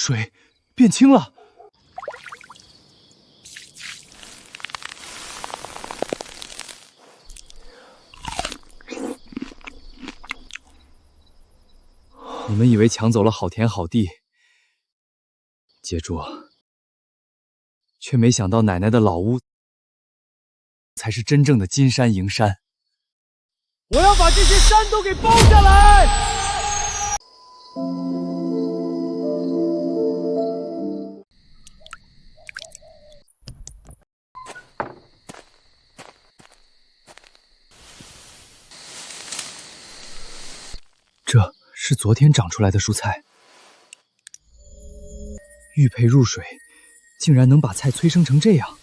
水变清了。你们以为抢走了好田好地，接住，却没想到奶奶的老屋才是真正的金山银山。我要把这些山都给包下来！这是昨天长出来的蔬菜，玉佩入水，竟然能把菜催生成这样。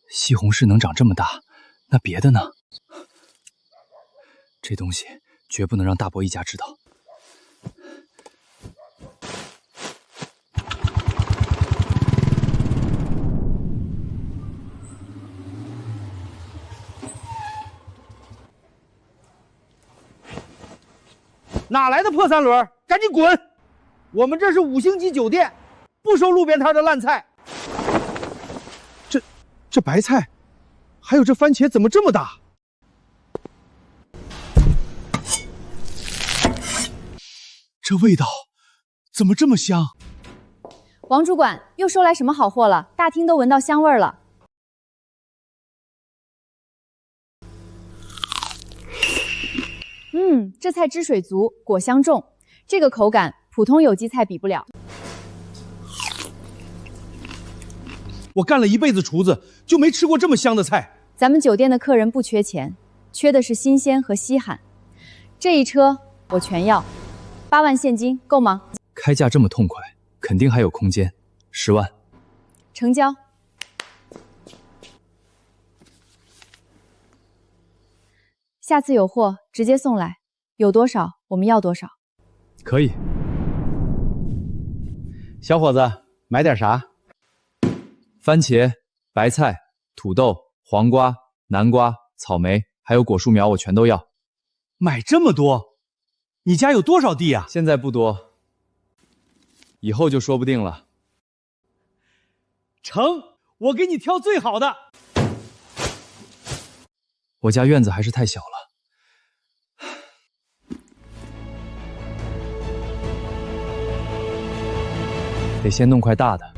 西红柿能长这么大，那别的呢？这东西绝不能让大伯一家知道。哪来的破三轮？赶紧滚！我们这是5星级酒店，不收路边摊的烂菜。这白菜，还有这番茄，怎么这么大？这味道怎么这么香？王主管又收来什么好货了？大厅都闻到香味儿了。这菜汁水足，果香重，这个口感普通有机菜比不了。我干了一辈子厨子，就没吃过这么香的菜。咱们酒店的客人不缺钱，缺的是新鲜和稀罕。这一车我全要，8万现金够吗？开价这么痛快，肯定还有空间。10万，成交。下次有货直接送来，有多少我们要多少。可以。小伙子，买点啥？番茄、白菜、土豆、黄瓜、南瓜、草莓，还有果树苗，我全都要。买这么多？你家有多少地啊？现在不多，以后就说不定了。成，我给你挑最好的。我家院子还是太小了。得先弄块大的。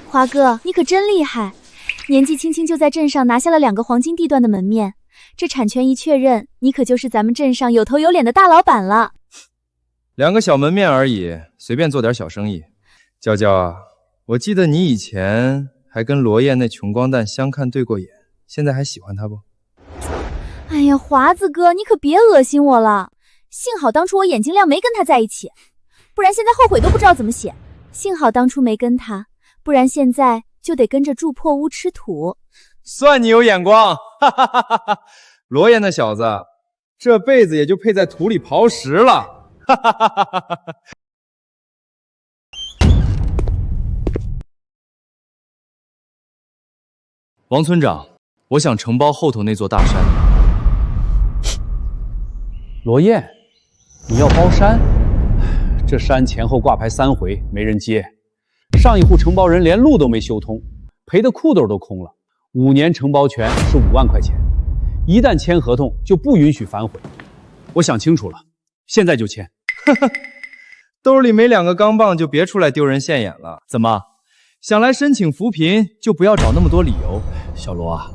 华哥，你可真厉害，年纪轻轻就在镇上拿下了2个黄金地段的门面，这产权一确认，你可就是咱们镇上有头有脸的大老板了。2个小门面而已，随便做点小生意。娇娇啊，我记得你以前还跟罗燕那穷光蛋相看对过眼，现在还喜欢他不？哎呀，华子哥，你可别恶心我了。幸好当初我眼睛亮没跟他在一起，不然现在后悔都不知道怎么写。幸好当初没跟他，不然现在就得跟着住破屋吃土。算你有眼光，哈哈哈哈！罗燕那小子，这辈子也就配在土里刨食了，哈哈哈哈！王村长，我想承包后头那座大山。罗燕，你要包山？这山前后挂牌3回，没人接。上一户承包人连路都没修通，赔的裤兜都空了。5年承包权是5万块钱，一旦签合同就不允许反悔。我想清楚了，现在就签。兜里没2个钢镚就别出来丢人现眼了。怎么，想来申请扶贫就不要找那么多理由？小罗啊，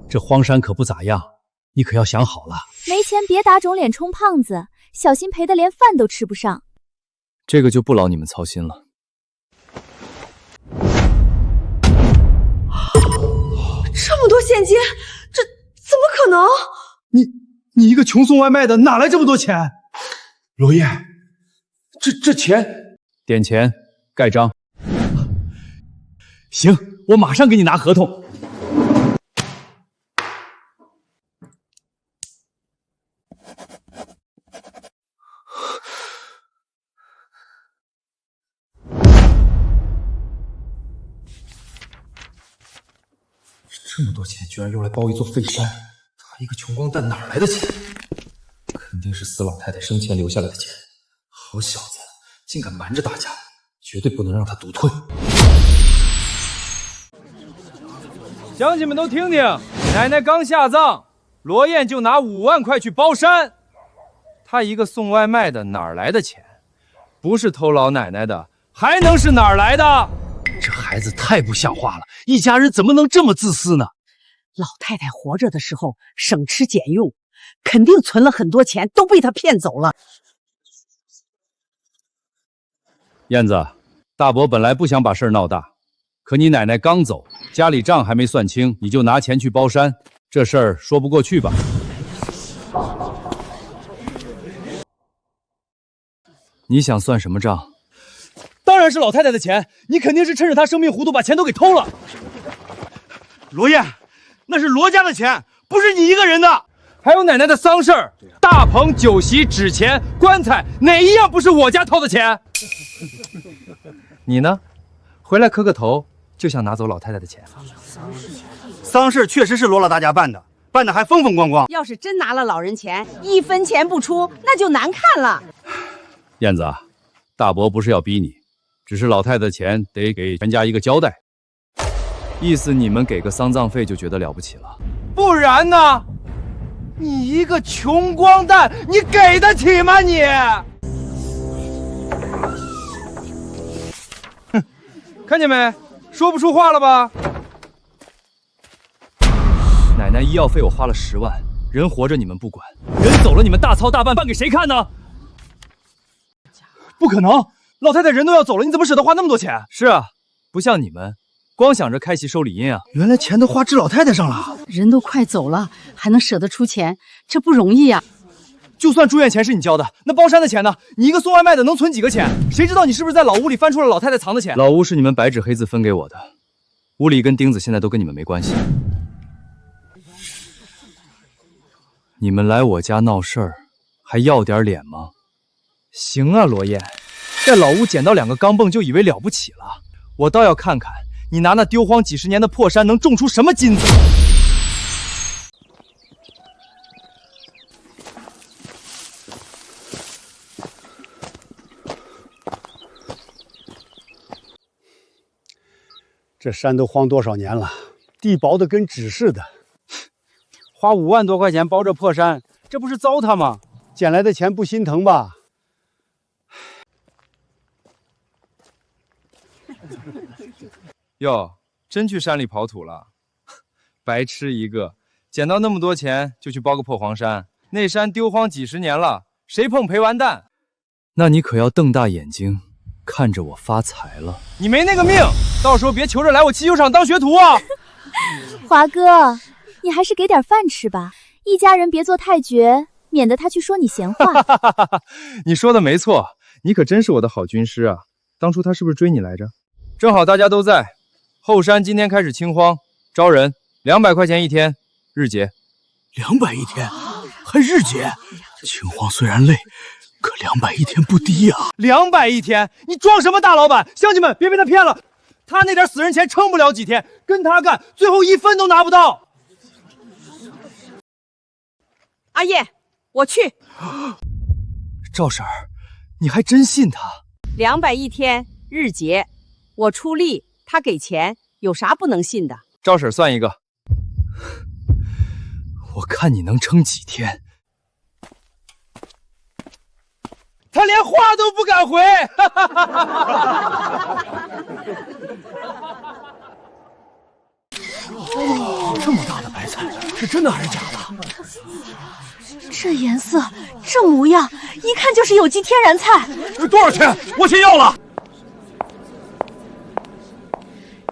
这荒山可不咋样，你可要想好了。没钱别打肿脸充胖子，小心赔得连饭都吃不上。这个就不劳你们操心了。这么多现金，这怎么可能？你一个穷送外卖的，哪来这么多钱？罗燕，这钱，点钱盖章。行，我马上给你拿合同。这么多钱居然用来包一座废山，他一个穷光蛋哪来的钱？肯定是死老太太生前留下来的钱。好小子，竟敢瞒着大家，绝对不能让他独退。乡亲们都听听，奶奶刚下葬，罗燕就拿5万块去包山。她一个送外卖的，哪儿来的钱？不是偷老奶奶的，还能是哪儿来的？这孩子太不像话了，一家人怎么能这么自私呢？老太太活着的时候省吃俭用，肯定存了很多钱，都被她骗走了。燕子，大伯本来不想把事儿闹大，可你奶奶刚走，家里账还没算清，你就拿钱去包山，这事儿说不过去吧？你想算什么账？当然是老太太的钱，你肯定是趁着她生病糊涂把钱都给偷了。罗燕，那是罗家的钱，不是你一个人的。还有奶奶的丧事儿，大棚、酒席、纸钱、棺材，哪一样不是我家掏的钱？你呢？回来磕个头就想拿走老太太的钱？丧事确实是罗老大家办的，办的还风风光光。要是真拿了老人钱，1分钱不出，那就难看了。燕子，大伯不是要逼你，只是老太太的钱得给全家一个交代。意思你们给个丧葬费就觉得了不起了？不然呢？你一个穷光蛋，你给得起吗你？哼，看见没？说不出话了吧？奶奶医药费我花了10万，人活着你们不管，人走了你们大操大办，办给谁看呢？不可能，老太太人都要走了，你怎么舍得花那么多钱？是啊，不像你们，光想着开席收礼银啊。原来钱都花治老太太上了。人都快走了，还能舍得出钱，这不容易呀。就算住院钱是你交的，那包山的钱呢？你一个送外卖的能存几个钱？谁知道你是不是在老屋里翻出了老太太藏的钱？老屋是你们白纸黑字分给我的，屋里跟钉子现在都跟你们没关系。你们来我家闹事儿，还要点脸吗？行啊，罗燕，在老屋捡到2个钢镚就以为了不起了，我倒要看看你拿那丢荒几十年的破山能种出什么金子。这山都荒多少年了，地薄的跟纸似的。花5万多块钱包这破山，这不是糟蹋吗？捡来的钱不心疼吧？哟，真去山里刨土了？白痴一个！捡到那么多钱就去包个破黄山，那山丢荒几十年了，谁碰赔完蛋。那你可要瞪大眼睛看着我发财了。你没那个命，到时候别求着来我汽修厂当学徒啊！华哥，你还是给点饭吃吧，一家人别做太绝，免得他去说你闲话。你说的没错，你可真是我的好军师啊！当初他是不是追你来着？正好大家都在，后山今天开始清荒，招人，200块钱一天，日结。200一天，还日结？清荒虽然累，可200一天不低呀。200一天，你装什么大老板？乡亲们，别被他骗了，他那点死人钱撑不了几天，跟他干，最后1分都拿不到。阿叶，我去。赵婶儿，你还真信他？200一天，日结，我出力，他给钱，有啥不能信的？赵婶算一个，我看你能撑几天。他连话都不敢回。这么大的白菜，是真的还是假的？这颜色，这模样，一看就是有机天然菜。多少钱？我先要了。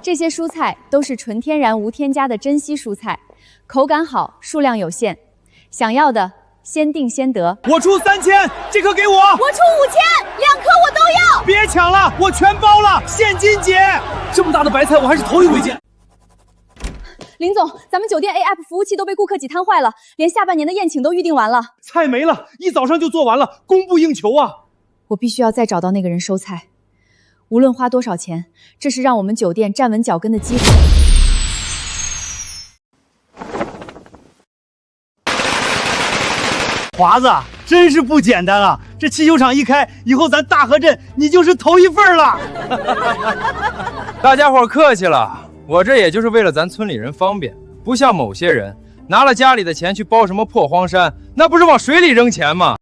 这些蔬菜都是纯天然无添加的珍稀蔬菜，口感好，数量有限，想要的先定先得。我出3000，这颗给我。我出5000，2颗我都要。别抢了，我全包了，现金结。这么大的白菜，我还是头一回见。林总，咱们酒店 APP 服务器都被顾客挤瘫坏了，连下半年的宴请都预定完了。菜没了，一早上就做完了，供不应求啊！我必须要再找到那个人收菜，无论花多少钱，这是让我们酒店站稳脚跟的机会。华子真是不简单啊！这汽修厂一开，以后咱大河镇你就是头一份了。大家伙客气了，我这也就是为了咱村里人方便，不像某些人拿了家里的钱去包什么破荒山，那不是往水里扔钱吗？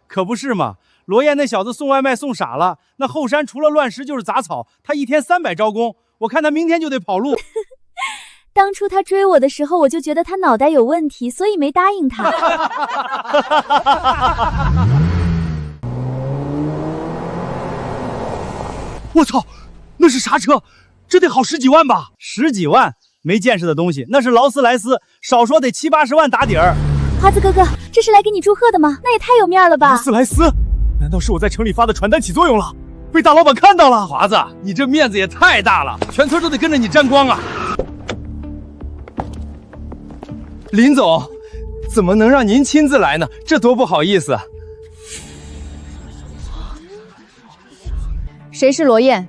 可不是嘛，罗燕那小子送外卖送傻了，那后山除了乱石就是杂草，他一天300招工，我看他明天就得跑路。当初他追我的时候，我就觉得他脑袋有问题，所以没答应他。我操，那是啥车？这得好10几万吧？10几万？没见识的东西，那是劳斯莱斯，少说得7、80万打底儿。华子哥哥，这是来给你祝贺的吗？那也太有面了吧！劳斯莱斯？难道是我在城里发的传单起作用了？被大老板看到了？华子，你这面子也太大了，全村都得跟着你沾光啊！林总，怎么能让您亲自来呢？这多不好意思。谁是罗燕？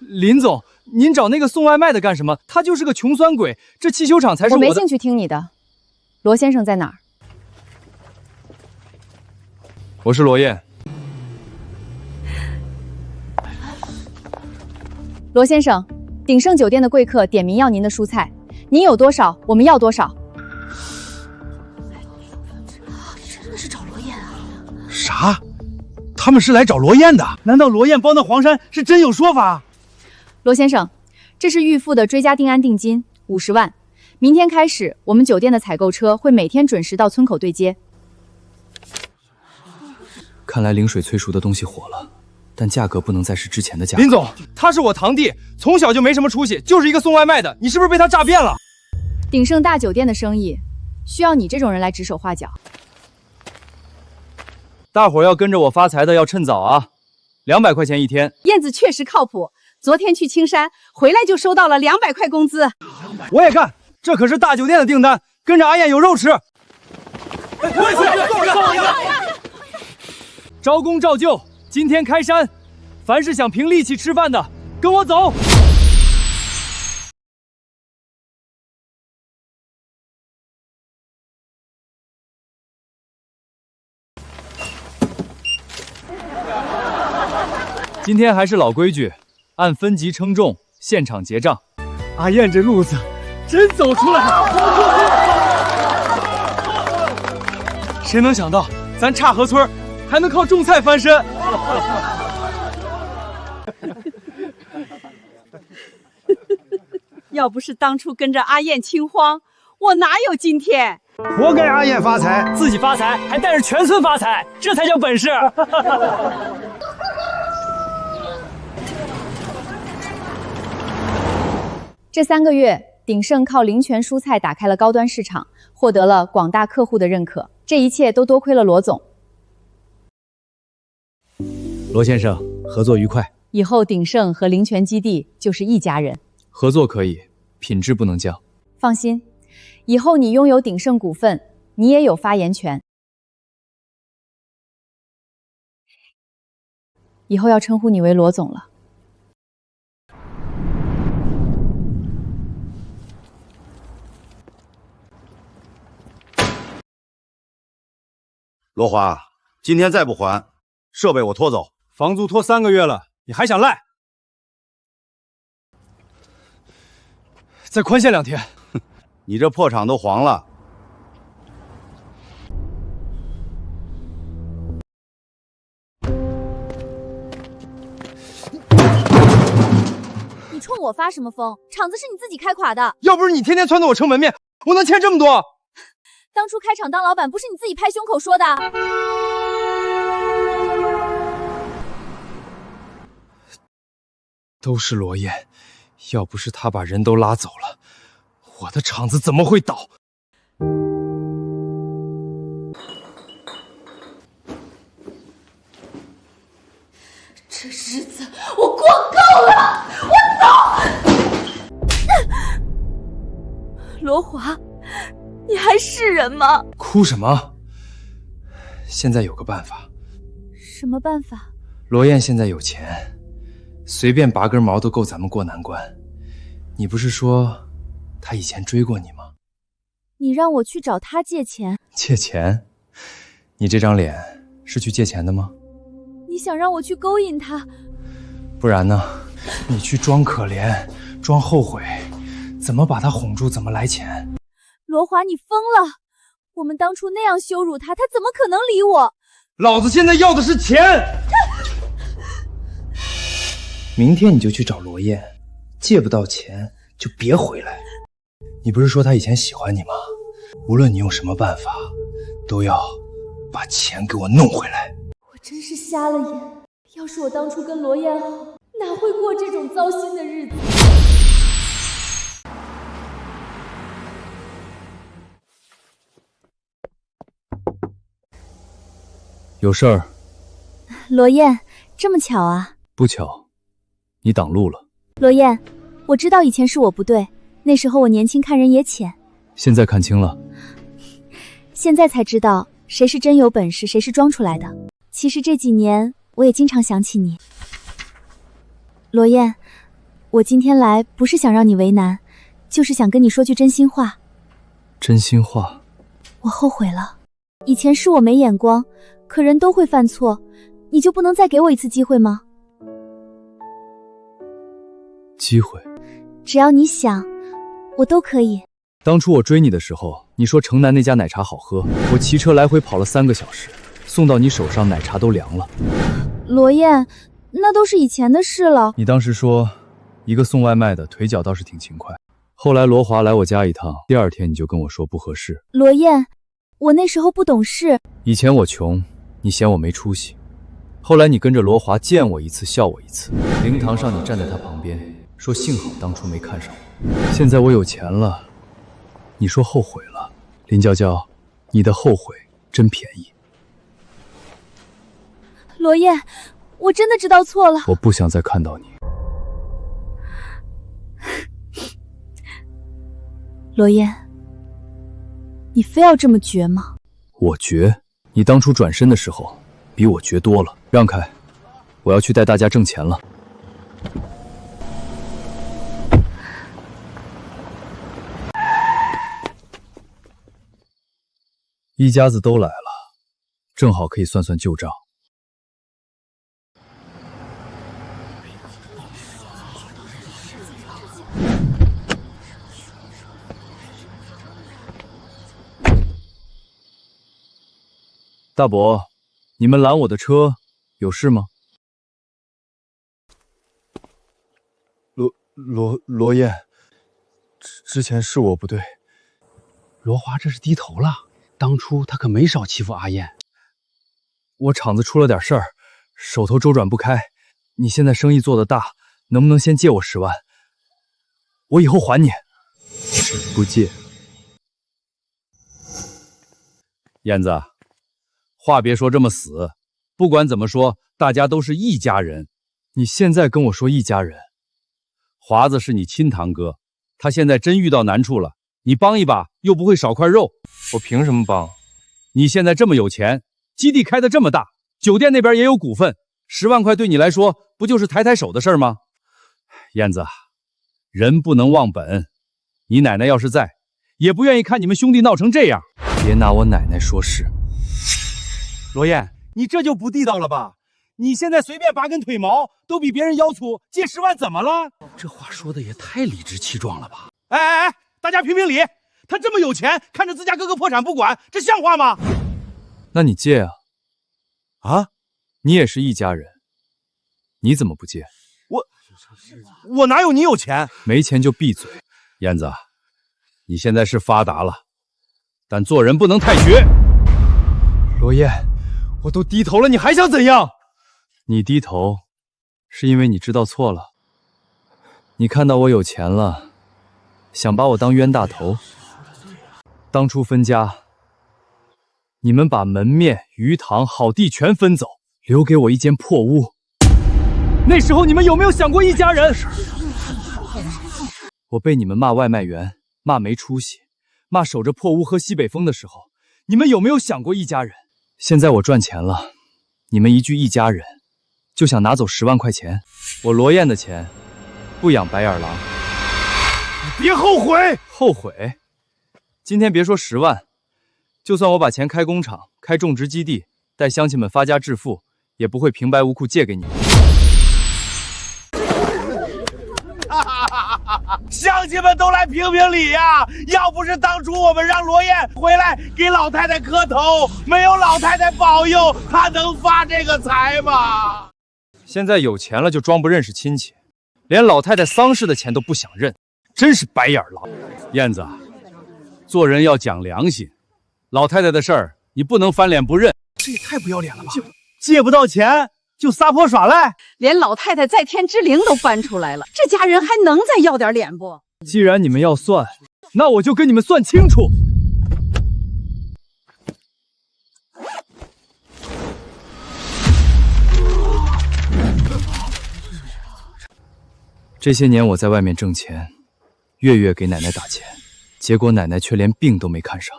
林总，您找那个送外卖的干什么？他就是个穷酸鬼，这汽修厂才是我的。我没兴趣听你的。罗先生在哪儿？我是罗燕。罗先生，鼎盛酒店的贵客点名要您的蔬菜，您有多少，我们要多少。真的是找罗燕啊？啥？他们是来找罗燕的？难道罗燕包那黄山是真有说法？罗先生，这是预付的追加定安定金50万，明天开始，我们酒店的采购车会每天准时到村口对接。看来灵水催熟的东西火了，但价格不能再是之前的价格。林总，他是我堂弟，从小就没什么出息，就是一个送外卖的，你是不是被他诈骗了？鼎盛大酒店的生意，需要你这种人来指手画脚。大伙要跟着我发财的要趁早啊！200块钱一天。燕子确实靠谱，昨天去青山回来就收到了200块工资。我也干，这可是大酒店的订单，跟着阿燕有肉吃。招工照旧，今天开山，凡是想凭力气吃饭的，跟我走。今天还是老规矩，按分级称重，现场结账。阿燕这路子真走出来了。谁能想到，咱岔河村还能靠种菜翻身？要不是当初跟着阿燕清荒，我哪有今天？活该阿燕发财，自己发财还带着全村发财，这才叫本事。这3个月，鼎盛靠灵泉蔬菜打开了高端市场，获得了广大客户的认可。这一切都多亏了罗总。罗先生，合作愉快。以后鼎盛和灵泉基地就是一家人。合作可以，品质不能降。放心，以后你拥有鼎盛股份，你也有发言权。以后要称呼你为罗总了。罗华，今天再不还，设备我拖走。房租拖3个月了，你还想赖？再宽限2天。你这破厂都黄了。你冲我发什么疯？厂子是你自己开垮的，要不是你天天撺掇我撑门面，我能欠这么多？当初开厂当老板不是你自己拍胸口说的？都是罗燕，要不是他把人都拉走了，我的厂子怎么会倒？这日子我过够了，我走。罗华，你还是人吗？哭什么？现在有个办法。什么办法？罗燕现在有钱，随便拔根毛都够咱们过难关。你不是说她以前追过你吗？你让我去找他借钱？借钱？你这张脸是去借钱的吗？你想让我去勾引他？不然呢？你去装可怜，装后悔，怎么把他哄住，怎么来钱。罗华，你疯了！我们当初那样羞辱他，他怎么可能理我？老子现在要的是钱。明天你就去找罗燕，借不到钱就别回来。你不是说他以前喜欢你吗？无论你用什么办法，都要把钱给我弄回来。我真是瞎了眼，要是我当初跟罗燕好，哪会过这种糟心的日子？有事儿？罗燕，这么巧啊？不巧，你挡路了。罗燕，我知道以前是我不对，那时候我年轻看人也浅。现在看清了。现在才知道谁是真有本事，谁是装出来的。其实这几年我也经常想起你。罗燕，我今天来不是想让你为难，就是想跟你说句真心话。真心话？我后悔了，以前是我没眼光，可人都会犯错，你就不能再给我一次机会吗？机会？只要你想，我都可以。当初我追你的时候，你说城南那家奶茶好喝，我骑车来回跑了3个小时，送到你手上奶茶都凉了。罗燕，那都是以前的事了。你当时说，一个送外卖的腿脚倒是挺勤快。后来罗华来我家一趟，第2天你就跟我说不合适。罗燕，我那时候不懂事。以前我穷，你嫌我没出息。后来你跟着罗华见我一次笑我一次，灵堂上你站在他旁边，说幸好当初没看上我。现在我有钱了，你说后悔了。林娇娇，你的后悔真便宜。罗燕，我真的知道错了。我不想再看到你。罗燕，你非要这么绝吗？我绝？你当初转身的时候比我绝多了。让开，我要去带大家挣钱了。一家子都来了，正好可以算算旧账。大伯，你们拦我的车，有事吗？罗燕，之前是我不对。罗华这是低头了，当初他可没少欺负阿燕。我厂子出了点事儿，手头周转不开。你现在生意做得大，能不能先借我10万？我以后还你。不借。燕子，话别说这么死，不管怎么说，大家都是一家人。你现在跟我说一家人？华子是你亲堂哥，他现在真遇到难处了，你帮一把又不会少块肉。我凭什么帮？你现在这么有钱，基地开得这么大，酒店那边也有股份，10万块对你来说不就是抬抬手的事吗？燕子，人不能忘本，你奶奶要是在，也不愿意看你们兄弟闹成这样。别拿我奶奶说事。罗燕，你这就不地道了吧？你现在随便拔根腿毛都比别人腰粗，借10万怎么了？这话说的也太理直气壮了吧！哎，大家评评理，他这么有钱，看着自家哥哥破产不管，这像话吗？那你借啊！啊，你也是一家人，你怎么不借？我哪有你有钱？没钱就闭嘴。燕子，你现在是发达了，但做人不能太绝。罗燕，我都低头了，你还想怎样？你低头，是因为你知道错了。你看到我有钱了，想把我当冤大头。当初分家，你们把门面、鱼塘、好地全分走，留给我一间破屋。那时候你们有没有想过一家人？我被你们骂外卖员，骂没出息，骂守着破屋喝西北风的时候，你们有没有想过一家人？现在我赚钱了，你们一句一家人，就想拿走10万块钱。我罗燕的钱，不养白眼狼。你别后悔！后悔？今天别说10万，就算我把钱开工厂、开种植基地，带乡亲们发家致富，也不会平白无故借给你们。乡亲们都来评评理呀！要不是当初我们让罗燕回来给老太太磕头，没有老太太保佑，她能发这个财吗？现在有钱了就装不认识亲戚，连老太太丧事的钱都不想认，真是白眼狼。燕子，做人要讲良心，老太太的事儿你不能翻脸不认。这也太不要脸了吧！借不到钱就撒泼耍赖，连老太太在天之灵都搬出来了，这家人还能再要点脸不？既然你们要算，那我就跟你们算清楚。这些年我在外面挣钱，月月给奶奶打钱，结果奶奶却连病都没看上。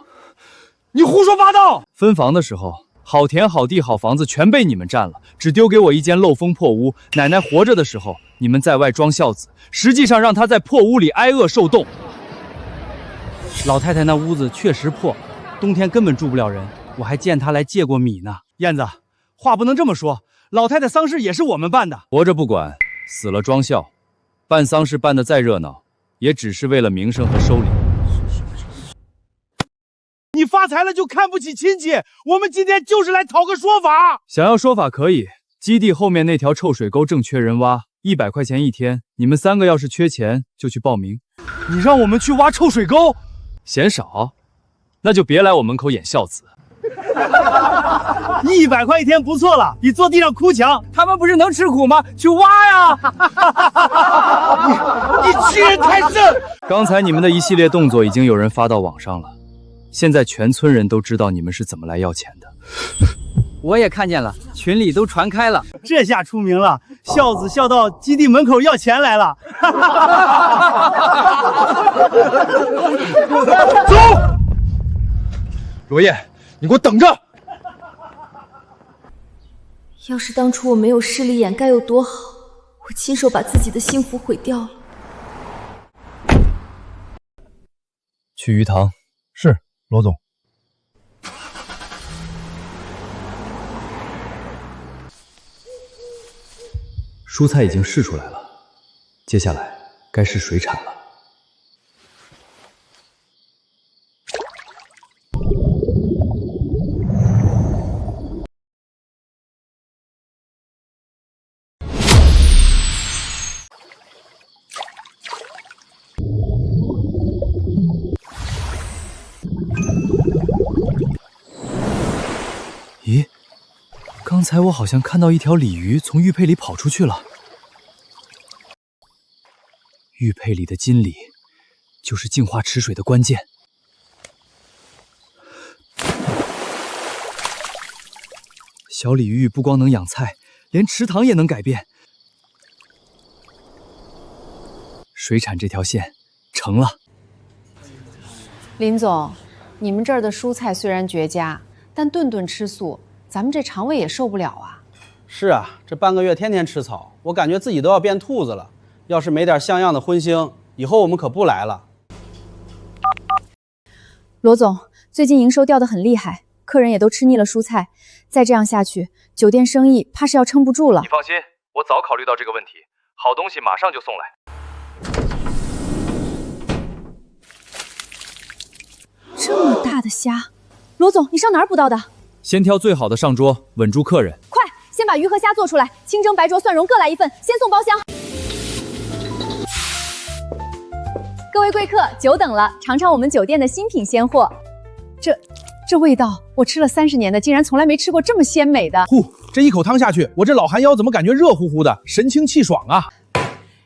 你胡说八道！分房的时候，好田、好地、好房子全被你们占了，只丢给我一间漏风破屋。奶奶活着的时候，你们在外装孝子，实际上让她在破屋里挨饿受冻。老太太那屋子确实破，冬天根本住不了人，我还见她来借过米呢。燕子，话不能这么说，老太太丧事也是我们办的。活着不管，死了装孝，办丧事办得再热闹，也只是为了名声和收礼。你发财了就看不起亲戚，我们今天就是来讨个说法。想要说法可以，基地后面那条臭水沟正缺人挖，100块钱一天，你们3个要是缺钱就去报名。你让我们去挖臭水沟，嫌少？那就别来我门口演孝子。100块一天不错了，比坐地上哭强。他们不是能吃苦吗？去挖呀！你欺人太甚！刚才你们的一系列动作已经有人发到网上了。现在全村人都知道你们是怎么来要钱的。我也看见了，群里都传开了。这下出名了，孝子孝到基地门口要钱来了。走！罗燕，你给我等着！要是当初我没有势力眼该有多好，我亲手把自己的幸福毁掉了。去鱼塘。是，罗总。蔬菜已经试出来了，接下来该是水产了。咦，刚才我好像看到一条鲤鱼从玉佩里跑出去了。玉佩里的金鲤，就是净化池水的关键。小鲤鱼不光能养菜，连池塘也能改变。水产这条线成了。林总，你们这儿的蔬菜虽然绝佳，但顿顿吃素，咱们这肠胃也受不了啊。是啊，这半个月天天吃草，我感觉自己都要变兔子了。要是没点像样的荤腥，以后我们可不来了。罗总，最近营收掉得很厉害，客人也都吃腻了蔬菜，再这样下去，酒店生意怕是要撑不住了。你放心，我早考虑到这个问题，好东西马上就送来。这么大的虾，罗总，你上哪儿捕到的？先挑最好的上桌，稳住客人。快，先把鱼和虾做出来，清蒸、白灼、蒜蓉各来1份，先送包厢。各位贵客，久等了，尝尝我们酒店的新品鲜货。这味道，我吃了30年的，竟然从来没吃过这么鲜美的。呼，这一口汤下去，我这老寒腰怎么感觉热乎乎的，神清气爽啊！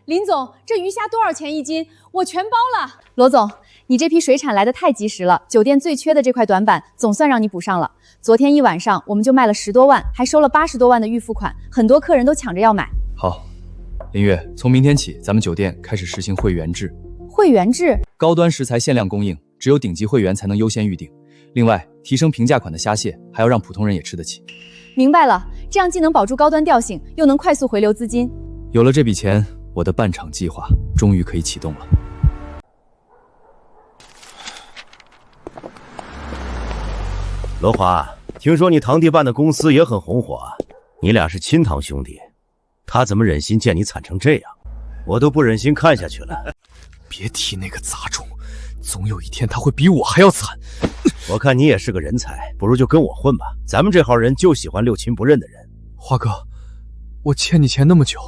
林总，这鱼虾多少钱1斤？我全包了。罗总，你这批水产来得太及时了，酒店最缺的这块短板总算让你补上了。昨天一晚上我们就卖了10多万，还收了80多万的预付款，很多客人都抢着要买。好，林月，从明天起，咱们酒店开始实行会员制。会员制，高端食材限量供应，只有顶级会员才能优先预定。另外，提升平价款的虾蟹，还要让普通人也吃得起。明白了，这样既能保住高端调性，又能快速回流资金。有了这笔钱，我的办厂计划终于可以启动了。罗华，听说你堂弟办的公司也很红火啊，你俩是亲堂兄弟，他怎么忍心见你惨成这样？我都不忍心看下去了。别提那个杂种，总有一天他会比我还要惨。我看你也是个人才，不如就跟我混吧。咱们这号人就喜欢六亲不认的人。华哥，我欠你钱那么久，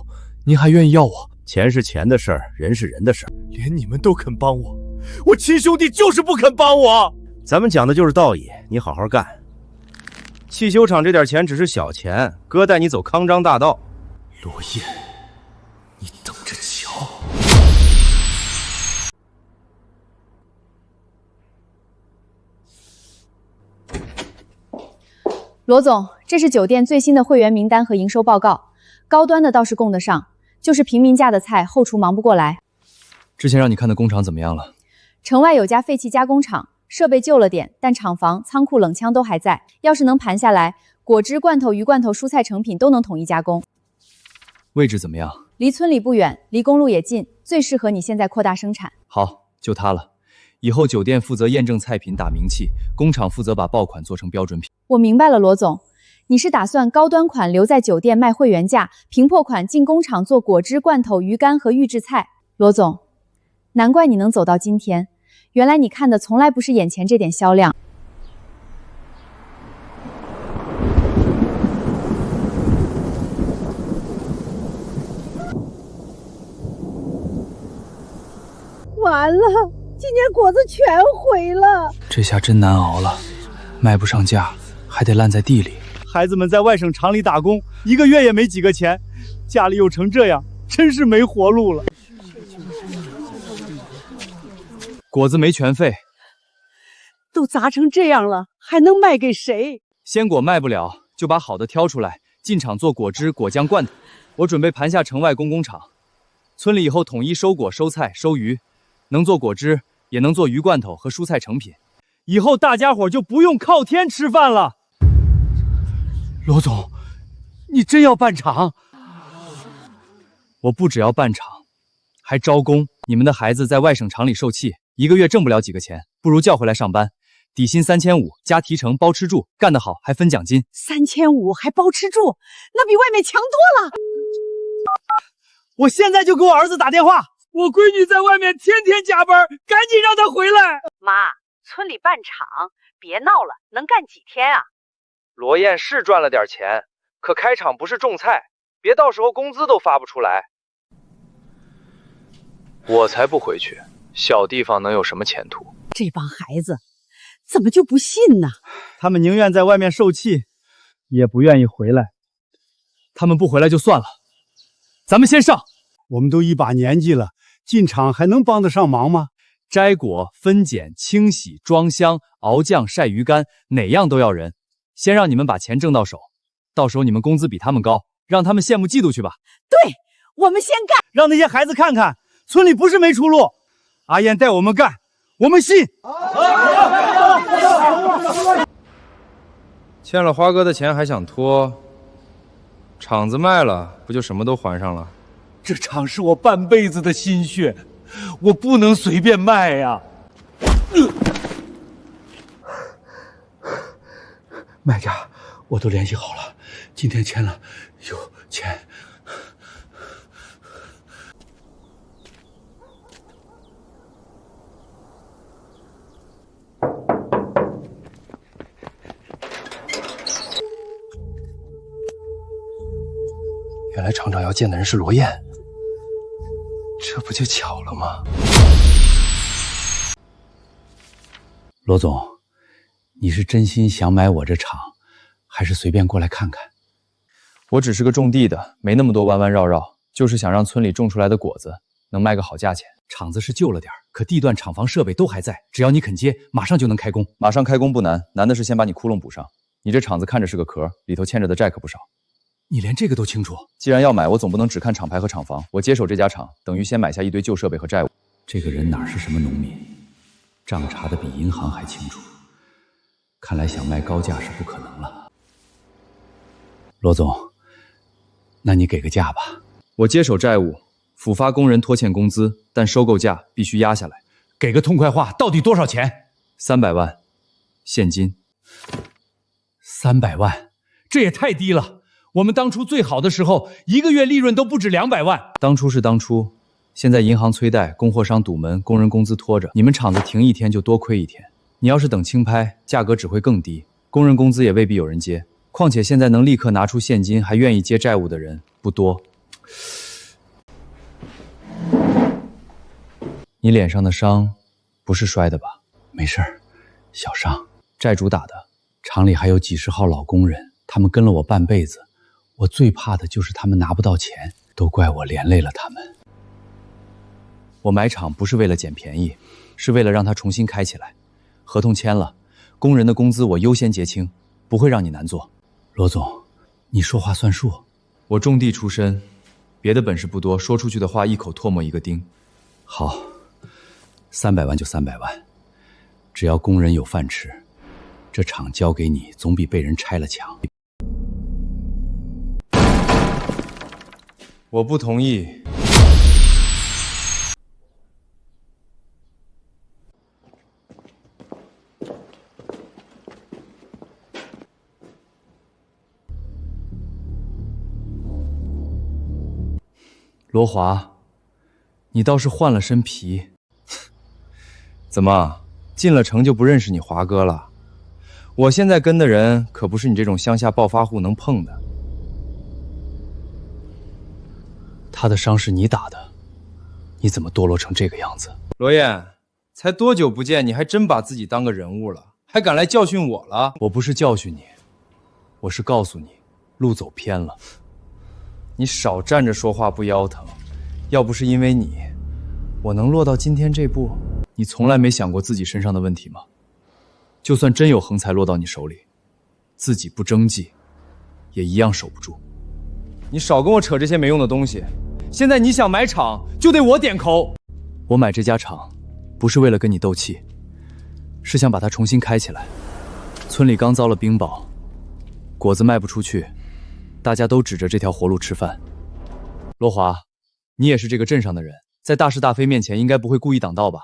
您还愿意要我？钱是钱的事儿，人是人的事儿。连你们都肯帮我，我亲兄弟就是不肯帮我。咱们讲的就是道义，你好好干。汽修厂这点钱只是小钱，哥带你走康庄大道。罗烨，你等着瞧。罗总，这是酒店最新的会员名单和营收报告，高端的倒是供得上，就是平民价的菜后厨忙不过来。之前让你看的工厂怎么样了？城外有家废弃加工厂，设备旧了点，但厂房、仓库、冷仓都还在。要是能盘下来，果汁、罐头、鱼罐头、蔬菜成品都能统一加工。位置怎么样？离村里不远，离公路也近，最适合你现在扩大生产。好，就它了。以后酒店负责验证菜品打名气，工厂负责把爆款做成标准品。我明白了，罗总，你是打算高端款留在酒店卖会员价，平破款进工厂做果汁、罐头、鱼干和预制菜。罗总，难怪你能走到今天，原来你看的从来不是眼前这点销量。完了，今年果子全毁了。这下真难熬了，卖不上价，还得烂在地里。孩子们在外省厂里打工，一个月也没几个钱，家里又成这样，真是没活路了。果子没全废，都砸成这样了，还能卖给谁？鲜果卖不了，就把好的挑出来，进厂做果汁、果酱、罐头。我准备盘下城外工厂，村里以后统一收果、收菜、收鱼，能做果汁，也能做鱼罐头和蔬菜成品。以后大家伙就不用靠天吃饭了。罗总，你真要办厂？我不只要办厂，还招工。你们的孩子在外省厂里受气，一个月挣不了几个钱，不如叫回来上班，底薪3500加提成包吃住，干得好还分奖金。3500还包吃住，那比外面强多了。我现在就给我儿子打电话，我闺女在外面天天加班，赶紧让她回来。妈，村里办厂，别闹了，能干几天啊？罗燕是赚了点钱，可开厂不是种菜，别到时候工资都发不出来。我才不回去，小地方能有什么前途？这帮孩子怎么就不信呢？他们宁愿在外面受气，也不愿意回来。他们不回来就算了，咱们先上。我们都一把年纪了，进厂还能帮得上忙吗？摘果、分拣、清洗、装箱、熬酱、晒鱼干，哪样都要人。先让你们把钱挣到手，到时候你们工资比他们高，让他们羡慕嫉妒去吧。对，我们先干，让那些孩子看看，村里不是没出路。阿燕带我们干，我们信。欠了花哥的钱还想拖？厂子卖了，不就什么都还上了？这厂是我半辈子的心血，我不能随便卖呀。卖家我都联系好了，今天签了，有钱。原来厂长要见的人是罗燕，这不就巧了吗？罗总，你是真心想买我这厂，还是随便过来看看？我只是个种地的，没那么多弯弯绕绕，就是想让村里种出来的果子能卖个好价钱。厂子是旧了点，可地段、厂房、设备都还在，只要你肯接，马上就能开工。马上开工不难，难的是先把你窟窿补上。你这厂子看着是个壳，里头欠着的债可不少。你连这个都清楚？既然要买，我总不能只看厂牌和厂房。我接手这家厂，等于先买下一堆旧设备和债务。这个人哪是什么农民，账查的比银行还清楚。看来想卖高价是不可能了。罗总，那你给个价吧。我接手债务，抚发工人拖欠工资，但收购价必须压下来。给个痛快话，到底多少钱？ 300万，现金。300万，这也太低了。我们当初最好的时候，一个月利润都不止200万。当初是当初，现在银行催贷，供货商堵门，工人工资拖着，你们厂子停一天就多亏一天。你要是等清拍，价格只会更低，工人工资也未必有人接。况且现在能立刻拿出现金还愿意接债务的人不多。你脸上的伤不是摔的吧？没事儿，小伤。债主打的。厂里还有几十号老工人，他们跟了我半辈子，我最怕的就是他们拿不到钱，都怪我连累了他们。我买厂不是为了捡便宜，是为了让它重新开起来。合同签了，工人的工资我优先结清，不会让你难做。罗总，你说话算数。我种地出身，别的本事不多，说出去的话一口唾沫一个钉。好，300万就300万，只要工人有饭吃，这厂交给你总比被人拆了强。我不同意。罗华，你倒是换了身皮。怎么，进了城就不认识你华哥了？我现在跟的人可不是你这种乡下暴发户能碰的。他的伤是你打的，你怎么堕落成这个样子？罗燕，才多久不见，你还真把自己当个人物了，还敢来教训我了？我不是教训你，我是告诉你，路走偏了。你少站着说话不腰疼，要不是因为你，我能落到今天这步？你从来没想过自己身上的问题吗？就算真有横财落到你手里，自己不争气，也一样守不住。你少跟我扯这些没用的东西。现在你想买厂，就得我点口。我买这家厂，不是为了跟你斗气，是想把它重新开起来。村里刚遭了冰雹，果子卖不出去，大家都指着这条活路吃饭。罗华，你也是这个镇上的人，在大是大非面前，应该不会故意挡道吧？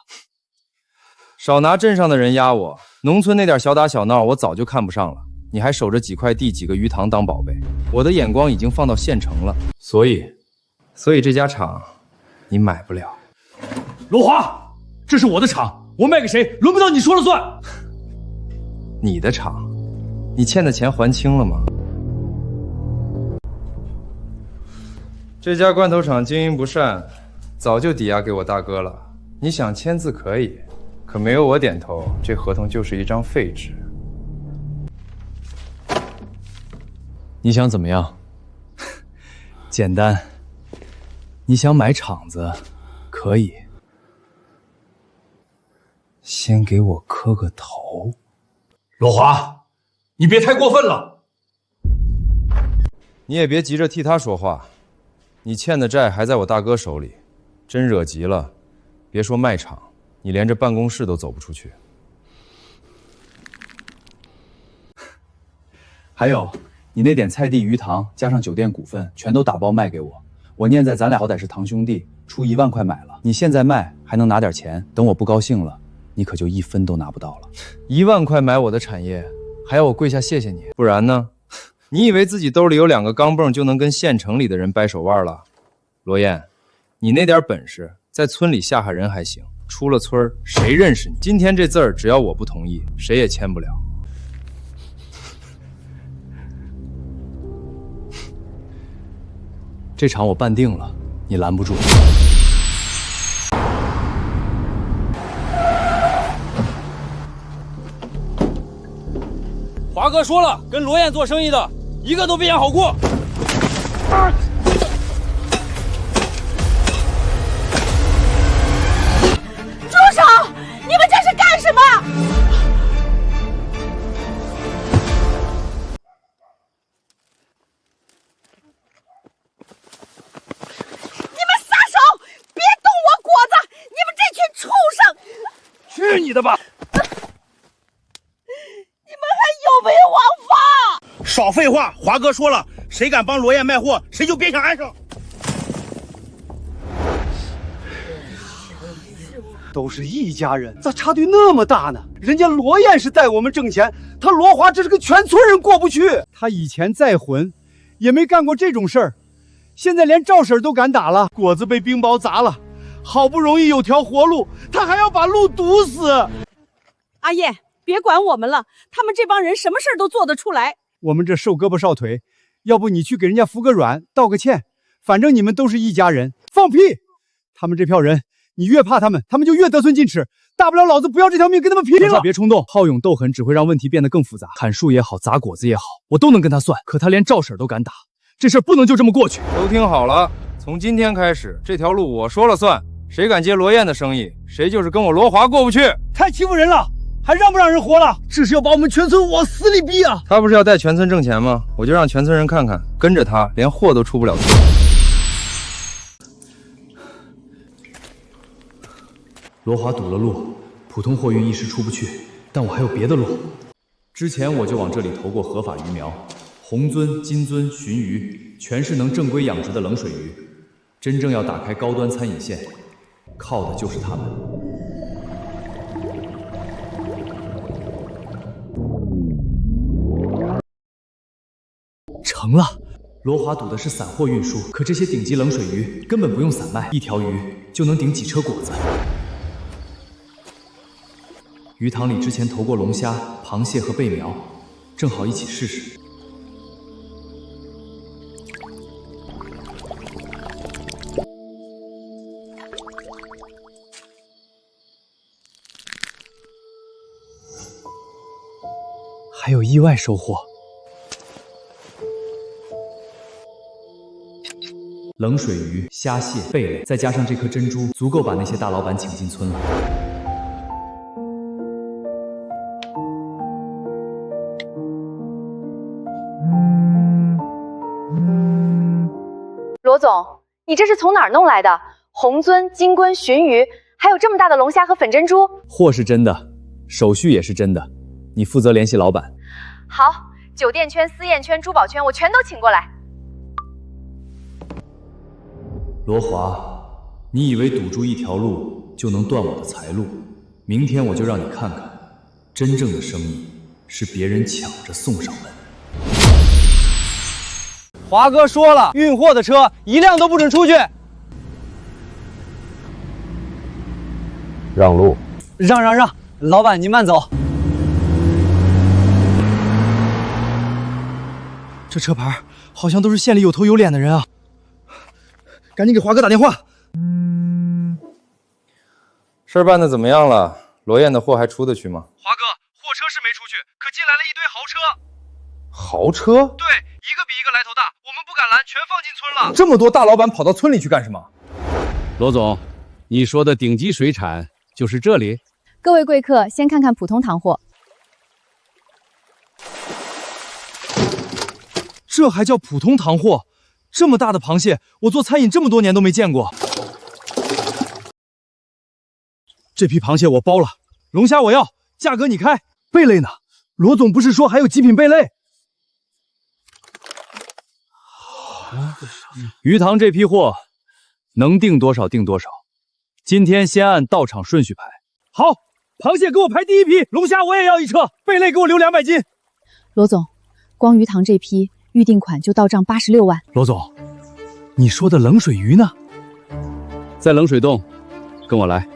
少拿镇上的人压我，农村那点小打小闹，我早就看不上了。你还守着几块地、几个鱼塘当宝贝，我的眼光已经放到县城了。所以这家厂，你买不了。罗华，这是我的厂，我卖给谁，轮不到你说了算。你的厂，你欠的钱还清了吗？这家罐头厂经营不善，早就抵押给我大哥了。你想签字可以，可没有我点头，这合同就是一张废纸。你想怎么样？简单，你想买厂子，可以。先给我磕个头。罗华，你别太过分了。你也别急着替他说话，你欠的债还在我大哥手里，真惹急了，别说卖厂，你连这办公室都走不出去。还有，你那点菜地、鱼塘加上酒店股份，全都打包卖给我。我念在咱俩好歹是堂兄弟，出1万块买了。你现在卖还能拿点钱，等我不高兴了，你可就1分都拿不到了。1万块买我的产业，还要我跪下谢谢你？不然呢？你以为自己兜里有2个钢镚就能跟县城里的人掰手腕了？罗燕，你那点本事，在村里吓吓人还行，出了村谁认识你？今天这字儿，只要我不同意，谁也签不了。这场我办定了，你拦不住。华哥说了，跟罗燕做生意的，一个都别想好过。住手！你们这是干什么？去你的吧！你们还有没有王法？少废话！华哥说了，谁敢帮罗燕卖货，谁就别想安生。都是一家人，咋差距那么大呢？人家罗燕是带我们挣钱，他罗华这是跟全村人过不去。他以前再混，也没干过这种事儿，现在连赵婶都敢打了，果子被冰雹砸了，好不容易有条活路，他还要把路堵死。阿燕，别管我们了，他们这帮人什么事儿都做得出来。我们这瘦胳膊少腿，要不你去给人家服个软，道个歉，反正你们都是一家人。放屁！他们这票人，你越怕他们，他们就越得寸进尺。大不了老子不要这条命，跟他们拼了！别冲动，好勇斗狠只会让问题变得更复杂。砍树也好，砸果子也好，我都能跟他算。可他连赵婶都敢打，这事儿不能就这么过去。都听好了，从今天开始，这条路我说了算。谁敢接罗燕的生意，谁就是跟我罗华过不去。太欺负人了，还让不让人活了？这是要把我们全村往死里逼啊！他不是要带全村挣钱吗？我就让全村人看看，跟着他连货都出不了村。罗华堵了路，普通货运一时出不去，但我还有别的路。之前我就往这里投过合法鱼苗，红鳟、金鳟、鲟鱼，全是能正规养殖的冷水鱼。真正要打开高端餐饮线，靠的就是他们。成了，罗华赌的是散货运输，可这些顶级冷水鱼根本不用散卖，一条鱼就能顶几车果子。鱼塘里之前投过龙虾、螃蟹和贝苗，正好一起试试。还有意外收获。冷水鱼、虾蟹、贝类，再加上这颗珍珠，足够把那些大老板请进村了。罗总，你这是从哪儿弄来的？红鳟、金龟、鲟鱼，还有这么大的龙虾和粉珍珠？货是真的，手续也是真的，你负责联系老板。好，酒店圈、私宴圈、珠宝圈，我全都请过来。罗华，你以为堵住一条路就能断我的财路？明天我就让你看看，真正的生意是别人抢着送上门。华哥说了，运货的车一辆都不准出去。让路！让，老板您慢走。这车牌好像都是县里有头有脸的人啊！赶紧给华哥打电话。事儿办得怎么样了？罗燕的货还出得去吗？华哥，货车是没出去，可进来了一堆豪车。豪车？对，一个比一个来头大，我们不敢拦，全放进村了。这么多大老板跑到村里去干什么？罗总，你说的顶级水产就是这里？各位贵客，先看看普通糖货。这还叫普通糖货？这么大的螃蟹，我做餐饮这么多年都没见过。这批螃蟹我包了，龙虾我要，价格你开。贝类呢？罗总不是说还有极品贝类？鱼塘这批货能定多少定多少，今天先按到场顺序排。好，螃蟹给我排第一批，龙虾我也要一车，贝类给我留200斤。罗总，光鱼塘这批预定款就到账86万。罗总，你说的冷水鱼呢？在冷水洞，跟我来。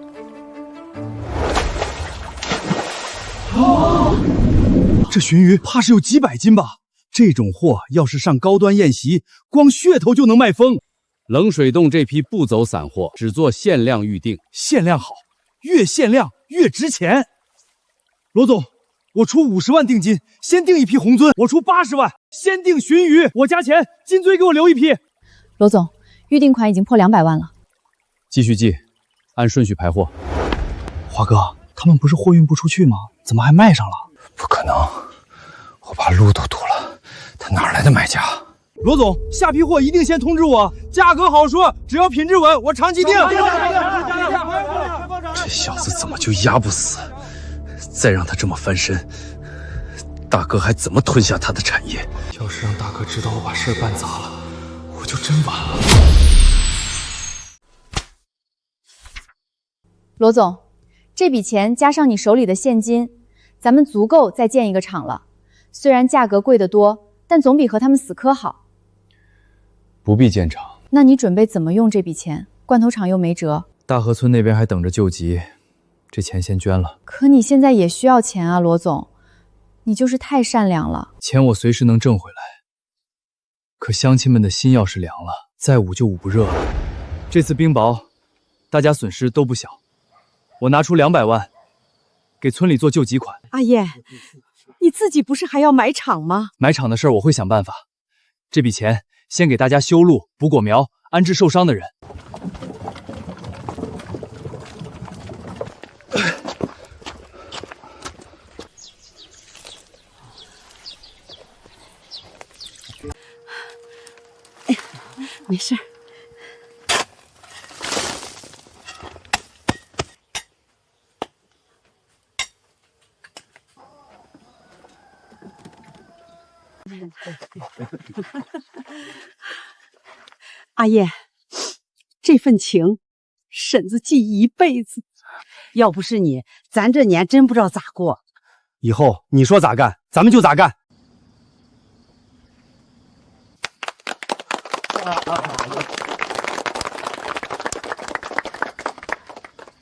这鲟鱼怕是有几百斤吧？这种货要是上高端宴席，光噱头就能卖疯。冷水洞这批不走散货，只做限量预定。限量好，越限量越值钱。罗总，我出50万定金，先订一批红鳟；我出80万，先订鲟鱼，我加钱，金鳟给我留一批。罗总，预定款已经破200万了。继续记，按顺序排货。华哥，他们不是货运不出去吗？怎么还卖上了？不可能，我把路都堵了，他哪来的买家？罗总，下批货一定先通知我，价格好说，只要品质稳，我长期订。这小子怎么就压不死？再让他这么翻身，大哥还怎么吞下他的产业？要是让大哥知道我把事儿办砸了，我就真完了。罗总，这笔钱加上你手里的现金，咱们足够再建一个厂了。虽然价格贵得多，但总比和他们死磕好。不必建厂。那你准备怎么用这笔钱？罐头厂又没辙，大河村那边还等着救急，这钱先捐了。可你现在也需要钱啊，罗总，你就是太善良了。钱我随时能挣回来，可乡亲们的心要是凉了，再捂就捂不热了。这次冰雹，大家损失都不小，我拿出200万，给村里做救急款。阿燕，你自己不是还要买厂吗？买厂的事儿我会想办法，这笔钱先给大家修路、补果苗、安置受伤的人。没事。阿燕，这份情，婶子记一辈子。要不是你，咱这年真不知道咋过。以后你说咋干，咱们就咋干。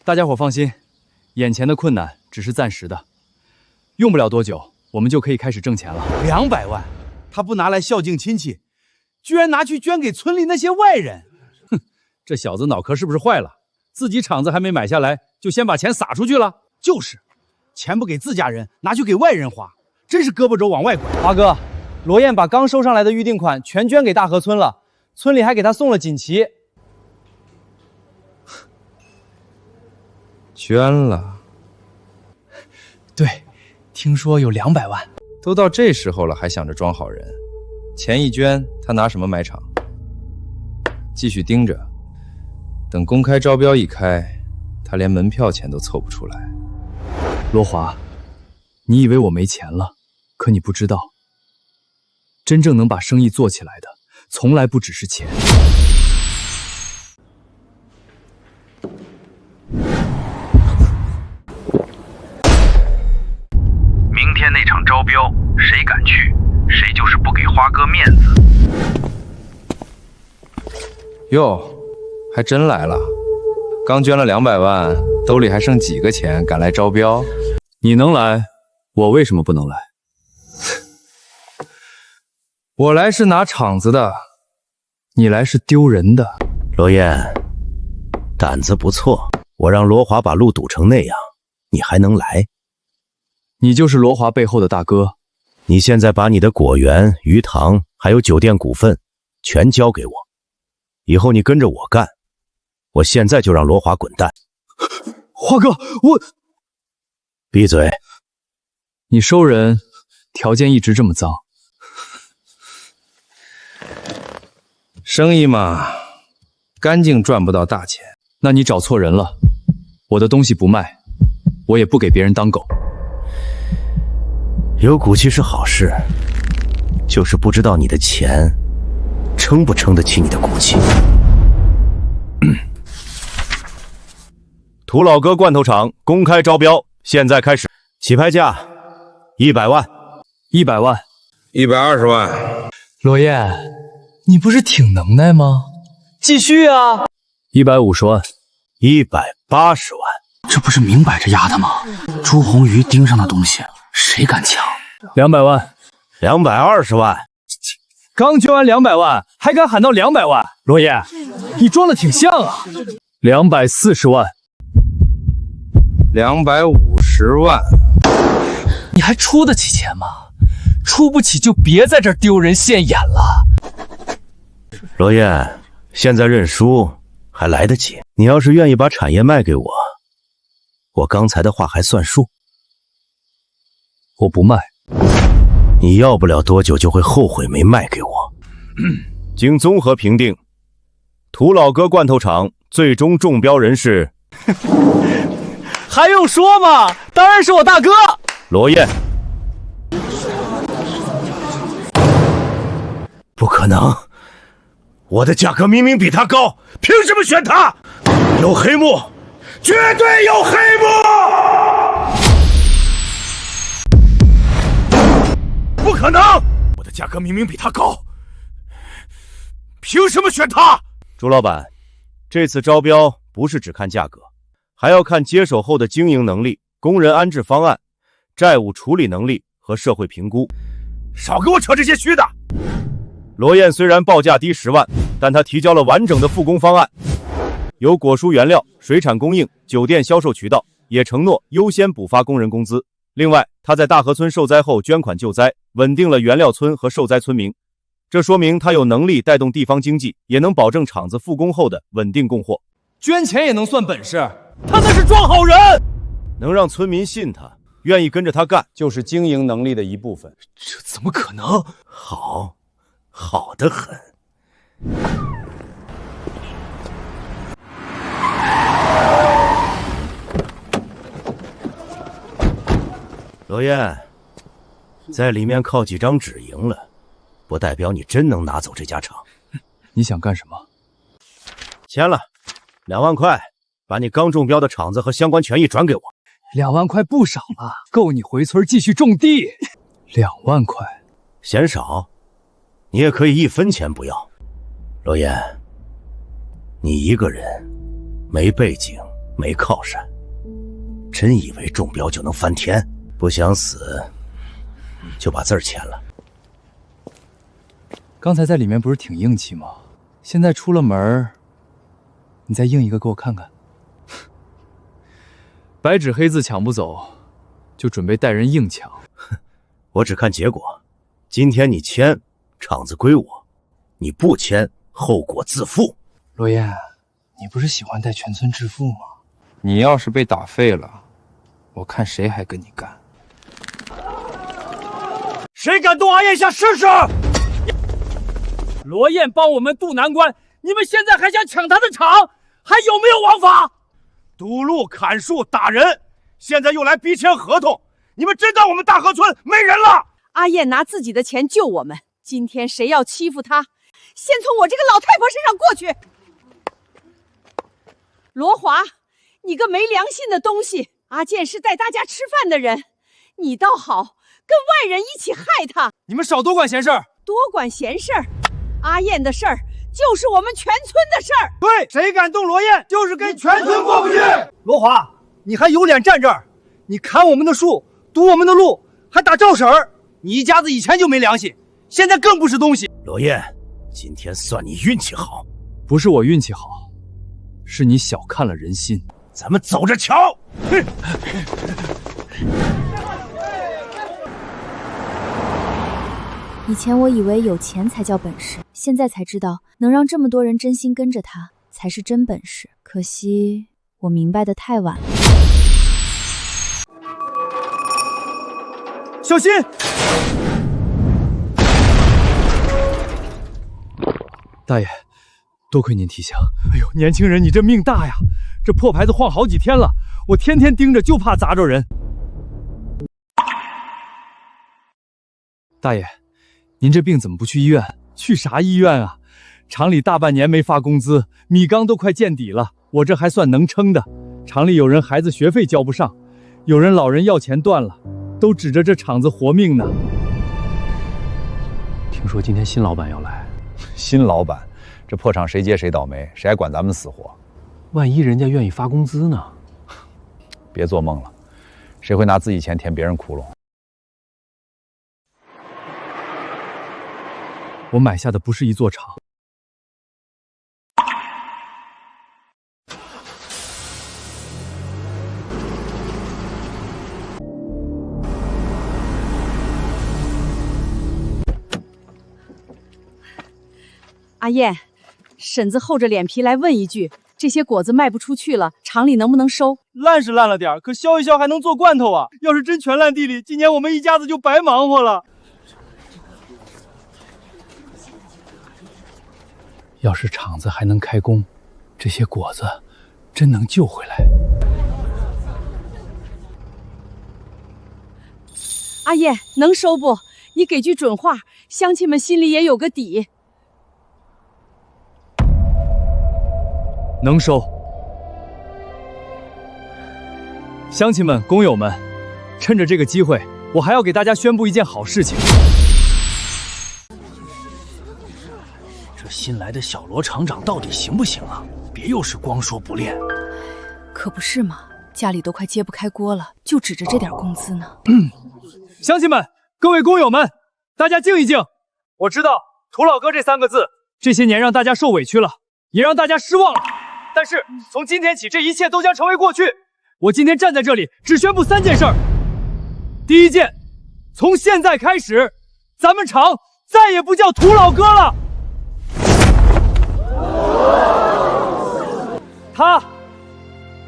大家伙放心，眼前的困难只是暂时的，用不了多久，我们就可以开始挣钱了。200万，他不拿来孝敬亲戚，居然拿去捐给村里那些外人。哼，这小子脑壳是不是坏了？自己厂子还没买下来，就先把钱撒出去了。就是，钱不给自家人，拿去给外人花，真是胳膊肘往外拐。华哥，罗燕把刚收上来的预定款全捐给大河村了，村里还给他送了锦旗。捐了？对，听说有200万。都到这时候了，还想着装好人？钱一捐，他拿什么买厂？继续盯着，等公开招标一开，他连门票钱都凑不出来。罗华，你以为我没钱了？可你不知道，真正能把生意做起来的，从来不只是钱。明天那场招标，谁敢去，谁就是不给花哥面子。哟，还真来了！刚捐了200万，兜里还剩几个钱，敢来招标？你能来，我为什么不能来？我来是拿厂子的，你来是丢人的。罗燕，胆子不错，我让罗华把路堵成那样，你还能来？你就是罗华背后的大哥。你现在把你的果园、鱼塘还有酒店股份全交给我，以后你跟着我干。我现在就让罗华滚蛋。华哥，我……闭嘴！你收人条件一直这么脏。生意嘛，干净赚不到大钱。那你找错人了，我的东西不卖，我也不给别人当狗。有骨气是好事，就是不知道你的钱撑不撑得起你的骨气。涂老哥罐头厂公开招标，现在开始，起拍价100万，100万，120万。罗燕，你不是挺能耐吗？继续啊！150万，180万，这不是明摆着压的吗？朱红鱼盯上的东西，谁敢抢？200万，220万。刚捐完200万，还敢喊到200万？罗燕，你装的挺像啊！240万，250万。你还出得起钱吗？出不起就别在这儿丢人现眼了。罗燕，现在认输还来得及。你要是愿意把产业卖给我，我刚才的话还算数。我不卖。你要不了多久就会后悔没卖给我。经综合评定，涂老哥罐头厂最终中标人是还用说吗？当然是我大哥罗燕。不可能，我的价格明明比他高，凭什么选他？有黑幕，绝对有黑幕！不可能！我的价格明明比他高，凭什么选他？朱老板，这次招标不是只看价格，还要看接手后的经营能力、工人安置方案、债务处理能力和社会评估。少给我扯这些虚的！罗燕虽然报价低10万，但他提交了完整的复工方案，有果蔬原料、水产供应、酒店销售渠道，也承诺优先补发工人工资。另外，他在大河村受灾后捐款救灾，稳定了原料村和受灾村民。这说明他有能力带动地方经济，也能保证厂子复工后的稳定供货。捐钱也能算本事？他那是装好人，能让村民信他，愿意跟着他干，就是经营能力的一部分。这怎么可能？好，好得很。罗燕，在里面靠几张纸赢了，不代表你真能拿走这家厂。你想干什么？签了，2万块，把你刚中标的厂子和相关权益转给我。2万块不少了，够你回村继续种地。2万块，嫌少？你也可以1分钱不要。罗燕，你一个人，没背景，没靠山，真以为中标就能翻天？不想死，就把字儿签了。刚才在里面不是挺硬气吗？现在出了门，你再硬一个给我看看。白纸黑字抢不走，就准备带人硬抢。我只看结果。今天你签，厂子归我；你不签，后果自负。罗燕，你不是喜欢带全村致富吗？你要是被打废了，我看谁还跟你干。谁敢动阿燕下试试？罗燕帮我们渡难关，你们现在还想抢他的场，还有没有王法？堵路、砍树、打人，现在又来逼签合同，你们真当我们大河村没人了？阿燕拿自己的钱救我们，今天谁要欺负她，先从我这个老太婆身上过去。罗华，你个没良心的东西！阿健是带大家吃饭的人，你倒好，跟外人一起害他。你们少多管闲事儿！多管闲事儿！阿燕的事儿就是我们全村的事儿。对，谁敢动罗燕，就是跟全村过不去。罗华，你还有脸站这儿？你砍我们的树，堵我们的路，还打赵婶儿！你一家子以前就没良心，现在更不是东西。罗燕，今天算你运气好。不是我运气好，是你小看了人心。咱们走着瞧。以前我以为有钱才叫本事，现在才知道能让这么多人真心跟着他才是真本事。可惜我明白的太晚了。小心！大爷，多亏您提醒。哎呦，年轻人，你这命大呀！这破牌子晃好几天了，我天天盯着，就怕砸着人。大爷，您这病怎么不去医院？去啥医院啊？厂里大半年没发工资，米缸都快见底了，我这还算能撑的。厂里有人孩子学费交不上，有人老人要钱断了，都指着这厂子活命呢。听说今天新老板要来。新老板，这破厂谁接谁倒霉，谁还管咱们死活？万一人家愿意发工资呢？别做梦了，谁会拿自己钱填别人窟窿？我买下的不是一座厂。阿燕，婶子厚着脸皮来问一句，这些果子卖不出去了，厂里能不能收？烂是烂了点，可削一削还能做罐头啊！要是真全烂地里，今年我们一家子就白忙活了。要是厂子还能开工，这些果子真能救回来。阿燕，能收不？你给句准话，乡亲们心里也有个底。能收。乡亲们、工友们，趁着这个机会，我还要给大家宣布一件好事情。这新来的小罗厂长到底行不行啊？别又是光说不练。可不是嘛，家里都快揭不开锅了，就指着这点工资呢。乡亲们、各位工友们，大家静一静。我知道“土老哥”这3个字，这些年让大家受委屈了，也让大家失望了。但是从今天起，这一切都将成为过去。我今天站在这里，只宣布3件事儿。第一件，从现在开始，咱们厂再也不叫土老哥了。它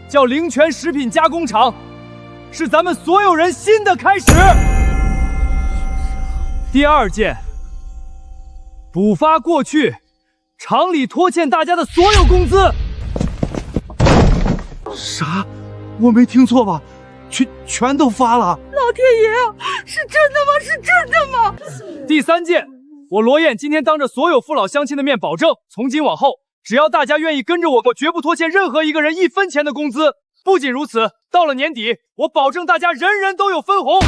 叫灵泉食品加工厂，是咱们所有人新的开始。第二件，补发过去厂里拖欠大家的所有工资。啥？我没听错吧？全都发了！老天爷啊，是真的吗？是真的吗？第三件，我罗燕今天当着所有父老乡亲的面保证，从今往后，只要大家愿意跟着我，我绝不拖欠任何一个人1分钱的工资。不仅如此，到了年底，我保证大家人人都有分红。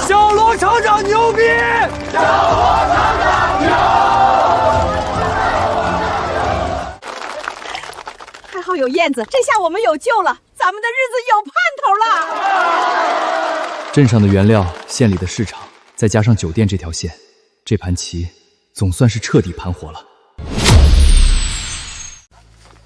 小罗厂长牛逼！小罗厂长牛！还好有燕子，这下我们有救了，咱们的日子有盼头了。镇上的原料、县里的市场，再加上酒店这条线，这盘棋总算是彻底盘活了。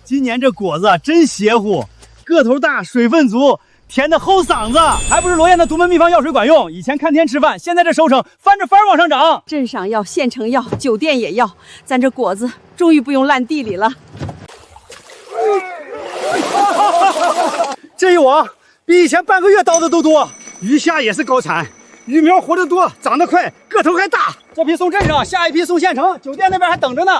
今年这果子真邪乎，个头大，水分足，甜的齁嗓子，还不是罗燕的独门秘方药水管用。以前看天吃饭，现在这收成翻着番往上涨。镇上要，县城要，酒店也要，咱这果子终于不用烂地里了。这一网比以前半个月倒的都多，鱼虾也是高产，鱼苗活得多，长得快，个头还大。这批送镇上，下一批送县城，酒店那边还等着呢。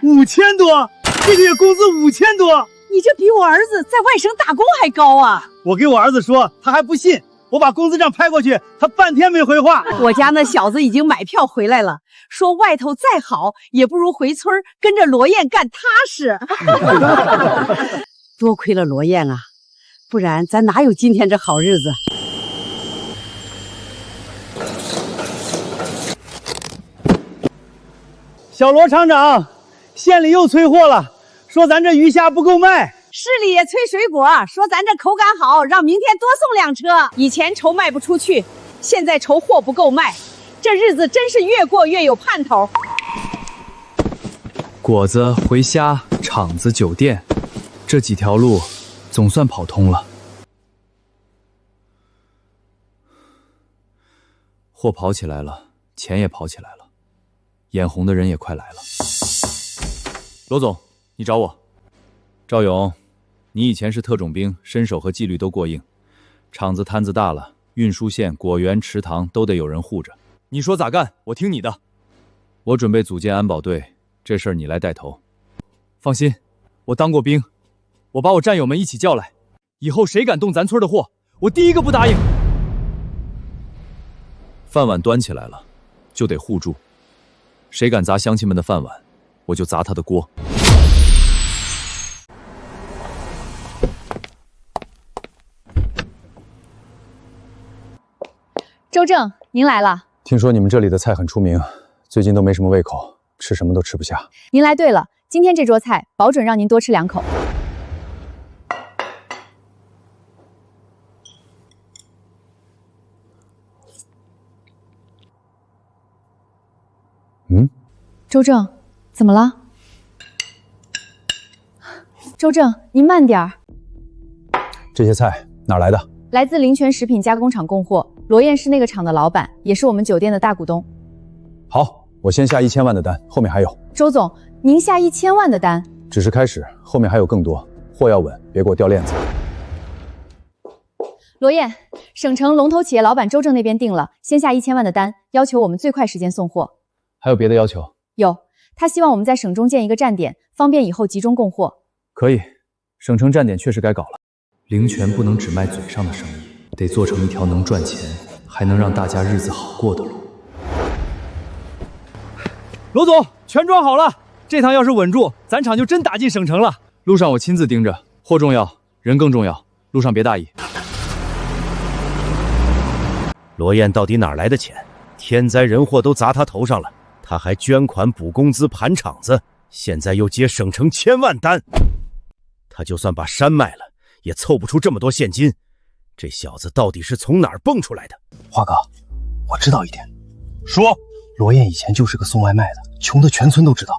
5000多，这个月工资5000多，你这比我儿子在外省打工还高啊！我给我儿子说，他还不信。我把工资账拍过去，他半天没回话。我家那小子已经买票回来了，说外头再好也不如回村跟着罗燕干踏实。多亏了罗燕啊，不然咱哪有今天这好日子？小罗厂长，县里又催货了，说咱这鱼虾不够卖。市里也催水果，说咱这口感好，让明天多送2车。以前愁卖不出去，现在愁货不够卖，这日子真是越过越有盼头。果子、回虾、厂子、酒店，这几条路总算跑通了。货跑起来了，钱也跑起来了，眼红的人也快来了。罗总，你找我。赵勇，你以前是特种兵，身手和纪律都过硬，厂子摊子大了，运输线、果园、池塘都得有人护着。你说咋干，我听你的。我准备组建安保队，这事儿你来带头。放心，我当过兵，我把我战友们一起叫来，以后谁敢动咱村的货，我第一个不答应。饭碗端起来了，就得护住。谁敢砸乡亲们的饭碗，我就砸他的锅。周正，您来了。听说你们这里的菜很出名，最近都没什么胃口，吃什么都吃不下。您来对了，今天这桌菜保准让您多吃2口。周正，怎么了？周正，您慢点儿。这些菜哪来的？来自灵泉食品加工厂供货，罗燕是那个厂的老板，也是我们酒店的大股东。好，我先下1000万的单，后面还有。周总，您下1000万的单？只是开始，后面还有更多。货要稳，别给我掉链子。罗燕，省城龙头企业老板周正那边定了，先下1000万的单，要求我们最快时间送货。还有别的要求？有，他希望我们在省中建一个站点，方便以后集中供货。可以，省城站点确实该搞了。灵泉不能只卖嘴上的生意，得做成一条能赚钱还能让大家日子好过的路。罗总，全装好了，这趟要是稳住，咱厂就真打进省城了。路上我亲自盯着，货重要，人更重要，路上别大意。罗燕到底哪来的钱？天灾人祸都砸他头上了，他还捐款补工资盘厂子，现在又接省城1000万单。他就算把山卖了，也凑不出这么多现金。这小子到底是从哪儿蹦出来的？华哥，我知道一点。说，罗燕以前就是个送外卖的，穷的全村都知道。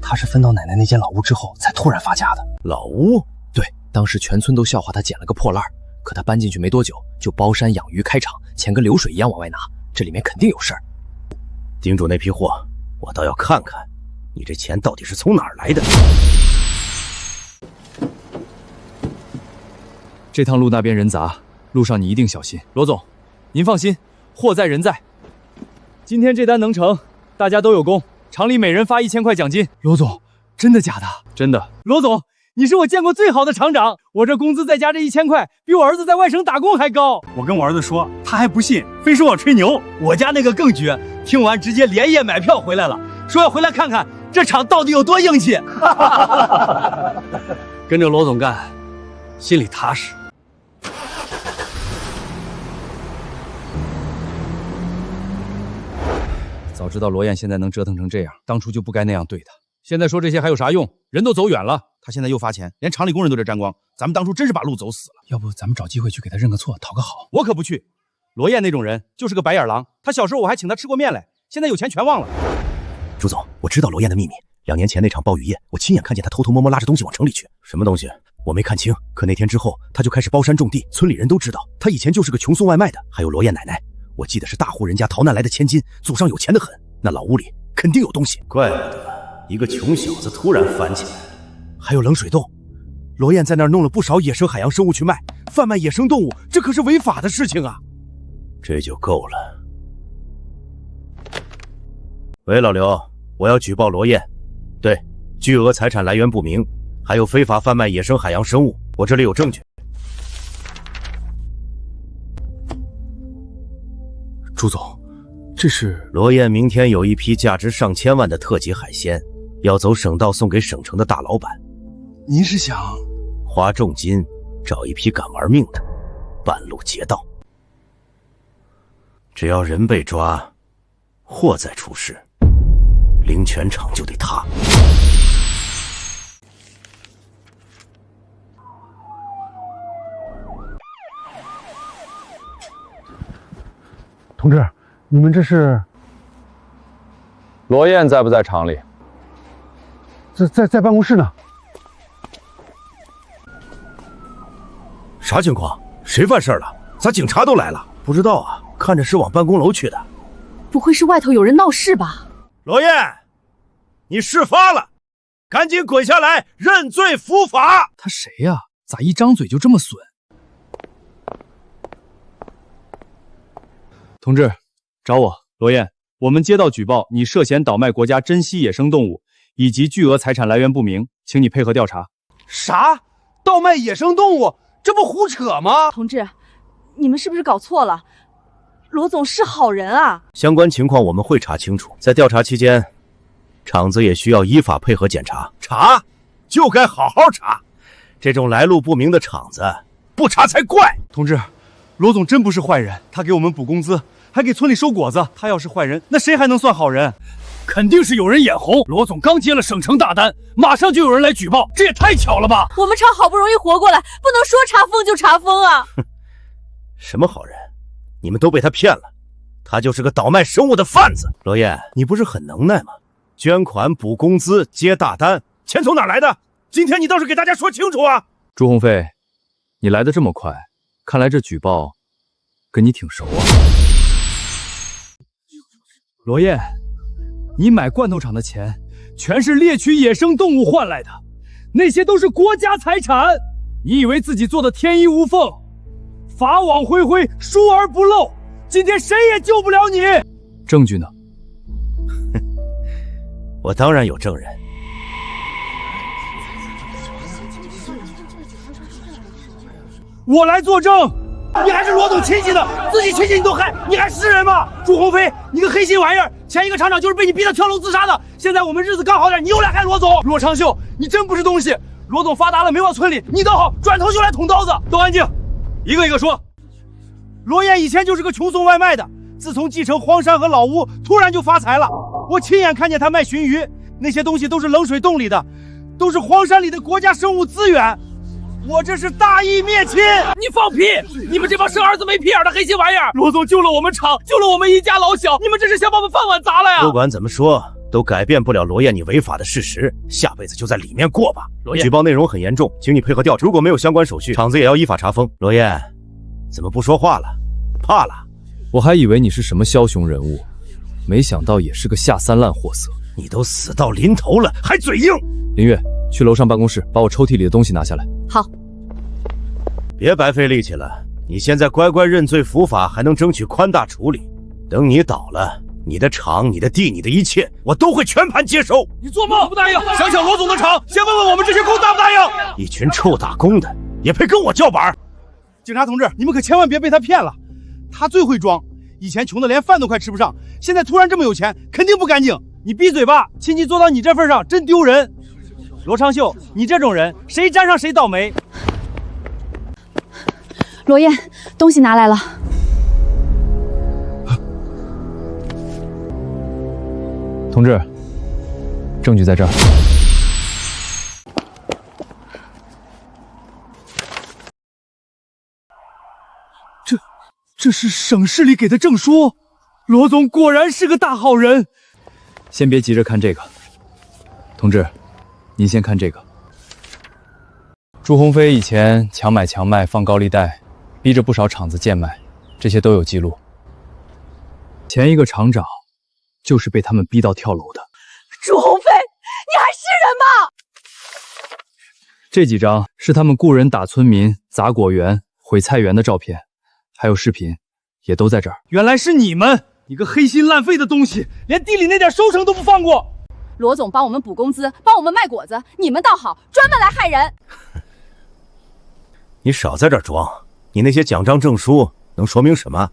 他是分到奶奶那间老屋之后，才突然发家的。老屋？对，当时全村都笑话他捡了个破烂，可他搬进去没多久，就包山养鱼开厂，钱跟流水一样往外拿，这里面肯定有事儿。盯住那批货，我倒要看看，你这钱到底是从哪儿来的。这趟路那边人杂，路上你一定小心。罗总，您放心，货在人在。今天这单能成，大家都有功，厂里每人发1000块奖金。罗总，真的假的？真的。罗总，你是我见过最好的厂长，我这工资再加这1000块，比我儿子在外省打工还高。我跟我儿子说，他还不信，非说我吹牛。我家那个更绝，听完直接连夜买票回来了，说要回来看看这厂到底有多硬气。跟着罗总干，心里踏实。早知道罗燕现在能折腾成这样，当初就不该那样对她。现在说这些还有啥用？人都走远了，他现在又发钱，连厂里工人都得沾光。咱们当初真是把路走死了。要不咱们找机会去给他认个错，讨个好。我可不去。罗燕那种人就是个白眼狼，他小时候我还请他吃过面来，现在有钱全忘了。朱总，我知道罗燕的秘密。2年前那场暴雨夜，我亲眼看见他偷偷摸摸拉着东西往城里去。什么东西？我没看清。可那天之后，他就开始包山种地，村里人都知道他以前就是个穷送外卖的。还有罗燕奶奶，我记得是大户人家逃难来的千金，祖上有钱得很，那老屋里肯定有东西。怪不得一个穷小子突然翻起来了。还有冷水洞，罗燕在那儿弄了不少野生海洋生物去卖，贩卖野生动物，这可是违法的事情啊。这就够了。喂，老刘，我要举报罗燕，对，巨额财产来源不明，还有非法贩卖野生海洋生物，我这里有证据。朱总，这是罗燕明天有一批价值上千万的特级海鲜，要走省道送给省城的大老板。您是想花重金找一批敢玩命的，半路劫道。只要人被抓，货再出事，灵泉厂就得塌。同志，你们这是？罗燕在不在厂里？在办公室呢。啥情况？谁犯事了？咋警察都来了？不知道啊，看着是往办公楼去的。不会是外头有人闹事吧？罗燕，你事发了，赶紧滚下来认罪伏法。他谁呀？咋一张嘴就这么损？同志，找我，罗燕，我们接到举报，你涉嫌倒卖国家珍稀野生动物，以及巨额财产来源不明，请你配合调查。啥？倒卖野生动物？这不胡扯吗？同志，你们是不是搞错了？罗总是好人啊。相关情况我们会查清楚，在调查期间，厂子也需要依法配合检查。查就该好好查，这种来路不明的厂子不查才怪。同志，罗总真不是坏人，他给我们补工资，还给村里收果子。他要是坏人，那谁还能算好人？肯定是有人眼红。罗总刚接了省城大单，马上就有人来举报，这也太巧了吧！我们厂好不容易活过来，不能说查封就查封啊！什么好人？你们都被他骗了，他就是个倒卖生物的贩子。罗燕，你不是很能耐吗？捐款补工资接大单，钱从哪来的？今天你倒是给大家说清楚啊！朱鸿飞，你来的这么快，看来这举报跟你挺熟啊。罗燕，你买罐头厂的钱全是猎取野生动物换来的，那些都是国家财产。你以为自己做的天衣无缝，法网恢恢，疏而不漏，今天谁也救不了你。证据呢？我当然有证人。我来作证。你还是罗总亲戚的，自己亲戚你都害，你还是人吗？朱鸿飞，你个黑心玩意儿！前一个厂长就是被你逼得跳楼自杀的，现在我们日子刚好点，你又来害罗总。罗长秀，你真不是东西！罗总发达了没往村里，你倒好，转头就来捅刀子。都安静，一个一个说。罗燕以前就是个穷送外卖的，自从继承荒山和老屋，突然就发财了。我亲眼看见他卖鲟鱼，那些东西都是冷水洞里的，都是荒山里的国家生物资源。我这是大义灭亲！你放屁！你们这帮生儿子没屁眼的黑心玩意儿！罗总救了我们厂，救了我们一家老小，你们这是想把我们饭碗砸了呀！不管怎么说，都改变不了罗燕你违法的事实，下辈子就在里面过吧。罗燕，举报内容很严重，请你配合调查，如果没有相关手续，厂子也要依法查封。罗燕，怎么不说话了？怕了？我还以为你是什么枭雄人物，没想到也是个下三滥货色。你都死到临头了，还嘴硬！林月，去楼上办公室，把我抽屉里的东西拿下来。好。别白费力气了，你现在乖乖认罪伏法，还能争取宽大处理。等你倒了，你的厂、你的地、你的一切，我都会全盘接收。你做梦不答应！想抢罗总的厂，先问问我们这些工答不答应？一群臭打工的，也配跟我叫板？警察同志，你们可千万别被他骗了，他最会装。以前穷的连饭都快吃不上，现在突然这么有钱，肯定不干净。你闭嘴吧，亲戚做到你这份上，真丢人。罗长秀，你这种人，谁沾上谁倒霉。罗燕，东西拿来了。同志，证据在这儿。这是省市里给的证书，罗总果然是个大好人。先别急着看这个，同志，您先看这个。朱鸿飞以前强买强卖，放高利贷，逼着不少厂子贱卖，这些都有记录。前一个厂长就是被他们逼到跳楼的。朱鸿飞，你还是人吗？这几张是他们雇人打村民、砸果园、毁菜园的照片，还有视频，也都在这儿。原来是你们！你个黑心烂肺的东西，连地里那点收成都不放过。罗总帮我们补工资，帮我们卖果子，你们倒好，专门来害人。你少在这儿装，你那些奖章证书能说明什么？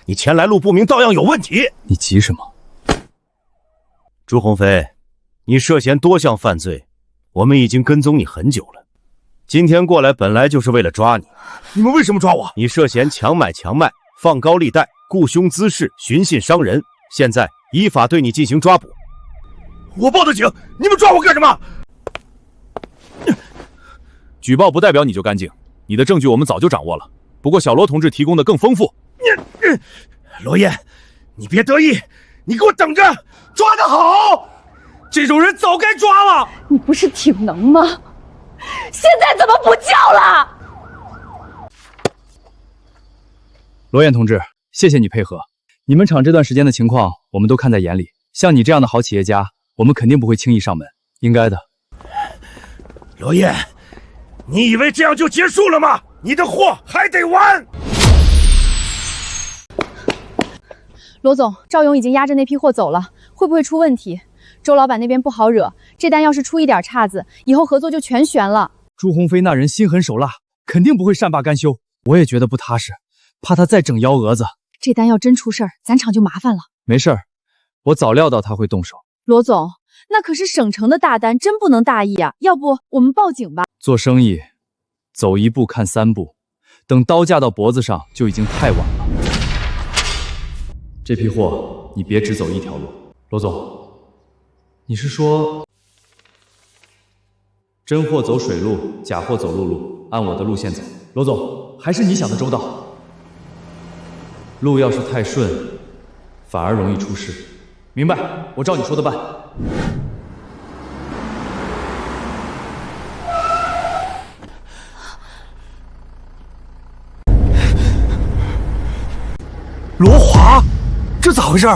你钱来路不明，照样有问题。你急什么？朱鸿飞，你涉嫌多项犯罪，我们已经跟踪你很久了。今天过来本来就是为了抓你。你们为什么抓我？你涉嫌强买强卖、放高利贷、雇凶滋事、寻衅伤人，现在依法对你进行抓捕。我报的警，你们抓我干什么？举报不代表你就干净，你的证据我们早就掌握了，不过小罗同志提供的更丰富。罗燕，你别得意，你给我等着，抓得好！这种人早该抓了。你不是挺能吗？现在怎么不叫了？罗燕同志，谢谢你配合。你们厂这段时间的情况，我们都看在眼里。像你这样的好企业家，我们肯定不会轻易上门，应该的。罗燕，你以为这样就结束了吗？你的货还得完。罗总，赵勇已经押着那批货走了，会不会出问题？周老板那边不好惹，这单要是出一点岔子，以后合作就全悬了。朱鸿飞那人心狠手辣，肯定不会善罢甘休。我也觉得不踏实，怕他再整幺蛾子。这单要真出事儿，咱厂就麻烦了。没事儿，我早料到他会动手。罗总，那可是省城的大单，真不能大意啊！要不我们报警吧？做生意，走一步看三步，等刀架到脖子上就已经太晚了。这批货你别只走一条路。罗总，你是说真货走水路，假货走陆路，按我的路线走？罗总，还是你想的周到。路要是太顺，反而容易出事。明白，我照你说的办。罗华，这咋回事？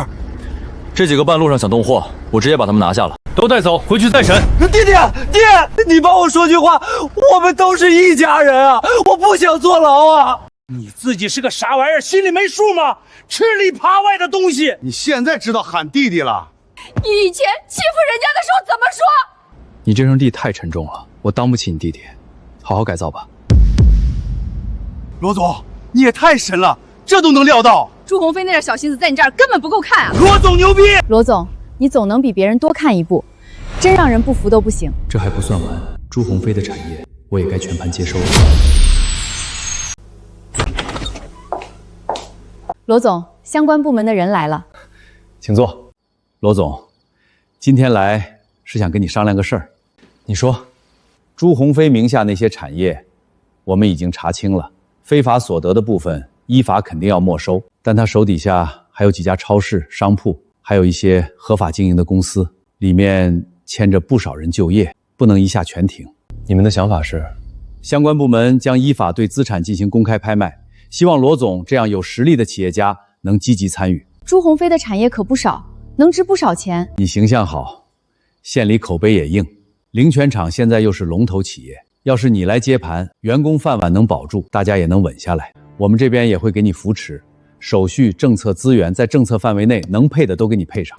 这几个半路上想动货，我直接把他们拿下了，都带走，回去再审。爹，你帮我说句话，我们都是一家人啊，我不想坐牢啊。你自己是个啥玩意儿，心里没数吗？吃里扒外的东西。你现在知道喊弟弟了？你以前欺负人家的时候怎么说？你这声弟太沉重了，我当不起你弟弟，好好改造吧。罗总，你也太神了，这都能料到。朱鸿飞那点小心思在你这儿根本不够看啊！罗总牛逼！罗总，你总能比别人多看一步，真让人不服都不行。这还不算完，朱鸿飞的产业我也该全盘接收了。罗总，相关部门的人来了，请坐。罗总，今天来是想跟你商量个事儿。你说，朱鸿飞名下那些产业，我们已经查清了，非法所得的部分依法肯定要没收。但他手底下还有几家超市、商铺，还有一些合法经营的公司，里面牵着不少人就业，不能一下全停。你们的想法是？相关部门将依法对资产进行公开拍卖，希望罗总这样有实力的企业家能积极参与。朱鸿飞的产业可不少，能值不少钱。你形象好，县里口碑也硬，灵泉厂现在又是龙头企业，要是你来接盘，员工饭碗能保住，大家也能稳下来。我们这边也会给你扶持，手续、政策资源在政策范围内能配的都给你配上。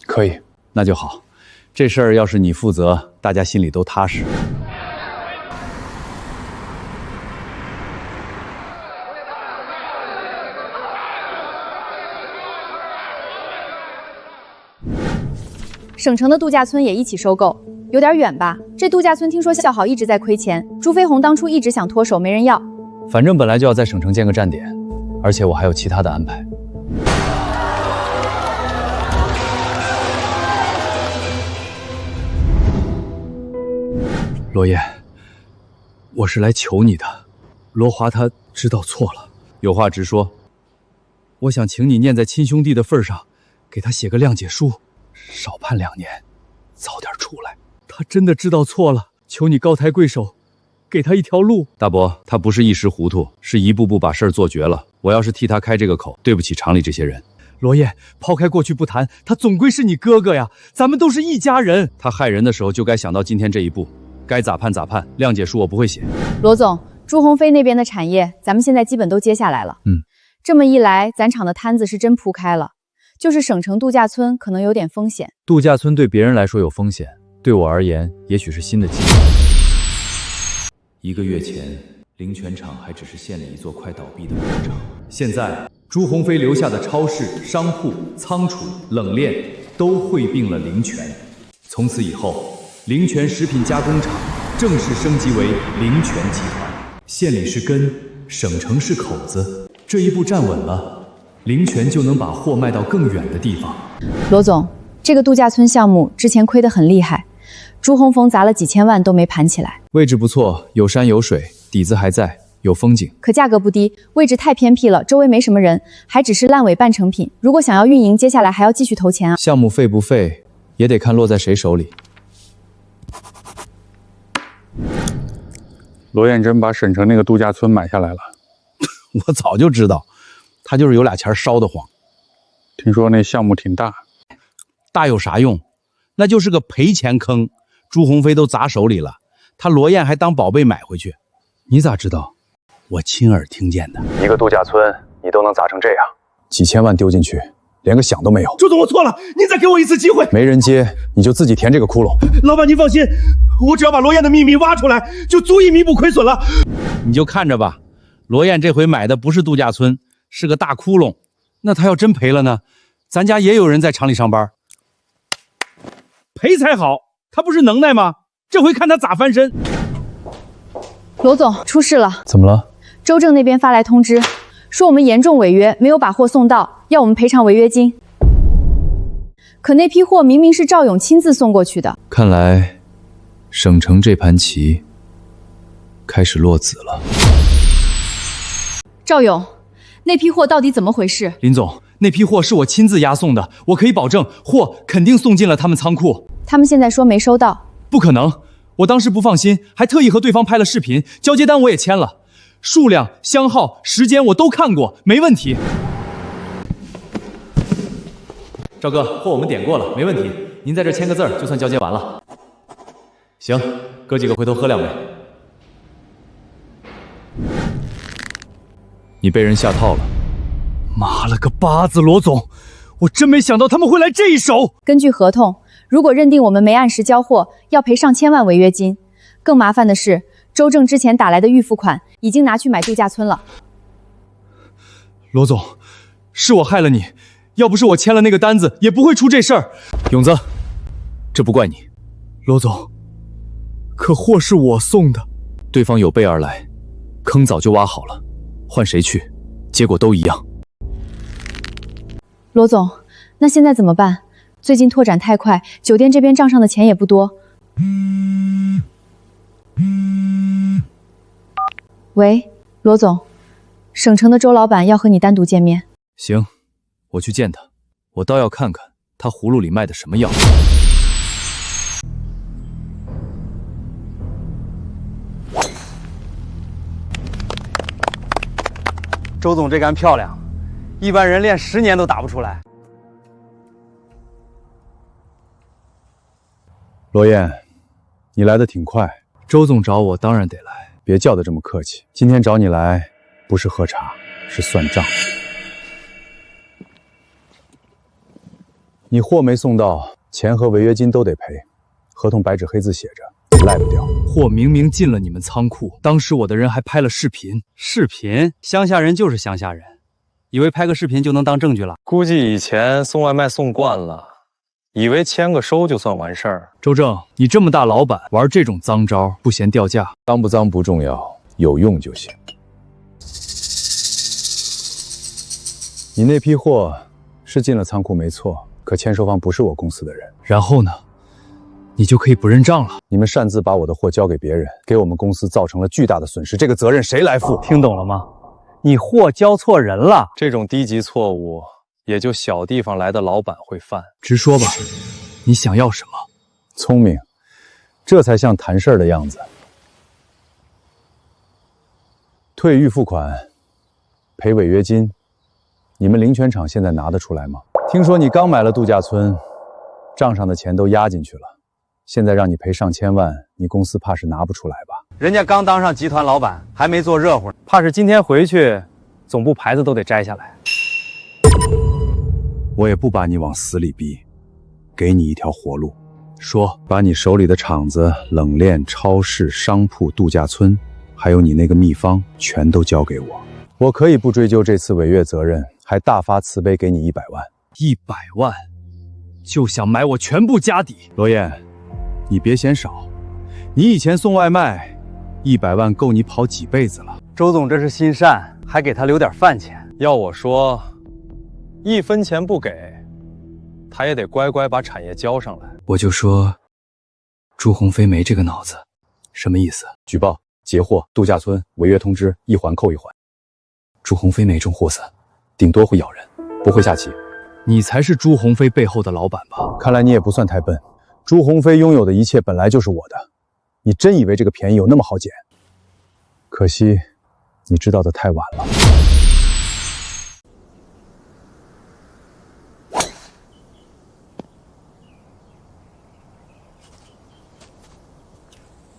可以，那就好。这事儿要是你负责，大家心里都踏实。省城的度假村也一起收购，有点远吧？这度假村听说效好一直在亏钱，朱飞鸿当初一直想脱手，没人要。反正本来就要在省城建个站点，而且我还有其他的安排。罗燕，我是来求你的，罗华他知道错了，有话直说。我想请你念在亲兄弟的份上，给他写个谅解书，少判2年，早点出来。他真的知道错了，求你高抬贵手，给他一条路。大伯，他不是一时糊涂，是一步步把事儿做绝了。我要是替他开这个口，对不起厂里这些人。罗燕，抛开过去不谈，他总归是你哥哥呀，咱们都是一家人。他害人的时候就该想到今天这一步，该咋判咋判，谅解书我不会写。罗总，朱鸿飞那边的产业，咱们现在基本都接下来了。这么一来，咱厂的摊子是真铺开了。就是省城度假村可能有点风险。度假村对别人来说有风险，对我而言，也许是新的机会。1个月前，灵泉厂还只是县里一座快倒闭的破厂，现在朱鸿飞留下的超市、商铺、仓储、冷链都汇并了灵泉。从此以后，灵泉食品加工厂正式升级为灵泉集团。县里是根，省城是口子，这一步站稳了，灵泉就能把货卖到更远的地方。罗总，这个度假村项目之前亏得很厉害，朱鸿峰砸了几千万都没盘起来。位置不错，有山有水，底子还在，有风景。可价格不低，位置太偏僻了，周围没什么人，还只是烂尾半成品。如果想要运营，接下来还要继续投钱啊。项目废不废，也得看落在谁手里。罗彦真把省城那个度假村买下来了。我早就知道，他就是有俩钱烧得慌。听说那项目挺大，大有啥用？那就是个赔钱坑。朱鸿飞都砸手里了，他罗燕还当宝贝买回去。你咋知道？我亲耳听见的。一个度假村你都能砸成这样，几千万丢进去，连个响都没有。朱总，我错了，您再给我一次机会。没人接，你就自己填这个窟窿。老板您放心，我只要把罗燕的秘密挖出来，就足以弥补亏损了。你就看着吧，罗燕这回买的不是度假村，是个大窟窿。那他要真赔了呢？咱家也有人在厂里上班，赔才好，他不是能耐吗？这回看他咋翻身。罗总，出事了。怎么了？周正那边发来通知，说我们严重违约，没有把货送到，要我们赔偿违约金。可那批货明明是赵勇亲自送过去的。看来，省城这盘棋开始落子了。赵勇，那批货到底怎么回事？林总，那批货是我亲自押送的，我可以保证，货肯定送进了他们仓库。他们现在说没收到。不可能，我当时不放心，还特意和对方拍了视频，交接单我也签了，数量、箱号、时间我都看过，没问题。赵哥，货我们点过了，没问题，您在这签个字就算交接完了。行，哥几个回头喝两杯。你被人下套了。妈了个巴子，罗总，我真没想到他们会来这一手。根据合同，如果认定我们没按时交货，要赔上千万违约金。更麻烦的是，周正之前打来的预付款已经拿去买度假村了。罗总，是我害了你，要不是我签了那个单子，也不会出这事儿。勇子，这不怪你。罗总，可货是我送的，对方有备而来，坑早就挖好了，换谁去，结果都一样。罗总，那现在怎么办？最近拓展太快，酒店这边账上的钱也不多。喂，罗总，省城的周老板要和你单独见面。行，我去见他，我倒要看看他葫芦里卖的什么药。周总这杆漂亮，一般人练10年都打不出来。罗燕，你来的挺快。周总找我，当然得来。别叫得这么客气。今天找你来，不是喝茶，是算账。你货没送到，钱和违约金都得赔。合同白纸黑字写着，赖不掉。货明明进了你们仓库，当时我的人还拍了视频。视频？乡下人就是乡下人，以为拍个视频就能当证据了。估计以前送外卖送惯了，以为签个收就算完事儿。周正，你这么大老板，玩这种脏招不嫌掉价？脏不脏不重要，有用就行。你那批货是进了仓库没错，可签收方不是我公司的人。然后呢？你就可以不认账了。你们擅自把我的货交给别人，给我们公司造成了巨大的损失，这个责任谁来负？听懂了吗？你货交错人了。这种低级错误，也就小地方来的老板会犯。直说吧，你想要什么？聪明，这才像谈事儿的样子。退预付款，赔违约金，你们灵泉厂现在拿得出来吗？听说你刚买了度假村，账上的钱都压进去了。现在让你赔上千万，你公司怕是拿不出来吧？人家刚当上集团老板，还没做热乎，怕是今天回去，总部牌子都得摘下来。我也不把你往死里逼，给你一条活路。说，把你手里的厂子、冷链、超市、商铺、度假村，还有你那个秘方，全都交给我。我可以不追究这次违约责任，还大发慈悲给你100万。100万，就想买我全部家底？罗燕，你别嫌少，你以前送外卖，100万够你跑几辈子了。周总这是心善，还给他留点饭钱。要我说，1分钱不给，他也得乖乖把产业交上来。我就说，朱鸿飞没这个脑子，什么意思？举报、截货、度假村违约通知，一环扣一环。朱鸿飞没中货散，顶多会咬人，不会下棋。你才是朱鸿飞背后的老板吧？看来你也不算太笨。朱鸿飞拥有的一切本来就是我的，你真以为这个便宜有那么好捡？可惜，你知道的太晚了。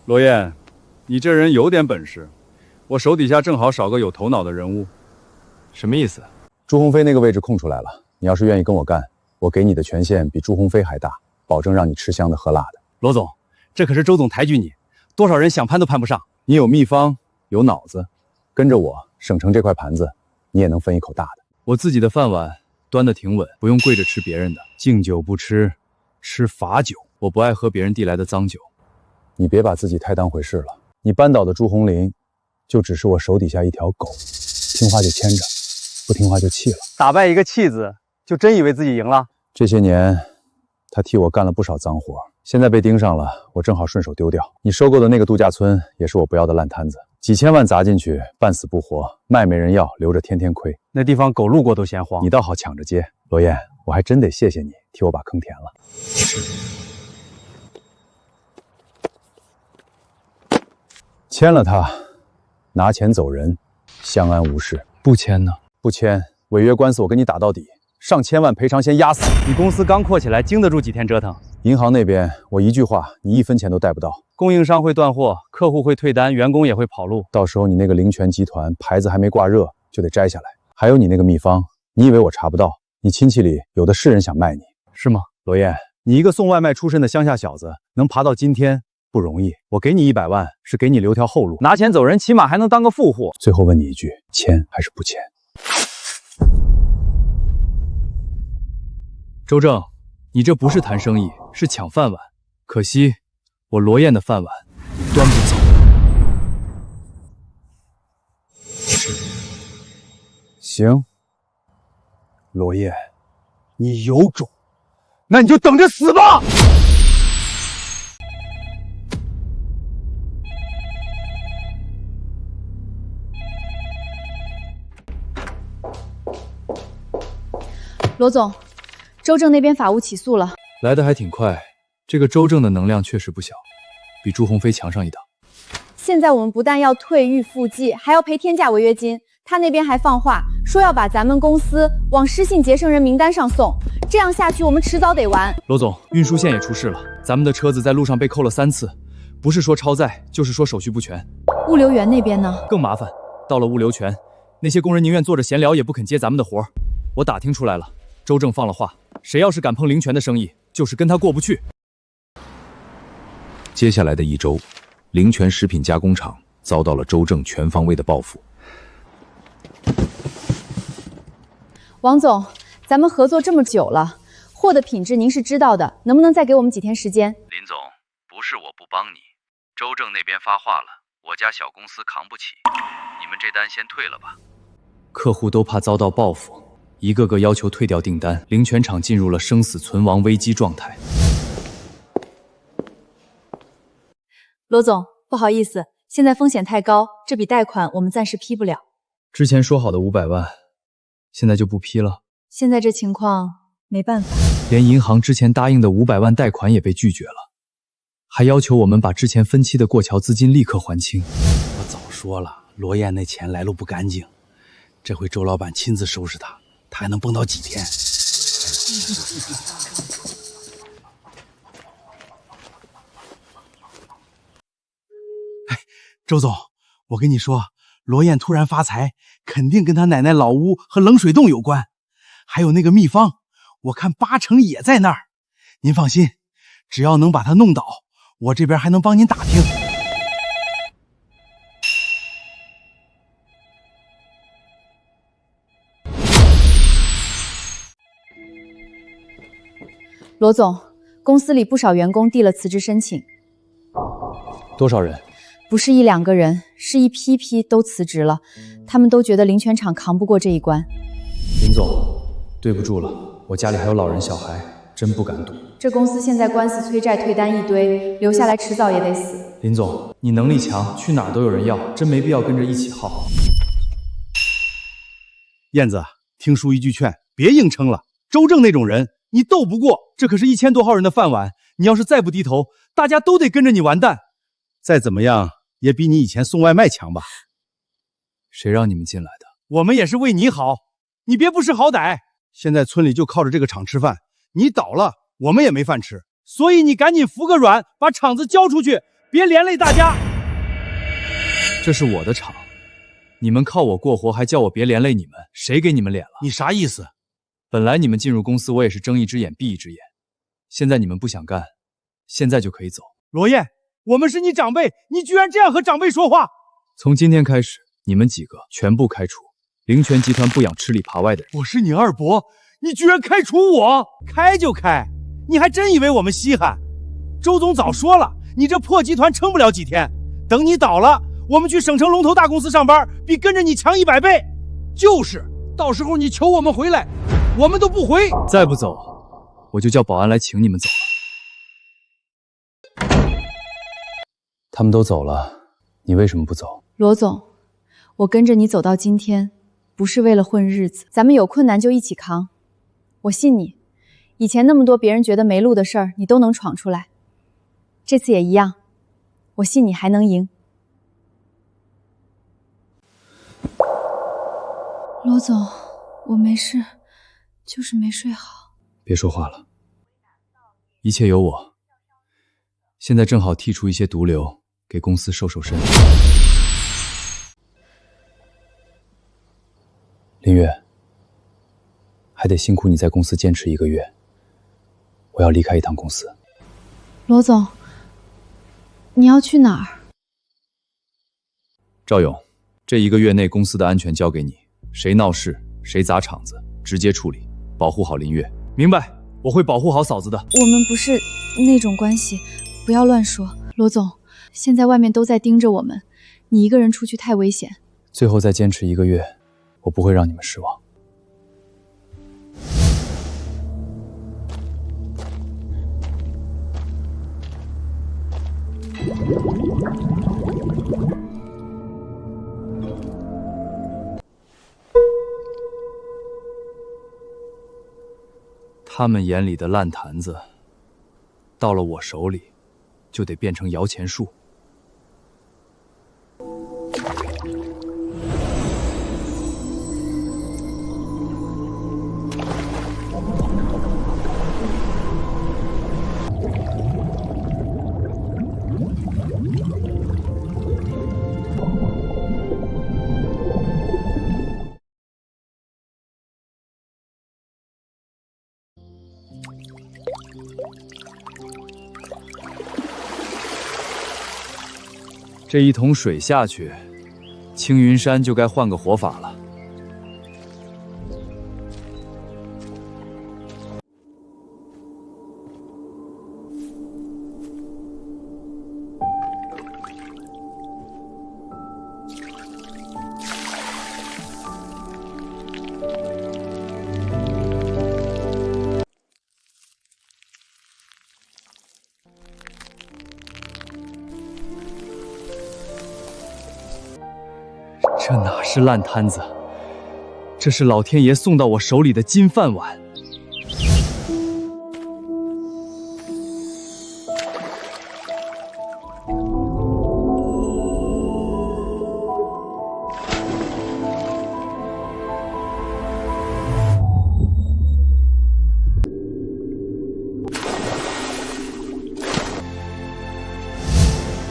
罗燕，你这人有点本事，我手底下正好少个有头脑的人物。什么意思？朱鸿飞那个位置空出来了，你要是愿意跟我干，我给你的权限比朱鸿飞还大，保证让你吃香的喝辣的。罗总，这可是周总抬举你，多少人想攀都攀不上。你有秘方，有脑子，跟着我，省城这块盘子，你也能分一口大的。我自己的饭碗端得挺稳，不用跪着吃别人的。敬酒不吃，吃罚酒。我不爱喝别人递来的脏酒。你别把自己太当回事了。你扳倒的朱红林，就只是我手底下一条狗，听话就牵着，不听话就弃了。打败一个弃子，就真以为自己赢了？这些年，他替我干了不少脏活，现在被盯上了，我正好顺手丢掉。你收购的那个度假村，也是我不要的烂摊子，几千万砸进去，半死不活，卖没人要，留着天天亏。那地方狗路过都嫌荒，你倒好抢着接。罗燕，我还真得谢谢你，替我把坑填了。签了他，拿钱走人，相安无事。不签呢？不签，违约官司我跟你打到底，上千万赔偿先压死你。公司刚扩起来，经得住几天折腾？银行那边，我一句话，你1分钱都贷不到。供应商会断货，客户会退单，员工也会跑路。到时候你那个灵泉集团牌子还没挂热，就得摘下来。还有你那个秘方，你以为我查不到？你亲戚里有的是人想卖你，是吗？罗燕，你一个送外卖出身的乡下小子，能爬到今天不容易。我给你100万，是给你留条后路。拿钱走人，起码还能当个富户。最后问你一句，签还是不签？周正，你这不是谈生意，是抢饭碗。可惜我罗燕的饭碗端不走。行，罗燕，你有种，那你就等着死吧！罗总，周正那边法务起诉了，来得还挺快。这个周正的能量确实不小，比朱鸿飞强上一档。现在我们不但要退狱复记，还要赔天价违约金。他那边还放话说要把咱们公司往失信结生人名单上送，这样下去我们迟早得完。罗总，运输线也出事了，咱们的车子在路上被扣了3次，不是说超载，就是说手续不全。物流园那边呢？更麻烦，到了物流权，那些工人宁愿坐着闲聊，也不肯接咱们的活。我打听出来了。周正放了话，谁要是敢碰灵泉的生意，就是跟他过不去。接下来的1周，灵泉食品加工厂遭到了周正全方位的报复。王总，咱们合作这么久了，货的品质您是知道的，能不能再给我们几天时间？林总，不是我不帮你，周正那边发话了，我家小公司扛不起，你们这单先退了吧。客户都怕遭到报复，一个个要求退掉订单，灵泉厂进入了生死存亡危机状态。罗总，不好意思，现在风险太高，这笔贷款我们暂时批不了。之前说好的500万，现在就不批了。现在这情况没办法，连银行之前答应的500万贷款也被拒绝了，还要求我们把之前分期的过桥资金立刻还清。我早说了，罗燕那钱来路不干净，这回周老板亲自收拾他，他还能蹦跶几天？周总，我跟你说，罗燕突然发财，肯定跟他奶奶老屋和冷水洞有关，还有那个秘方，我看80%也在那儿。您放心，只要能把他弄倒，我这边还能帮您打听。罗总，公司里不少员工递了辞职申请。多少人？不是1、2个人，是一批批都辞职了。他们都觉得灵泉厂扛不过这一关。林总，对不住了，我家里还有老人小孩，真不敢赌。这公司现在官司催债退单一堆，留下来迟早也得死。林总，你能力强，去哪儿都有人要，真没必要跟着一起耗。燕子，听叔一句劝，别硬撑了。周正那种人，你斗不过，这可是1000多号人的饭碗，你要是再不低头，大家都得跟着你完蛋。再怎么样，也比你以前送外卖强吧？谁让你们进来的？我们也是为你好，你别不识好歹。现在村里就靠着这个厂吃饭，你倒了，我们也没饭吃。所以你赶紧服个软，把厂子交出去，别连累大家。这是我的厂，你们靠我过活，还叫我别连累你们，谁给你们脸了？你啥意思？本来你们进入公司，我也是睁一只眼闭一只眼。现在你们不想干，现在就可以走。罗燕，我们是你长辈，你居然这样和长辈说话！从今天开始，你们几个全部开除。灵泉集团不养吃里扒外的人。我是你二伯，你居然开除我？开就开，你还真以为我们稀罕？周总早说了，你这破集团撑不了几天，等你倒了，我们去省城龙头大公司上班，比跟着你强100倍。就是，到时候你求我们回来，我们都不回。再不走，我就叫保安来请你们走了。他们都走了，你为什么不走？罗总，我跟着你走到今天，不是为了混日子，咱们有困难就一起扛。我信你，以前那么多别人觉得没路的事儿，你都能闯出来。这次也一样，我信你还能赢。罗总，我没事，就是没睡好。别说话了，一切有我。现在正好剔除一些毒瘤，给公司瘦瘦身。林月，还得辛苦你在公司坚持1个月，我要离开一趟公司。罗总，你要去哪儿？赵勇，这1个月内公司的安全交给你，谁闹事谁砸场子直接处理，保护好林月。明白。我会保护好嫂子的。我们不是那种关系，不要乱说。罗总，现在外面都在盯着我们，你一个人出去太危险。最后再坚持1个月，我不会让你们失望。他们眼里的烂摊子，到了我手里，就得变成摇钱树。这一桶水下去，青云山就该换个活法了。这哪是烂摊子，这是老天爷送到我手里的金饭碗。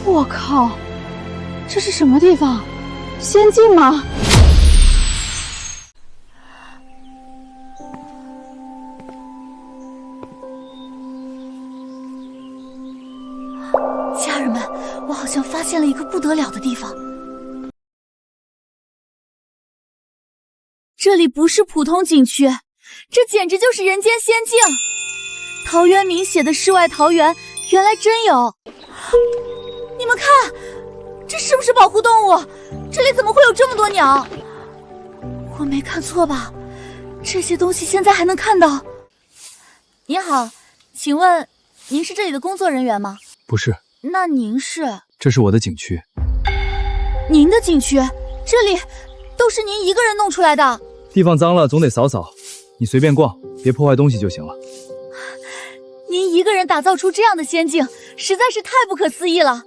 我靠，这是什么地方？仙境吗？家人们，我好像发现了一个不得了的地方。这里不是普通景区，这简直就是人间仙境。陶渊明写的世外桃源，原来真有。你们看，这是不是保护动物？这里怎么会有这么多鸟？我没看错吧？这些东西现在还能看到。您好，请问您是这里的工作人员吗？不是，那您是？这是我的景区。您的景区？这里都是您一个人弄出来的？地方脏了总得扫扫，你随便逛，别破坏东西就行了。您一个人打造出这样的仙境，实在是太不可思议了。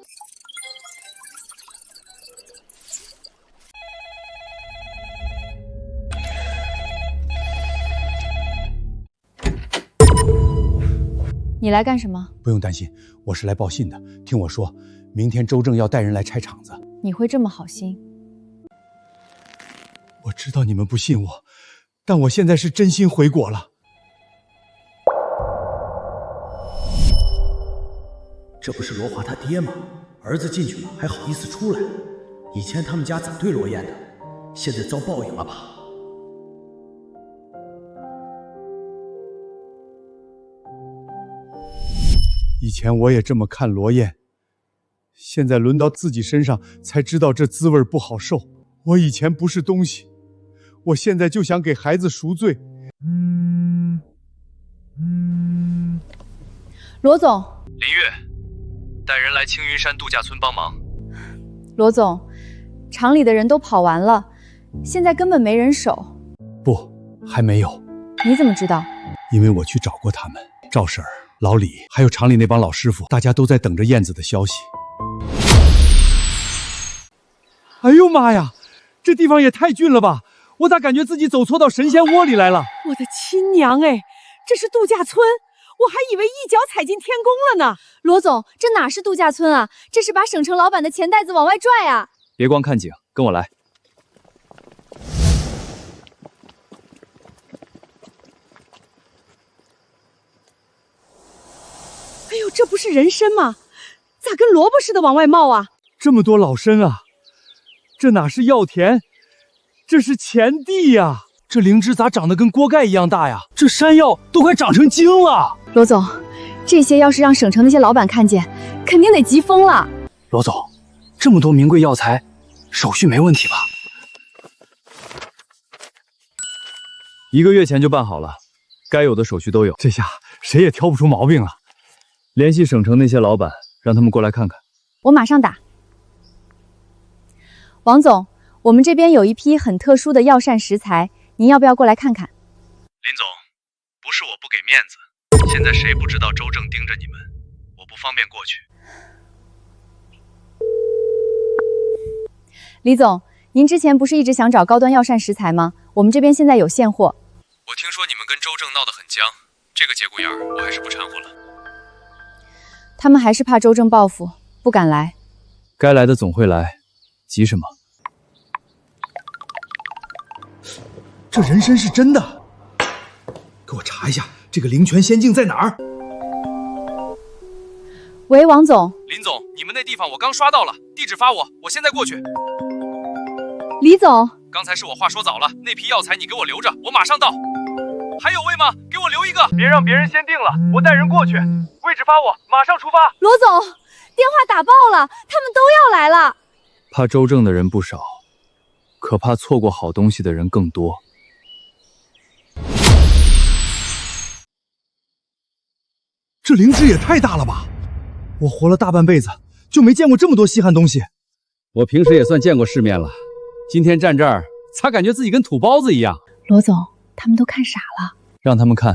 你来干什么？不用担心，我是来报信的。听我说，明天周正要带人来拆场子。你会这么好心？我知道你们不信我，但我现在是真心回国了。这不是罗华他爹吗？儿子进去了还好意思出来？以前他们家咋对罗燕的？现在遭报应了吧？以前我也这么看罗燕，现在轮到自己身上才知道这滋味不好受。我以前不是东西，我现在就想给孩子赎罪。罗总，林月，带人来青云山度假村帮忙。罗总，厂里的人都跑完了，现在根本没人守。不，还没有。你怎么知道？因为我去找过他们，赵婶儿、老李，还有厂里那帮老师傅，大家都在等着燕子的消息。哎呦妈呀，这地方也太峻了吧！我咋感觉自己走错到神仙窝里来了？我的亲娘哎，这是度假村，我还以为一脚踩进天宫了呢。罗总，这哪是度假村啊？这是把省城老板的钱袋子往外拽啊！别光看景，跟我来。哎呦，这不是人参吗？咋跟萝卜似的往外冒啊？这么多老参啊！这哪是药田，这是钱地呀！这灵芝咋长得跟锅盖一样大呀？这山药都快长成精了。罗总，这些要是让省城那些老板看见，肯定得急疯了。罗总，这么多名贵药材，手续没问题吧？1个月前就办好了，该有的手续都有。这下谁也挑不出毛病了。联系省城那些老板，让他们过来看看。我马上打。王总，我们这边有一批很特殊的药膳食材，您要不要过来看看？林总，不是我不给面子，现在谁不知道周正盯着你们，我不方便过去。李总，您之前不是一直想找高端药膳食材吗？我们这边现在有现货。我听说你们跟周正闹得很僵，这个节骨眼儿，我还是不掺和了。他们还是怕周正报复，不敢来。该来的总会来，急什么？这人参是真的，给我查一下这个灵泉仙境在哪儿。喂，王总。林总，你们那地方我刚刷到了，地址发我，我现在过去。李总，刚才是我话说早了，那批药材你给我留着，我马上到。还有位吗？给我留一个，别让别人先定了，我带人过去。位置发我，马上出发。罗总，电话打爆了，他们都要来了。怕周正的人不少，可怕错过好东西的人更多。这灵芝也太大了吧！我活了大半辈子，就没见过这么多稀罕东西。我平时也算见过世面了，今天站这儿，咋感觉自己跟土包子一样？罗总，他们都看傻了。让他们看，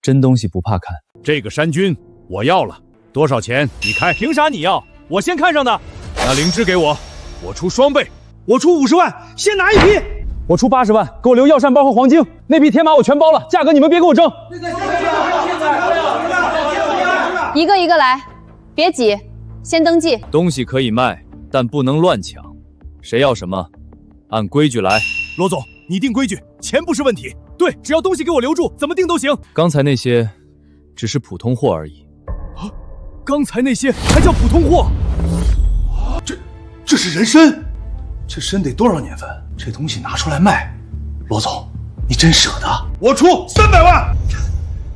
真东西不怕看。这个山菌我要了，多少钱？你开。凭啥你要？我先看上的。那灵芝给我，我出双倍。我出50万，先拿一批。我出80万，给我留药膳包和黄精。那批天麻我全包了，价格你们别给我争。一个一个来，别挤，先登记。东西可以卖，但不能乱抢。谁要什么，按规矩来。罗总，你定规矩，钱不是问题。对，只要东西给我留住，怎么定都行。刚才那些只是普通货而已。啊，刚才那些还叫普通货？这是人参，这参得多少年份？这东西拿出来卖，罗总，你真舍得？我出300万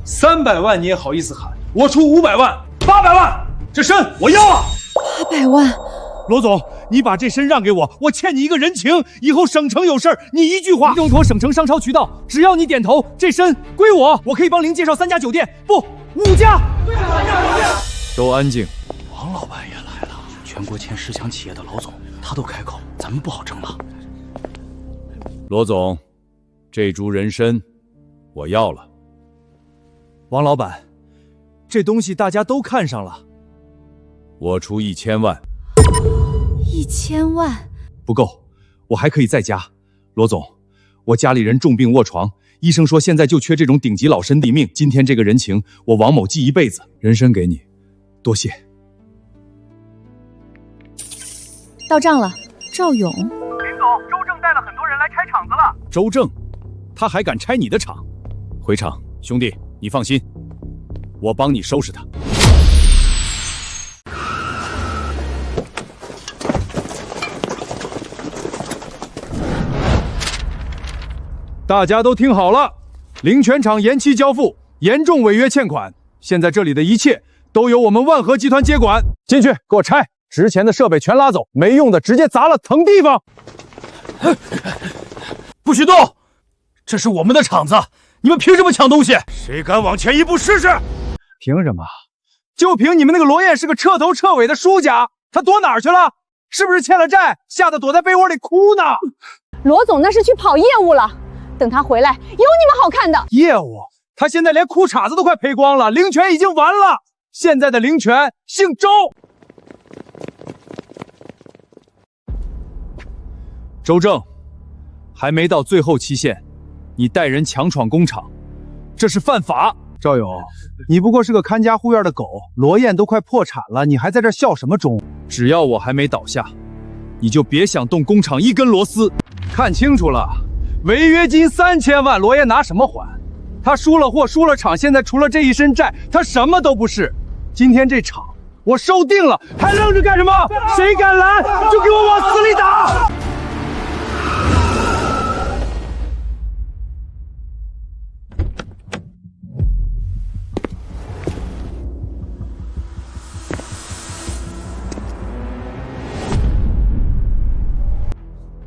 ，300万你也好意思喊？我出500万，800万，这参我要啊！800万，罗总，你把这参让给我，我欠你一个人情。以后省城有事儿，你一句话，用妥省城商超渠道，只要你点头，这参归我。我可以帮您介绍3家酒店，不，5家。都安静。王老板也来了，全国前10强企业的老总，他都开口，咱们不好争了。罗总，这株人参我要了。王老板，这东西大家都看上了，我出1000万。1000万不够，我还可以再加。罗总，我家里人重病卧床，医生说现在就缺这种顶级老参抵命。今天这个人情，我王某记一辈子。人参给你，多谢。到账了，赵勇。林总，周正带了很多人来拆厂子了。周正，他还敢拆你的厂？回厂，兄弟，你放心，我帮你收拾他。大家都听好了，灵泉厂延期交付，严重违约欠款。现在这里的一切都由我们万和集团接管。进去给我拆，值钱的设备全拉走，没用的直接砸了腾地方。不许动！这是我们的厂子，你们凭什么抢东西？谁敢往前一步试试？凭什么？就凭你们那个罗燕是个彻头彻尾的输家，他躲哪儿去了？是不是欠了债，吓得躲在被窝里哭呢？罗总那是去跑业务了。等他回来，有你们好看的。业务？他现在连裤衩子都快赔光了，灵泉已经完了。现在的灵泉姓周。周正，还没到最后期限，你带人强闯工厂，这是犯法。赵勇，你不过是个看家护院的狗，罗燕都快破产了，你还在这笑什么钟？只要我还没倒下，你就别想动工厂一根螺丝。看清楚了。违约金3000万，罗燕拿什么还？他输了货，输了厂，现在除了这一身债，他什么都不是。今天这厂我收定了，还愣着干什么？谁敢拦，就给我往死里打！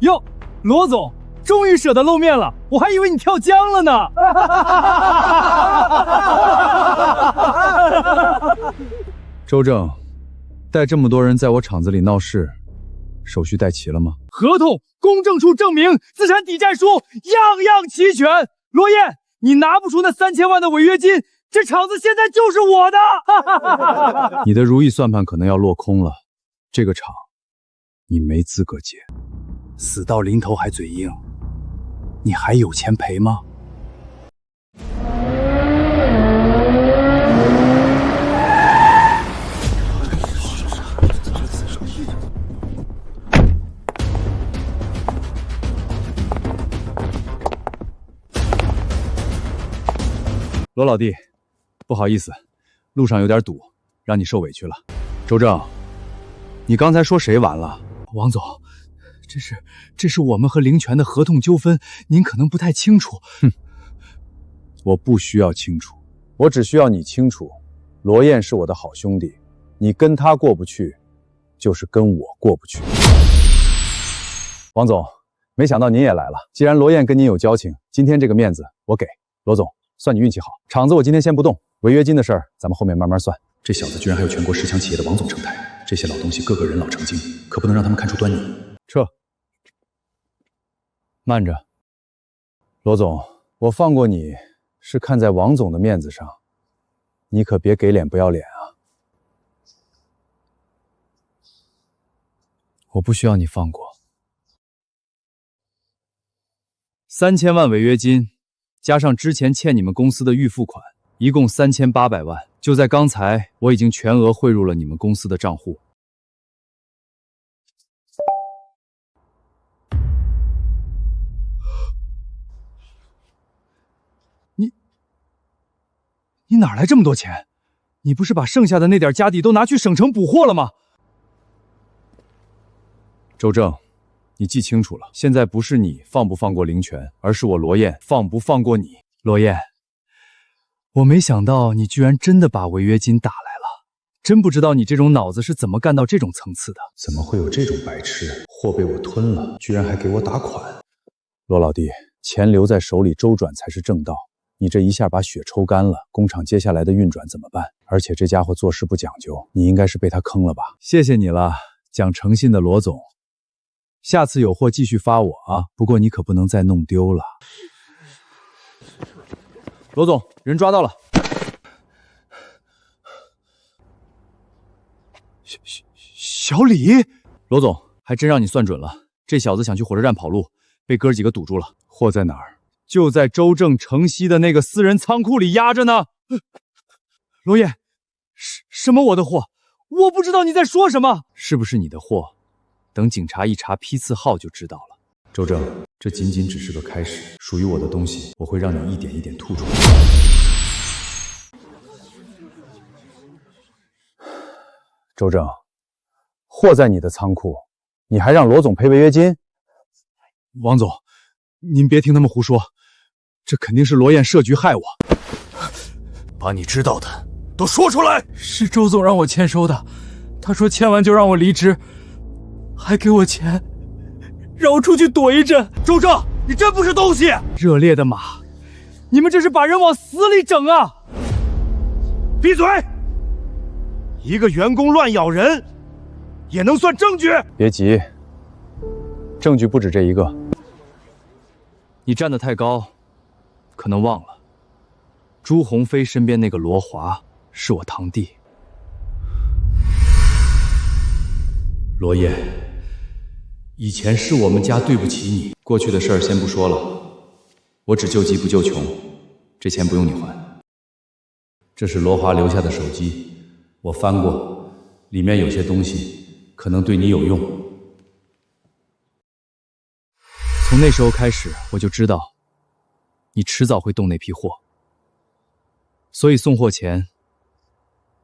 哟，罗总，终于舍得露面了，我还以为你跳江了呢。周正，带这么多人在我厂子里闹事，手续带齐了吗？合同、公证处证明、资产抵债书，样样齐全。罗燕，你拿不出那3000万的违约金，这厂子现在就是我的。你的如意算盘可能要落空了，这个厂你没资格接。死到临头还嘴硬，你还有钱赔吗？罗老弟，不好意思，路上有点堵，让你受委屈了。周正，你刚才说谁完了？王总，这是我们和灵泉的合同纠纷，您可能不太清楚。哼，我不需要清楚，我只需要你清楚，罗燕是我的好兄弟，你跟他过不去，就是跟我过不去。王总，没想到您也来了。既然罗燕跟您有交情，今天这个面子我给。罗总，算你运气好，厂子我今天先不动，违约金的事儿咱们后面慢慢算。这小子居然还有全国10强企业的王总称台，这些老东西个个人老成精，可不能让他们看出端倪。撤。慢着，罗总，我放过你是看在王总的面子上，你可别给脸不要脸啊！我不需要你放过。3000万违约金，加上之前欠你们公司的预付款，一共3800万。就在刚才，我已经全额汇入了你们公司的账户。你哪来这么多钱？你不是把剩下的那点家底都拿去省城补货了吗？周正，你记清楚了，现在不是你放不放过灵泉，而是我罗燕放不放过你。罗燕，我没想到你居然真的把违约金打来了，真不知道你这种脑子是怎么干到这种层次的。怎么会有这种白痴？货被我吞了，居然还给我打款。罗老弟，钱留在手里周转才是正道。你这一下把血抽干了，工厂接下来的运转怎么办？而且这家伙做事不讲究，你应该是被他坑了吧？谢谢你了，讲诚信的罗总。下次有货继续发我啊，不过你可不能再弄丢了。罗总，人抓到了。小李，罗总，还真让你算准了，这小子想去火车站跑路，被哥几个堵住了。货在哪儿？就在周正城西的那个私人仓库里压着呢。罗燕，什么我的货？我不知道你在说什么。是不是你的货？等警察一查批次号就知道了。周正，这仅仅只是个开始，属于我的东西，我会让你一点一点吐出来。周正，货在你的仓库，你还让罗总赔违约金？王总，您别听他们胡说，这肯定是罗燕设局害我。把你知道的都说出来。是周总让我签收的，他说签完就让我离职，还给我钱，让我出去躲一阵。周正，你真不是东西！热烈的马，你们这是把人往死里整啊！闭嘴！一个员工乱咬人，也能算证据？别急，证据不止这一个。你站得太高，可能忘了，朱鸿飞身边那个罗华是我堂弟。罗燕，以前是我们家对不起你，过去的事儿先不说了，我只救急不救穷，这钱不用你还。这是罗华留下的手机，我翻过，里面有些东西可能对你有用。从那时候开始，我就知道你迟早会动那批货，所以送货前，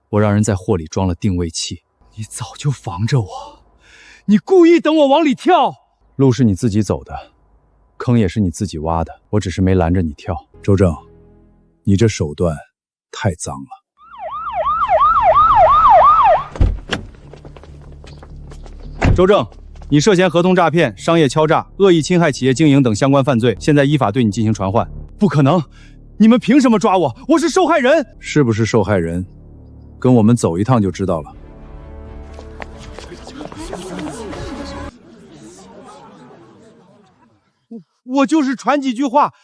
我让人在货里装了定位器。你早就防着我，你故意等我往里跳。路是你自己走的，坑也是你自己挖的，我只是没拦着你跳。周正，你这手段太脏了。周正，你涉嫌合同诈骗、商业敲诈、恶意侵害企业经营等相关犯罪，现在依法对你进行传唤。不可能！你们凭什么抓我？我是受害人！是不是受害人？跟我们走一趟就知道了。我就是传几句话，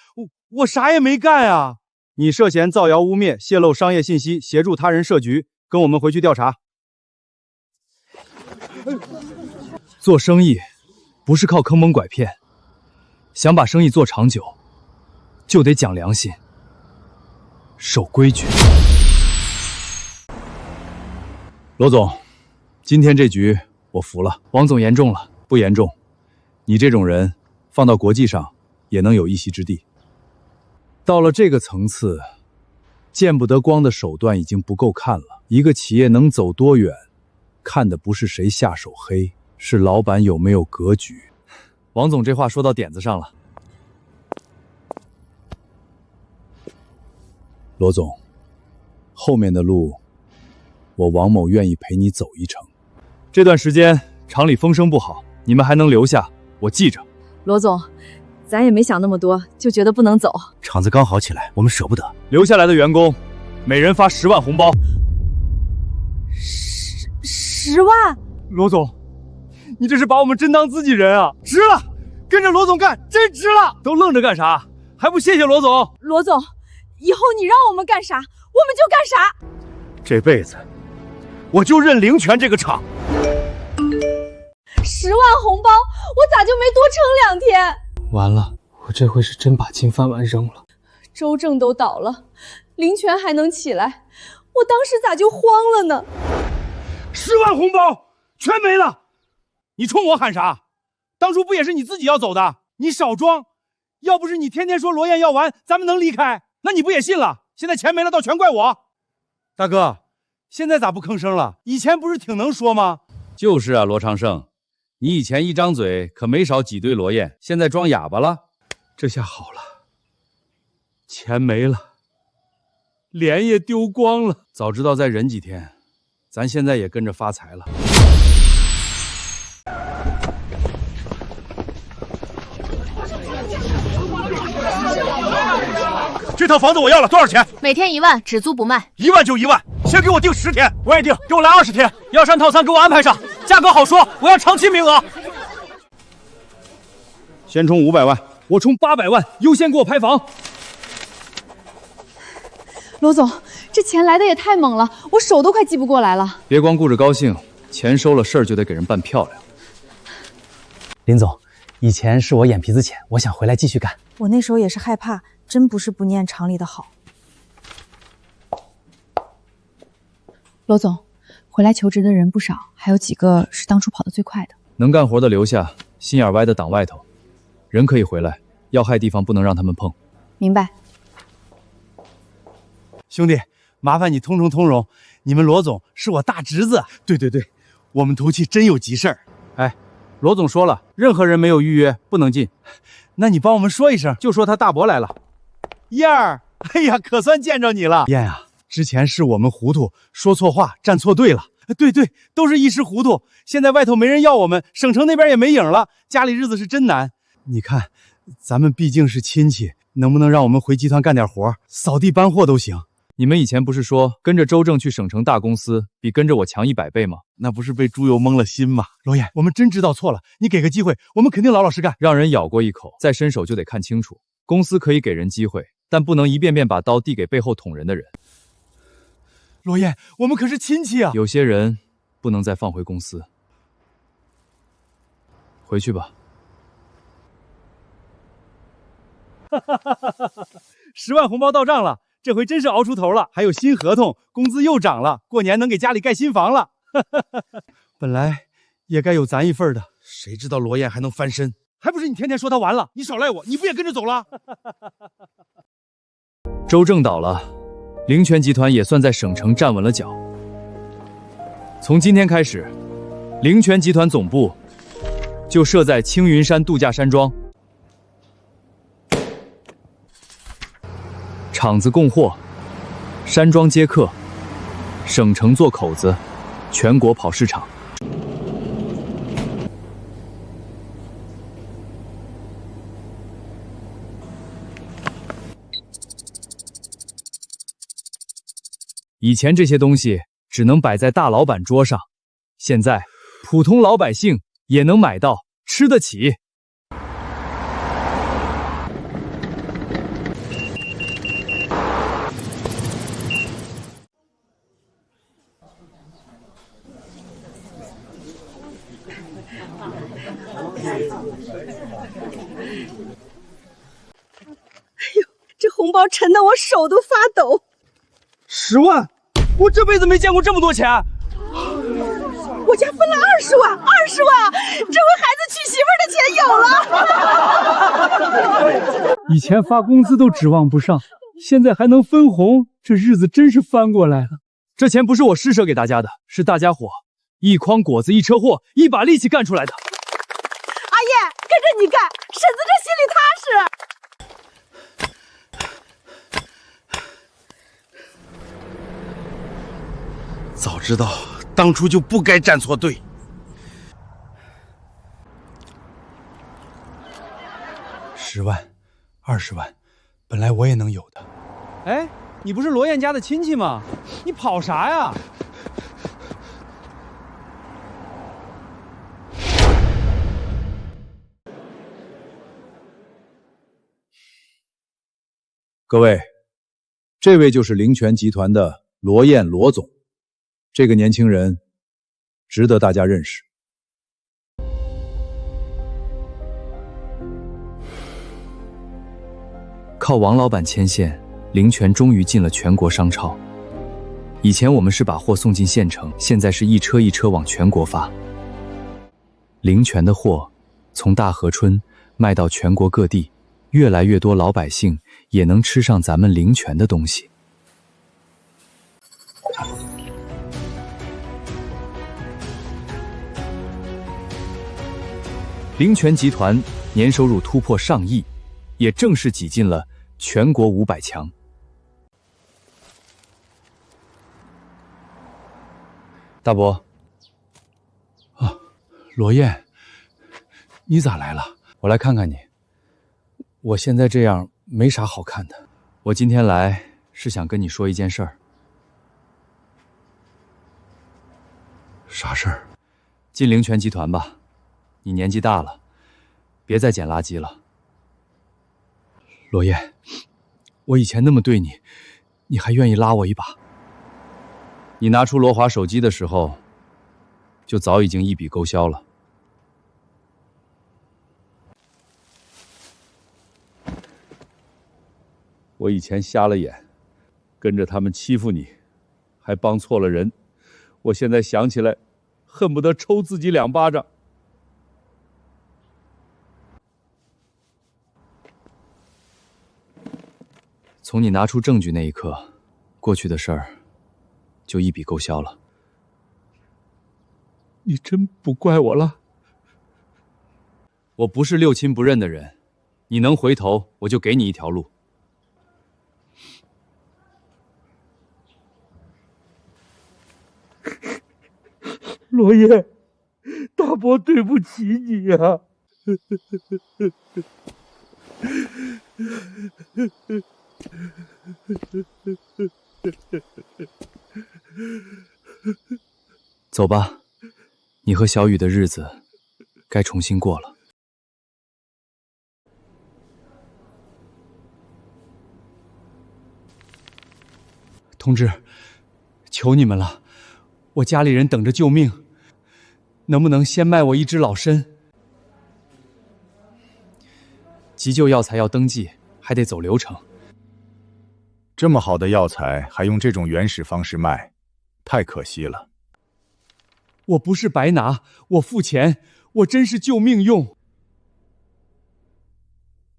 我啥也没干啊！你涉嫌造谣污蔑、泄露商业信息、协助他人设局，跟我们回去调查。做生意不是靠坑蒙拐骗，想把生意做长久，就得讲良心，守规矩。罗总，今天这局我服了。王总严重了。不严重，你这种人放到国际上也能有一席之地。到了这个层次，见不得光的手段已经不够看了。一个企业能走多远，看的不是谁下手黑，是老板有没有格局。王总这话说到点子上了。罗总，后面的路，我王某愿意陪你走一程。这段时间厂里风声不好，你们还能留下，我记着。罗总，咱也没想那么多，就觉得不能走。厂子刚好起来，我们舍不得。留下来的员工，每人发10万红包。10万？罗总，你这是把我们真当自己人啊！值了，跟着罗总干，真值了！都愣着干啥？还不谢谢罗总？罗总，以后你让我们干啥，我们就干啥。这辈子，我就认灵泉这个厂。10万红包，我咋就没多撑2天？完了，我这回是真把金饭碗扔了。周正都倒了，灵泉还能起来，我当时咋就慌了呢？10万红包全没了，你冲我喊啥？当初不也是你自己要走的？你少装！要不是你天天说罗燕要完，咱们能离开？那你不也信了？现在钱没了，倒全怪我。大哥，现在咋不吭声了？以前不是挺能说吗？就是啊，罗长胜，你以前一张嘴可没少挤兑罗燕，现在装哑巴了。这下好了，钱没了，脸也丢光了。早知道再忍几天，咱现在也跟着发财了。这套房子我要了，多少钱？每天1万，只租不卖。1万就1万，先给我定10天。我也定，给我来20天。药膳套餐给我安排上，价格好说，我要长期名额。先充500万，我充800万，优先给我拍房。罗总，这钱来的也太猛了，我手都快记不过来了。别光顾着高兴，钱收了，事儿就得给人办漂亮。林总，以前是我眼皮子浅，我想回来继续干。我那时候也是害怕，真不是不念厂里的好。罗总，回来求职的人不少，还有几个是当初跑得最快的。能干活的留下，心眼歪的挡外头。人可以回来，要害地方不能让他们碰。明白。兄弟，麻烦你通融，你们罗总是我大侄子。对，我们头期真有急事儿。哎，罗总说了，任何人没有预约不能进。那你帮我们说一声，就说他大伯来了。燕儿，哎呀，可算见着你了。燕啊，之前是我们糊涂，说错话，站错队了。对，都是一时糊涂。现在外头没人要我们，省城那边也没影了，家里日子是真难。你看，咱们毕竟是亲戚，能不能让我们回集团干点活，扫地搬货都行。你们以前不是说跟着周正去省城大公司比跟着我强100倍吗？那不是被猪油蒙了心吗？罗燕，我们真知道错了，你给个机会，我们肯定老老实干。让人咬过一口，再伸手就得看清楚。公司可以给人机会，但不能一遍遍把刀递给背后捅人的人。罗燕，我们可是亲戚啊！有些人不能再放回公司。回去吧。10万红包到账了。这回真是熬出头了，还有新合同，工资又涨了，过年能给家里盖新房了。本来也该有咱一份的，谁知道罗燕还能翻身？还不是你天天说他完了，你少赖我，你不也跟着走了？周正倒了，灵泉集团也算在省城站稳了脚。从今天开始，灵泉集团总部就设在青云山度假山庄。厂子供货，山庄接客，省城做口子，全国跑市场。以前这些东西只能摆在大老板桌上，现在普通老百姓也能买到，吃得起。这红包沉得我手都发抖。10万，我这辈子没见过这么多钱。我家分了20万，20万，这回孩子娶媳妇的钱有了。以前发工资都指望不上，现在还能分红，这日子真是翻过来了。这钱不是我施舍给大家的，是大家伙一筐果子一车货，一把力气干出来的。阿叶，跟着你干，婶子这心里踏实。早知道当初就不该站错队。10万、20万，本来我也能有的。哎，你不是罗燕家的亲戚吗？你跑啥呀？各位，这位就是灵泉集团的罗燕罗总，这个年轻人值得大家认识。靠王老板牵线，灵泉终于进了全国商超。以前我们是把货送进县城，现在是一车一车往全国发。灵泉的货从大河村卖到全国各地，越来越多老百姓也能吃上咱们灵泉的东西。灵泉集团年收入突破上亿，也正式挤进了全国500强。大伯，罗燕，你咋来了？我来看看你。我现在这样没啥好看的。我今天来是想跟你说一件事儿。啥事儿？进灵泉集团吧，你年纪大了，别再捡垃圾了。罗燕，我以前那么对你，你还愿意拉我一把？你拿出罗华手机的时候，就早已经一笔勾销了。我以前瞎了眼，跟着他们欺负你，还帮错了人。我现在想起来，恨不得抽自己2巴掌。从你拿出证据那一刻，过去的事儿就一笔勾销了。你真不怪我了？我不是六亲不认的人，你能回头，我就给你一条路。罗燕，大伯对不起你呀！走吧，你和小雨的日子该重新过了。同志，求你们了，我家里人等着救命，能不能先卖我一只老参？急救药材要登记，还得走流程。这么好的药材还用这种原始方式卖，太可惜了。我不是白拿，我付钱，我真是救命用。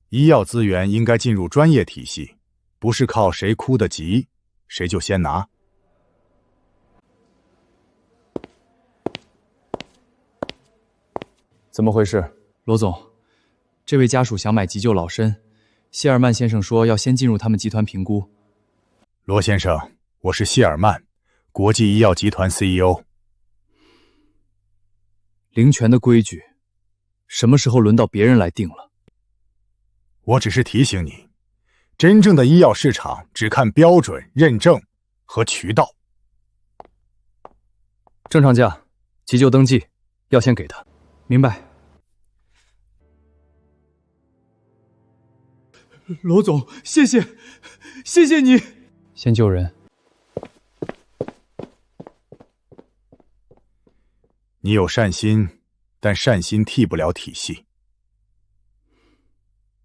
医药资源应该进入专业体系，不是靠谁哭得急，谁就先拿。怎么回事？罗总，这位家属想买急救老参，谢尔曼先生说要先进入他们集团评估。罗先生，我是谢尔曼，国际医药集团 CEO。灵泉的规矩，什么时候轮到别人来定了？我只是提醒你，真正的医药市场只看标准认证，和渠道。正常价，急救登记，要先给他。明白。罗总，谢谢你。先救人。你有善心，但善心替不了体系。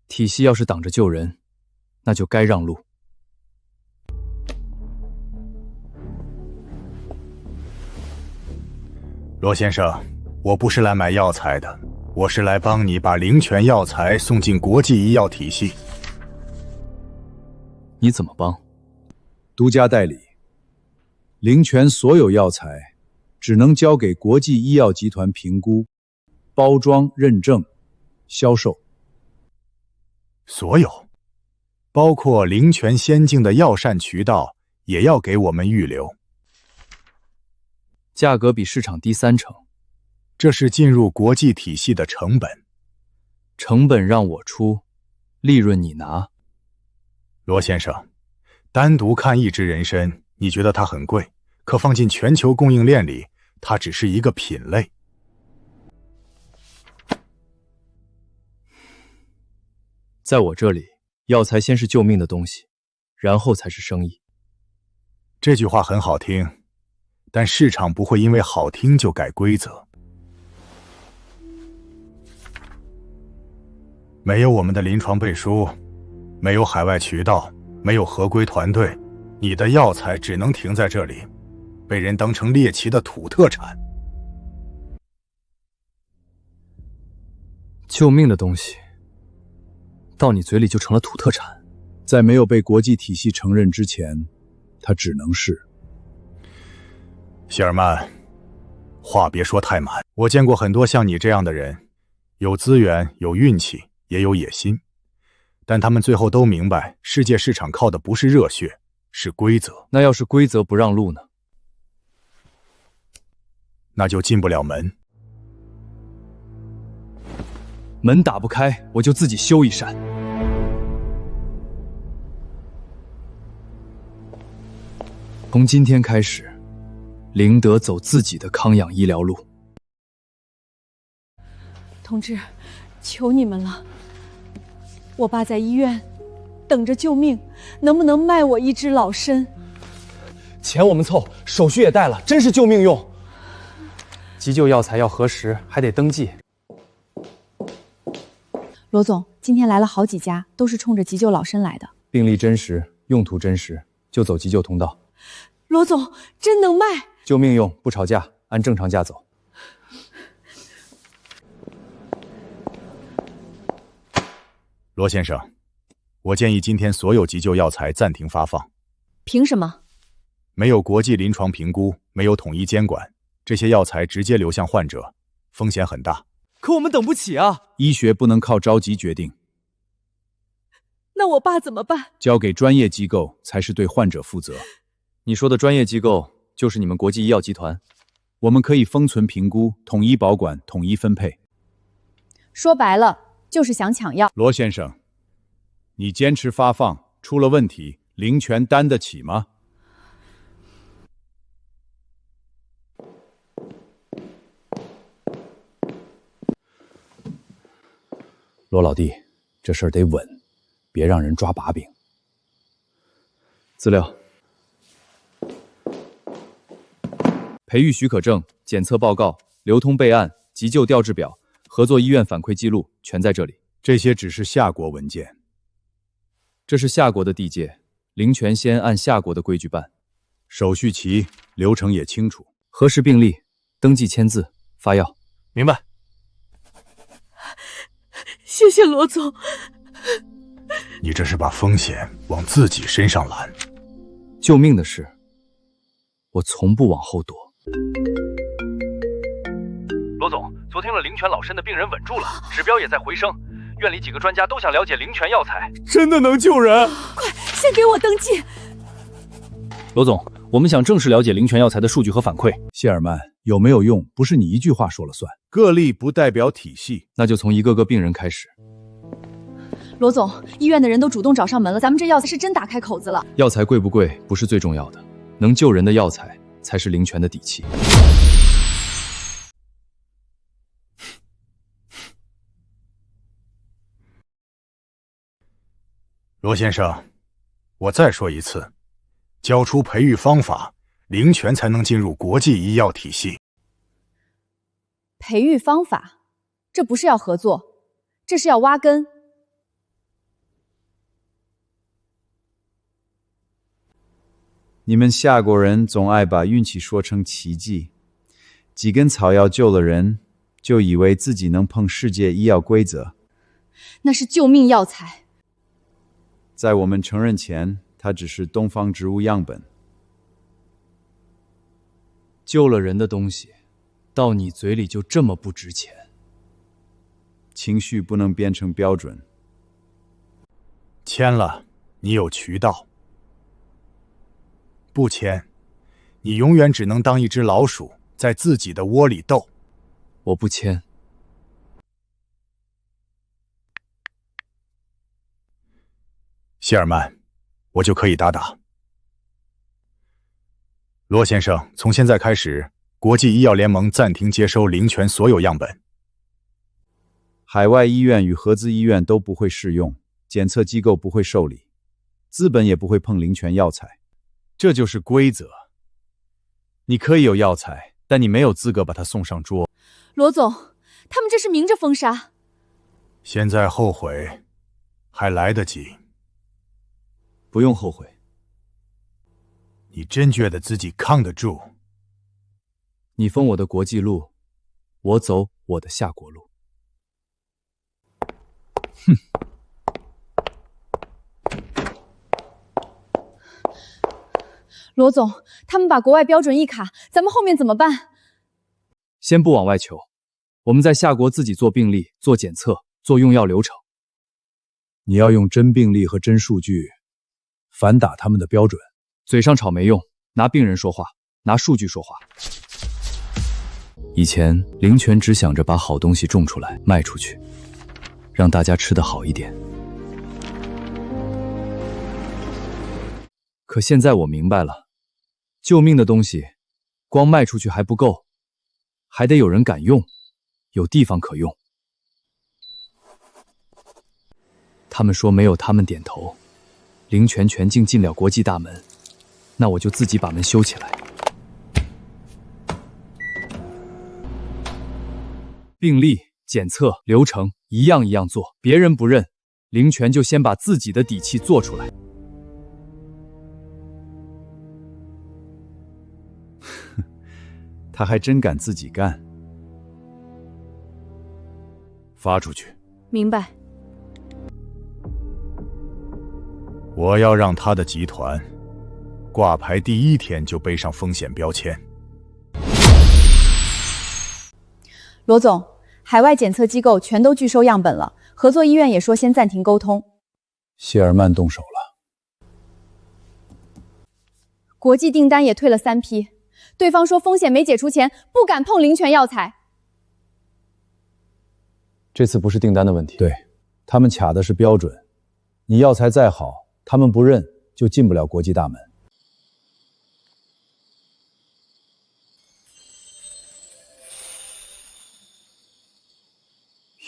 体系要是挡着救人，那就该让路。罗先生，我不是来买药材的，我是来帮你把灵泉药材送进国际医药体系。你怎么帮？独家代理，灵泉所有药材只能交给国际医药集团评估、包装、认证、销售。所有，包括灵泉仙境的药膳渠道，也要给我们预留。价格比市场低30%，这是进入国际体系的成本。成本让我出，利润你拿。罗先生，单独看一支人参，你觉得它很贵，可放进全球供应链里，它只是一个品类。在我这里，药材先是救命的东西，然后才是生意。这句话很好听，但市场不会因为好听就改规则。没有我们的临床背书，没有海外渠道，没有合规团队，你的药材只能停在这里，被人当成猎奇的土特产。救命的东西，到你嘴里就成了土特产。在没有被国际体系承认之前，它只能是。谢尔曼，话别说太满。我见过很多像你这样的人，有资源，有运气，也有野心，但他们最后都明白，世界市场靠的不是热血，是规则。那要是规则不让路呢？那就进不了门。门打不开，我就自己修一扇。从今天开始，灵德走自己的康养医疗路。同志，求你们了，我爸在医院等着救命，能不能卖我一只老参？钱我们凑，手续也带了，真是救命用。急救药材要核实，还得登记。罗总，今天来了好几家，都是冲着急救老参来的。病例真实，用途真实，就走急救通道。罗总，真能卖？救命用，不吵架，按正常价走。罗先生，我建议今天所有急救药材暂停发放。凭什么？没有国际临床评估，没有统一监管，这些药材直接流向患者，风险很大。可我们等不起啊！医学不能靠着急决定，那我爸怎么办？交给专业机构才是对患者负责。你说的专业机构就是你们国际医药集团？我们可以封存评估，统一保管，统一分配。说白了，就是想抢药。罗先生，你坚持发放，出了问题，灵泉担得起吗？罗老弟，这事儿得稳，别让人抓把柄。资料、培育许可证、检测报告、流通备案、急救调制表、合作医院反馈记录，全在这里。这些只是夏国文件。这是夏国的地界，灵泉先按夏国的规矩办，手续齐，流程也清楚。核实病历，登记签字，发药。明白。谢谢罗总。你这是把风险往自己身上揽。救命的事，我从不往后躲。罗总，昨天了灵泉老参的病人稳住了，指标也在回升。院里几个专家都想了解灵泉药材，真的能救人？快，先给我登记。罗总，我们想正式了解灵泉药材的数据和反馈。谢尔曼，有没有用，不是你一句话说了算。个例不代表体系，那就从一个个病人开始。罗总，医院的人都主动找上门了，咱们这药材是真打开口子了。药材贵不贵不是最重要的，能救人的药材才是灵泉的底气。罗先生，我再说一次，交出培育方法，灵泉才能进入国际医药体系。培育方法，这不是要合作，这是要挖根。你们夏国人总爱把运气说成奇迹，几根草药救了人，就以为自己能碰世界医药规则。那是救命药材。在我们承认前，它只是东方植物样本。救了人的东西，到你嘴里就这么不值钱？情绪不能变成标准。签了，你有渠道；不签，你永远只能当一只老鼠，在自己的窝里斗。我不签。谢尔曼，我就可以打。罗先生，从现在开始，国际医药联盟暂停接收灵泉所有样本。海外医院与合资医院都不会适用，检测机构不会受理，资本也不会碰灵泉药材。这就是规则。你可以有药材，但你没有资格把它送上桌。罗总，他们这是明着封杀。现在后悔还来得及。不用后悔。你真觉得自己抗得住？你封我的国际路，我走我的夏国路。哼！罗总，他们把国外标准一卡，咱们后面怎么办？先不往外求，我们在夏国自己做病例、做检测、做用药流程。你要用真病例和真数据反打他们的标准。嘴上吵没用，拿病人说话，拿数据说话。以前灵泉只想着把好东西种出来卖出去，让大家吃得好一点。可现在我明白了，救命的东西光卖出去还不够，还得有人敢用，有地方可用。他们说没有他们点头，灵泉全境进了国际大门，那我就自己把门修起来。病例、检测、流程一样一样做，别人不认，灵泉就先把自己的底气做出来。他还真敢自己干。发出去。明白。我要让他的集团挂牌第一天就背上风险标签。罗总，海外检测机构全都拒收样本了，合作医院也说先暂停沟通。谢尔曼动手了。国际订单也退了3批，对方说风险没解除前不敢碰灵泉药材。这次不是订单的问题，对，他们卡的是标准。你药材再好，他们不认，就进不了国际大门。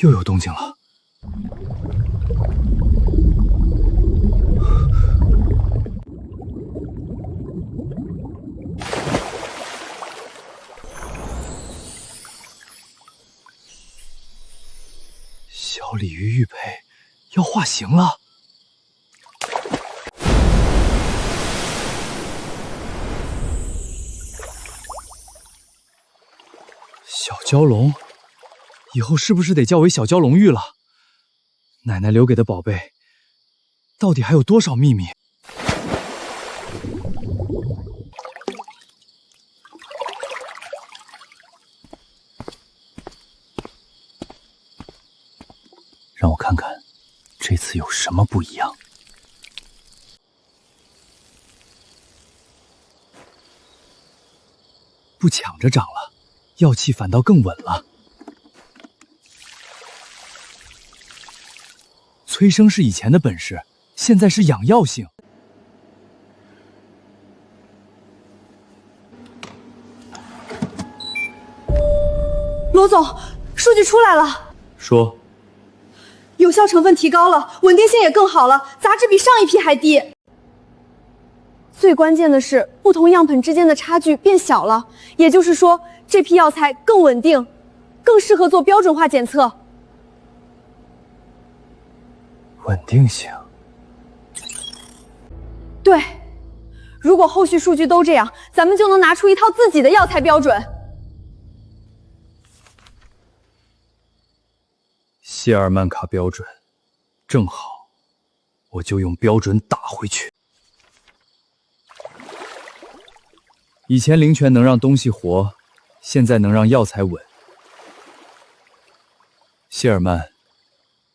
又有动静了。小鲤鱼玉佩要化形了。小蛟龙，以后是不是得叫为小蛟龙玉了？奶奶留给的宝贝，到底还有多少秘密？让我看看，这次有什么不一样。不抢着长了，药气反倒更稳了。催生是以前的本事，现在是养药性。罗总，数据出来了，说，有效成分提高了，稳定性也更好了，杂质比上一批还低。最关键的是，不同样本之间的差距变小了，也就是说，这批药材更稳定，更适合做标准化检测。稳定性。对，如果后续数据都这样，咱们就能拿出一套自己的药材标准。谢尔曼卡标准，正好，我就用标准打回去。以前灵泉能让东西活，现在能让药材稳。谢尔曼，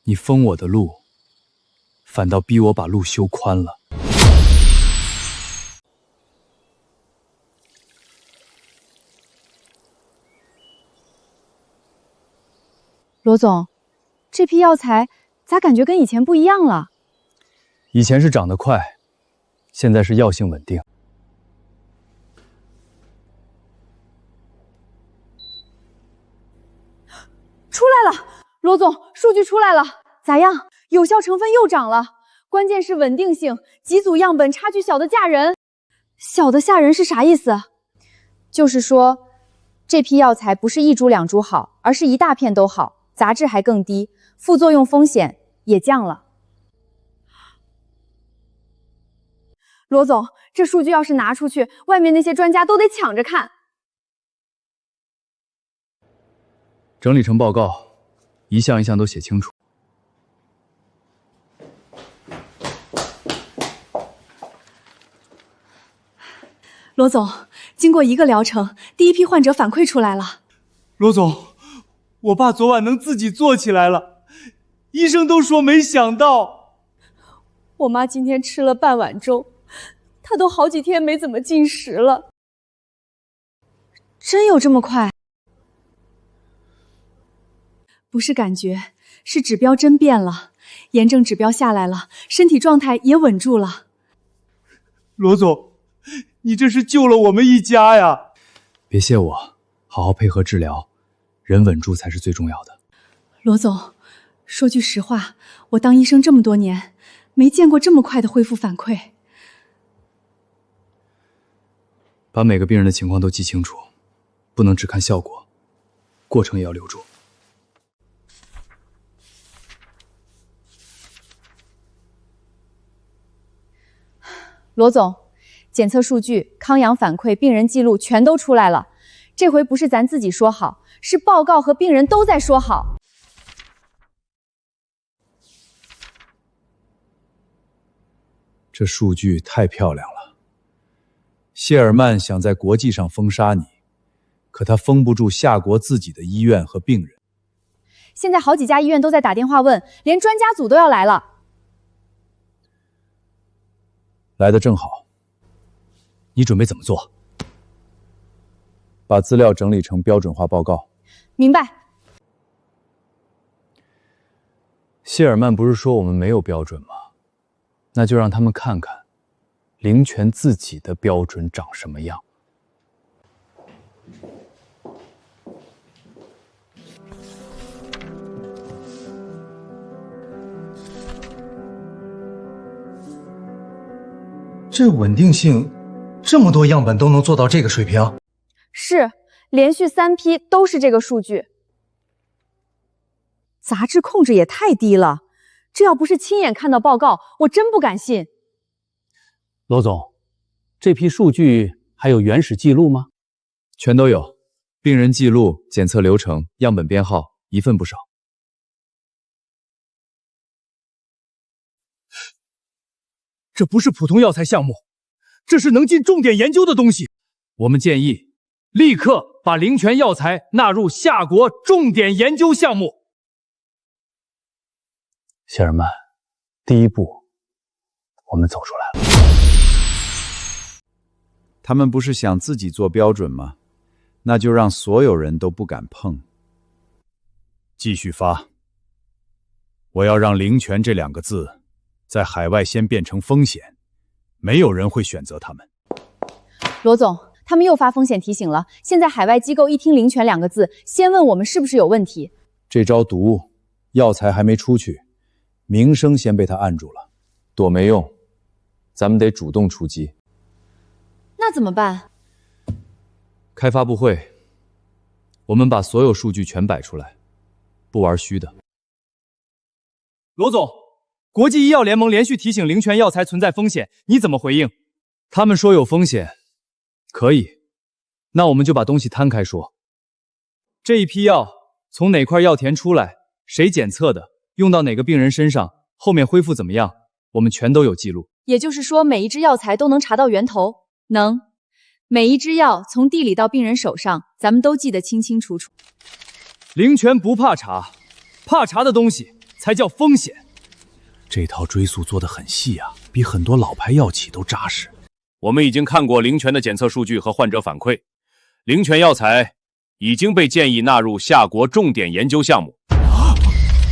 你封我的路，反倒逼我把路修宽了。罗总，这批药材咋感觉跟以前不一样了？以前是长得快，现在是药性稳定。出来了，罗总，数据出来了，咋样？有效成分又涨了，关键是稳定性，几组样本差距小的吓人。小的吓人是啥意思？就是说，这批药材不是一株两株好，而是一大片都好。杂质还更低，副作用风险也降了。罗总，这数据要是拿出去，外面那些专家都得抢着看。整理成报告，一项一项都写清楚。罗总，经过1个疗程，第一批患者反馈出来了。罗总，我爸昨晚能自己坐起来了，医生都说没想到。我妈今天吃了半碗粥，她都好几天没怎么进食了。真有这么快？不是感觉，是指标真变了，炎症指标下来了，身体状态也稳住了。罗总，你这是救了我们一家呀！别谢我，好好配合治疗，人稳住才是最重要的。罗总，说句实话，我当医生这么多年，没见过这么快的恢复反馈。把每个病人的情况都记清楚，不能只看效果，过程也要留住。罗总，检测数据、康阳反馈、病人记录全都出来了。这回不是咱自己说好，是报告和病人都在说好。这数据太漂亮了。谢尔曼想在国际上封杀你，可他封不住夏国自己的医院和病人。现在好几家医院都在打电话问，连专家组都要来了。来得正好。你准备怎么做？把资料整理成标准化报告。明白。谢尔曼不是说我们没有标准吗？那就让他们看看灵泉自己的标准长什么样。这稳定性，这么多样本都能做到这个水平？是，连续3批都是这个数据。杂质控制也太低了，这要不是亲眼看到报告，我真不敢信。罗总，这批数据还有原始记录吗？全都有，病人记录、检测流程、样本编号，一份不少。这不是普通药材项目，这是能进重点研究的东西。我们建议立刻把灵泉药材纳入夏国重点研究项目。谢尔曼，第一步，我们走出来了。他们不是想自己做标准吗？那就让所有人都不敢碰。继续发。我要让灵泉这2个字在海外先变成风险，没有人会选择他们。罗总，他们又发风险提醒了。现在海外机构一听灵泉2个字，先问我们是不是有问题。这招毒，药材还没出去，名声先被他按住了，躲没用，咱们得主动出击。那怎么办？开发布会，我们把所有数据全摆出来，不玩虚的。罗总，国际医药联盟连续提醒灵泉药材存在风险，你怎么回应？他们说有风险，可以，那我们就把东西摊开说。这一批药从哪块药田出来，谁检测的，用到哪个病人身上，后面恢复怎么样，我们全都有记录。也就是说，每一支药材都能查到源头？能。每一支药从地里到病人手上，咱们都记得清清楚楚。灵泉不怕查，怕查的东西才叫风险。这套追溯做得很细啊，比很多老牌药企都扎实。我们已经看过灵泉的检测数据和患者反馈，灵泉药材已经被建议纳入下国重点研究项目。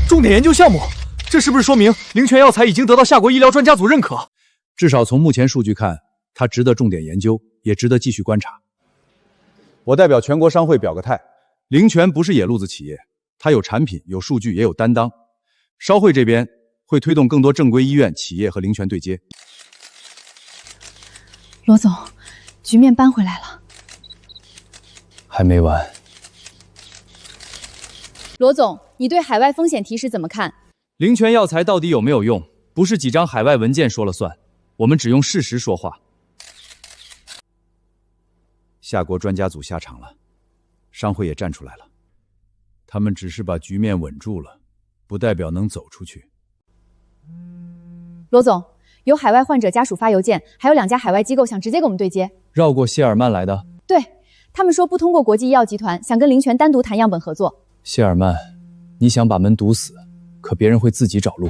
重点研究项目，这是不是说明灵泉药材已经得到下国医疗专家组认可？至少从目前数据看，它值得重点研究，也值得继续观察。我代表全国商会表个态，灵泉不是野路子企业，它有产品、有数据，也有担当。商会这边会推动更多正规医院、企业和灵泉对接。罗总，局面扳回来了。还没完。罗总，你对海外风险提示怎么看？灵泉药材到底有没有用，不是几张海外文件说了算，我们只用事实说话。下国专家组下场了，商会也站出来了，他们只是把局面稳住了，不代表能走出去。罗总，有海外患者家属发邮件，还有2家海外机构想直接跟我们对接。绕过谢尔曼来的？对，他们说不通过国际医药集团，想跟灵泉单独谈样本合作。谢尔曼，你想把门堵死，可别人会自己找路。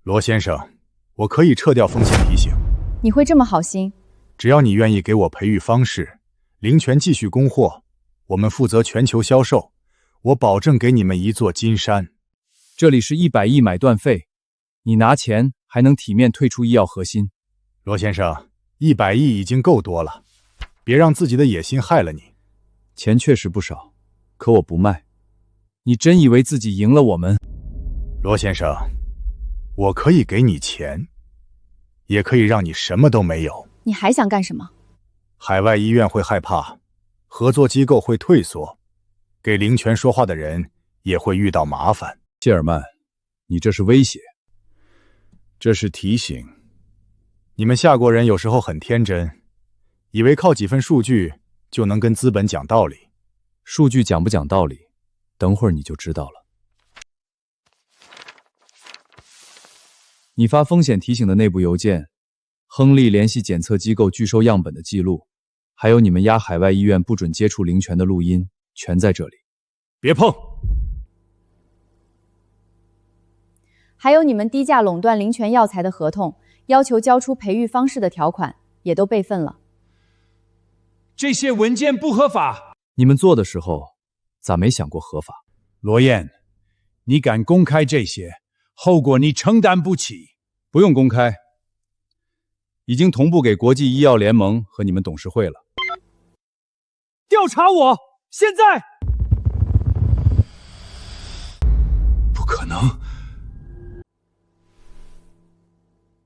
罗先生，我可以撤掉风险提醒。你会这么好心？只要你愿意给我培育方式，灵泉继续供货，我们负责全球销售，我保证给你们一座金山。这里是100亿买断费，你拿钱还能体面退出医药核心。罗先生，100亿已经够多了，别让自己的野心害了你。钱确实不少，可我不卖。你真以为自己赢了我们？罗先生，我可以给你钱，也可以让你什么都没有。你还想干什么？海外医院会害怕，合作机构会退缩，给灵泉说话的人也会遇到麻烦。谢尔曼，你这是威胁。这是提醒。你们下国人有时候很天真，以为靠几份数据就能跟资本讲道理。数据讲不讲道理，等会儿你就知道了。你发风险提醒的内部邮件，亨利联系检测机构拒收样本的记录，还有你们压海外医院不准接触灵泉的录音，全在这里。别碰！还有你们低价垄断灵泉药材的合同，要求交出培育方式的条款，也都备份了。这些文件不合法。你们做的时候，咋没想过合法？罗燕，你敢公开这些，后果你承担不起。不用公开，已经同步给国际医药联盟和你们董事会了。调查我，现在！不可能！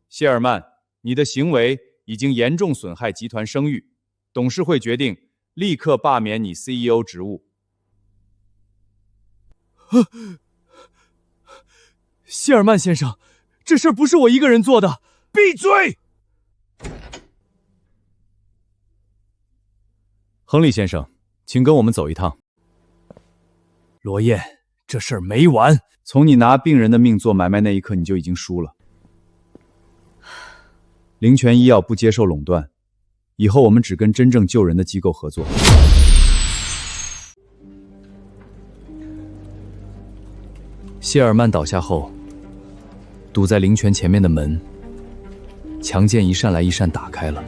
谢尔曼，你的行为已经严重损害集团声誉，董事会决定立刻罢免你 CEO 职务。谢尔曼先生，这事不是我一个人做的。闭嘴！亨利先生，请跟我们走一趟。罗燕，这事儿没完。从你拿病人的命做买卖那一刻，你就已经输了。灵泉医药不接受垄断，以后我们只跟真正救人的机构合作。谢尔曼倒下后，堵在灵泉前面的门，强剑一扇来一扇打开了。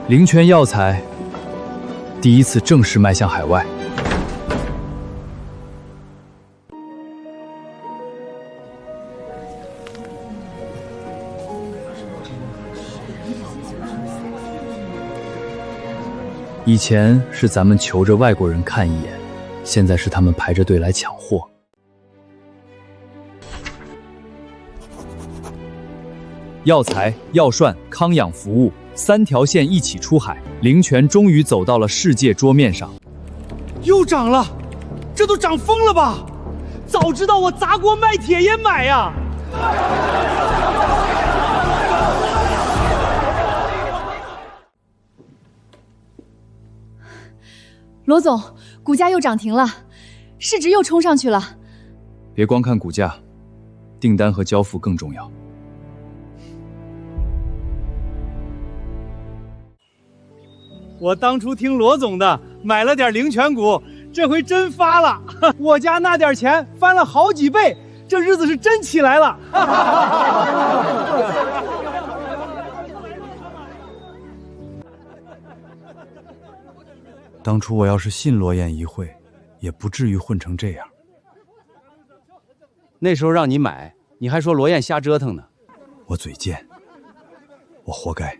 灵泉药材第一次正式迈向海外。以前是咱们求着外国人看一眼，现在是他们排着队来抢货。药材、药涮、康养服务3条线一起出海，灵泉终于走到了世界桌面上。又涨了，这都涨疯了吧？早知道我砸锅卖铁也买呀！罗总，股价又涨停了，市值又冲上去了。别光看股价，订单和交付更重要。我当初听罗总的，买了点灵泉股，这回真发了。我家那点钱翻了好几倍，这日子是真起来了。当初我要是信罗燕一会，也不至于混成这样。那时候让你买，你还说罗燕瞎折腾呢。我嘴贱，我活该。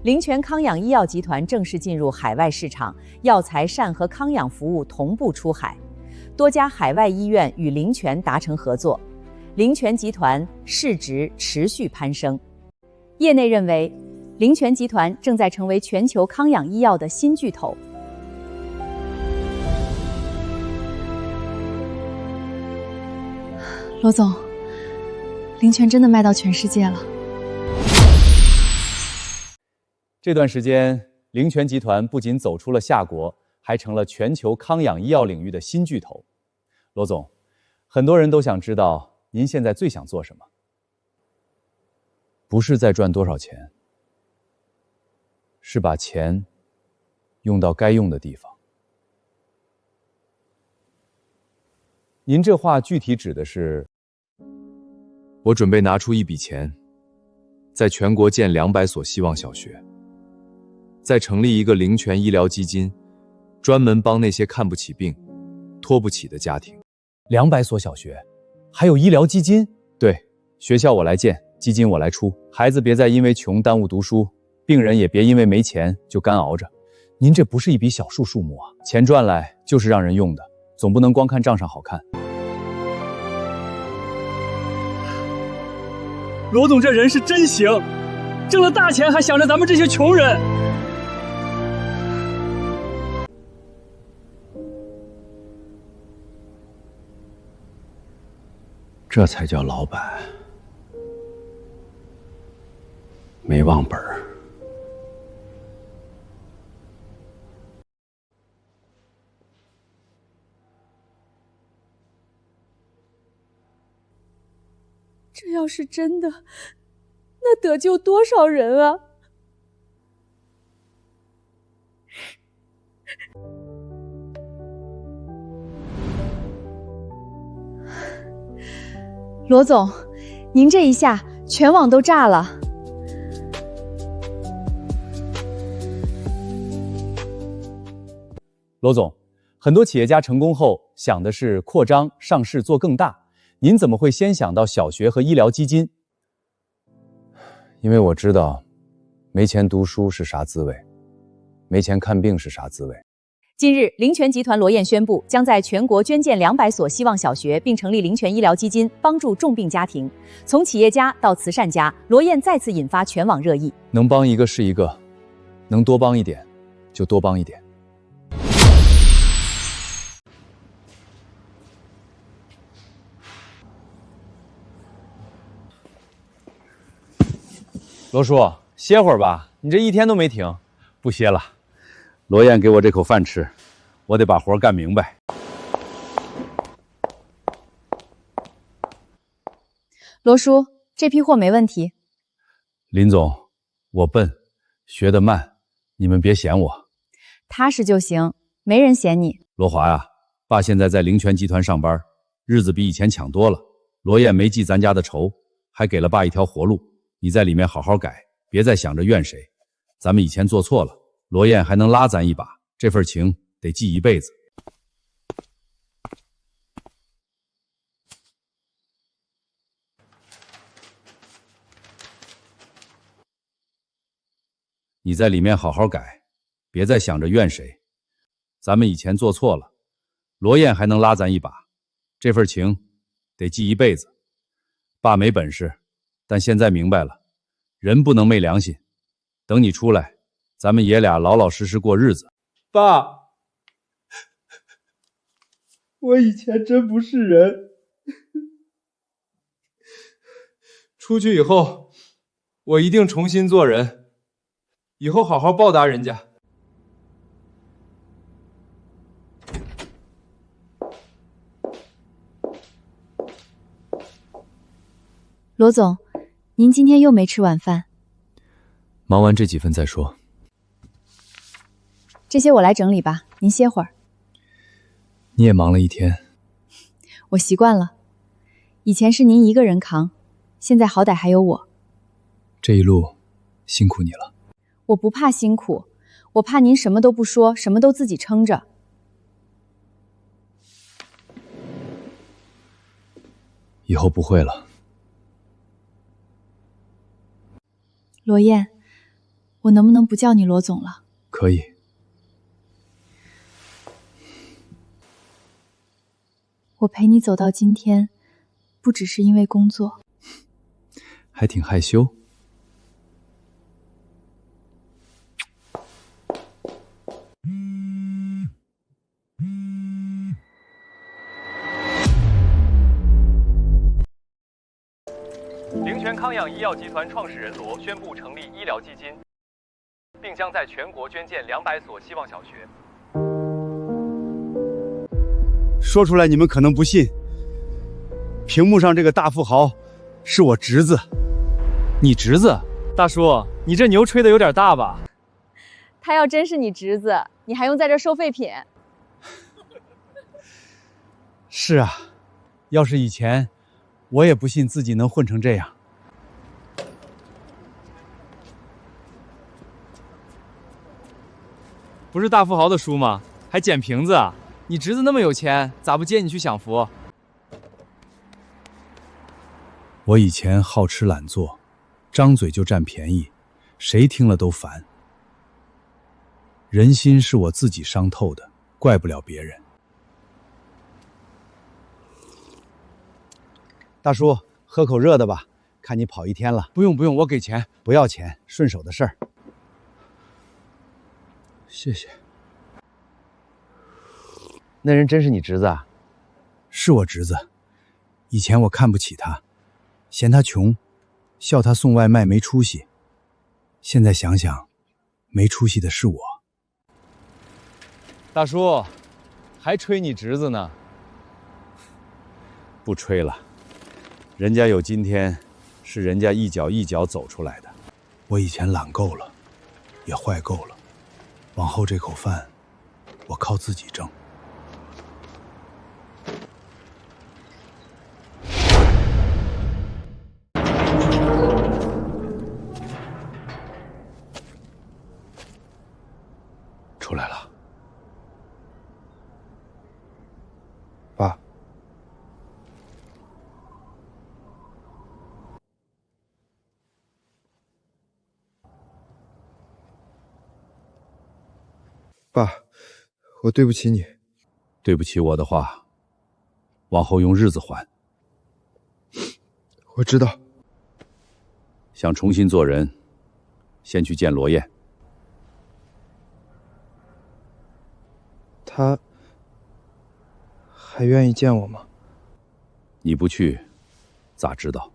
灵泉康养医药集团正式进入海外市场，药材膳和康养服务同步出海，多家海外医院与灵泉达成合作，灵泉集团市值持续攀升。业内认为，灵泉集团正在成为全球康养医药的新巨头。罗总，灵泉真的卖到全世界了。这段时间，灵泉集团不仅走出了夏国，还成了全球康养医药领域的新巨头。罗总，很多人都想知道您现在最想做什么？不是在赚多少钱，是把钱用到该用的地方。您这话具体指的是？我准备拿出一笔钱，在全国建200所希望小学，再成立一个灵泉医疗基金，专门帮那些看不起病、托不起的家庭。200所小学，还有医疗基金？对，学校我来建，基金我来出，孩子别再因为穷耽误读书，病人也别因为没钱就干熬着。您这不是一笔小数目啊，钱赚来就是让人用的，总不能光看账上好看。罗总这人是真行，挣了大钱还想着咱们这些穷人。这才叫老板，没忘本儿。这要是真的，那得救多少人啊！罗总，您这一下全网都炸了。罗总，很多企业家成功后想的是扩张、上市做更大，您怎么会先想到小学和医疗基金？因为我知道，没钱读书是啥滋味，没钱看病是啥滋味。近日，灵泉集团罗燕宣布，将在全国捐建200所希望小学，并成立灵泉医疗基金，帮助重病家庭。从企业家到慈善家，罗燕再次引发全网热议。能帮一个是一个，能多帮一点就多帮一点。罗叔，歇会儿吧，你这一天都没停。不歇了，罗燕给我这口饭吃，我得把活干明白。罗叔，这批货没问题。林总，我笨，学得慢，你们别嫌我。踏实就行，没人嫌你。罗华呀，爸现在在灵泉集团上班，日子比以前强多了。罗燕没记咱家的仇，还给了爸一条活路。你在里面好好改，别再想着怨谁。咱们以前做错了，罗燕还能拉咱一把，这份情得记一辈子。你在里面好好改，别再想着怨谁。咱们以前做错了，罗燕还能拉咱一把，这份情得记一辈子。爸没本事，但现在明白了，人不能昧良心。等你出来，咱们爷俩老老实实过日子。爸，我以前真不是人。出去以后，我一定重新做人，以后好好报答人家。罗总，您今天又没吃晚饭。忙完这几份再说。这些我来整理吧，您歇会儿。你也忙了一天。我习惯了，以前是您一个人扛，现在好歹还有我。这一路辛苦你了。我不怕辛苦，我怕您什么都不说，什么都自己撑着。以后不会了。罗燕，我能不能不叫你罗总了？可以。我陪你走到今天，不只是因为工作。还挺害羞。灵泉康养医药集团创始人罗宣布成立医疗基金，并将在全国捐建200所希望小学。说出来你们可能不信，屏幕上这个大富豪是我侄子。你侄子？大叔，你这牛吹得有点大吧？他要真是你侄子，你还用在这收废品？是啊，要是以前，我也不信自己能混成这样。不是大富豪的书吗？还捡瓶子啊？你侄子那么有钱，咋不接你去享福？我以前好吃懒做，张嘴就占便宜，谁听了都烦。人心是我自己伤透的，怪不了别人。大叔，喝口热的吧，看你跑一天了。不用，我给钱。不要钱，顺手的事儿。谢谢。那人真是你侄子啊？是我侄子。以前我看不起他，嫌他穷，笑他送外卖没出息。现在想想，没出息的是我。大叔，还吹你侄子呢？不吹了，人家有今天，是人家一脚一脚走出来的。我以前懒够了，也坏够了，往后这口饭，我靠自己挣。出来了。爸，爸，我对不起你。对不起我的话，往后用日子还。我知道。想重新做人，先去见罗燕。他还愿意见我吗？你不去，咋知道？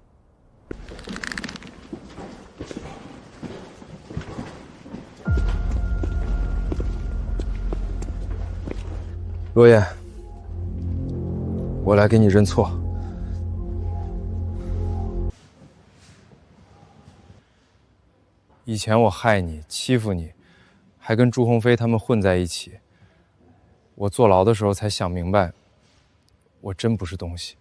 罗燕，我来给你认错。以前我害你、欺负你，还跟朱鸿飞他们混在一起。我坐牢的时候才想明白，我真不是东西。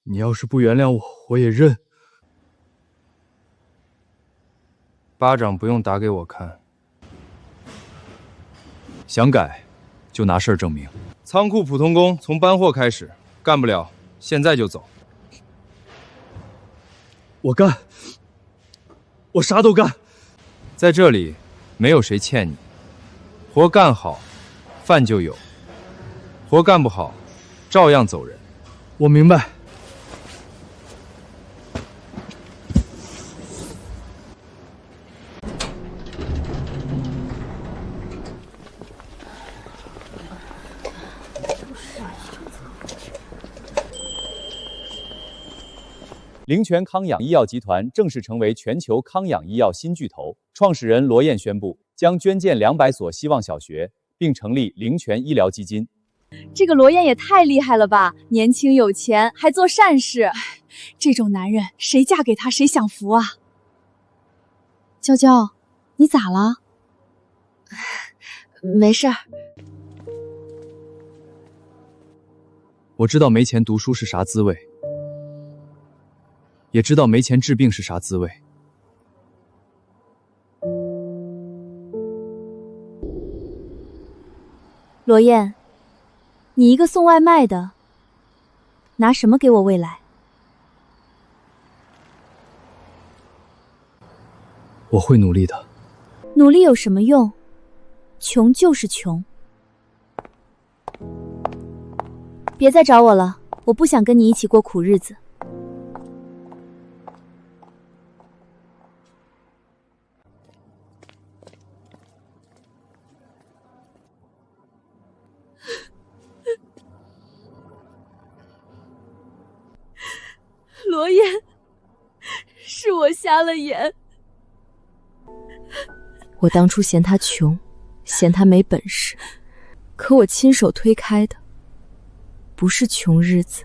你要是不原谅我，我也认。巴掌不用打给我看。想改，就拿事儿证明。仓库普通工从搬货开始，干不了，现在就走。我干，我啥都干。在这里，没有谁欠你，活干好，饭就有；活干不好，照样走人。我明白。灵泉康养医药集团正式成为全球康养医药新巨头。创始人罗燕宣布，将捐建200所希望小学，并成立灵泉医疗基金。这个罗燕也太厉害了吧！年轻有钱，还做善事，这种男人谁嫁给他谁享福啊！娇娇，你咋了？没事儿。我知道没钱读书是啥滋味，也知道没钱治病是啥滋味。罗燕，你一个送外卖的，拿什么给我喂来？我会努力的。努力有什么用？穷就是穷。别再找我了，我不想跟你一起过苦日子。罗燕，是我瞎了眼。我当初嫌他穷，嫌他没本事，可我亲手推开的，不是穷日子，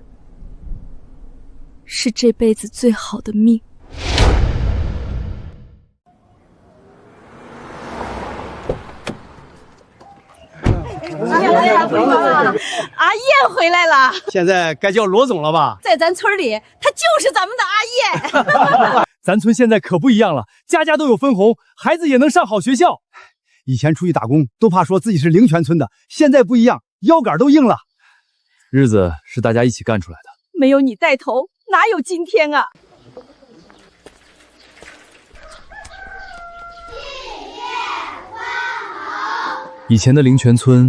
是这辈子最好的命。阿燕回来了，现在该叫罗总了吧？在咱村里，他就是咱们的阿燕。咱村现在可不一样了，家家都有分红，孩子也能上好学校。以前出去打工都怕说自己是灵泉村的，现在不一样，腰杆都硬了。日子是大家一起干出来的，没有你带头，哪有今天啊？以前的灵泉村，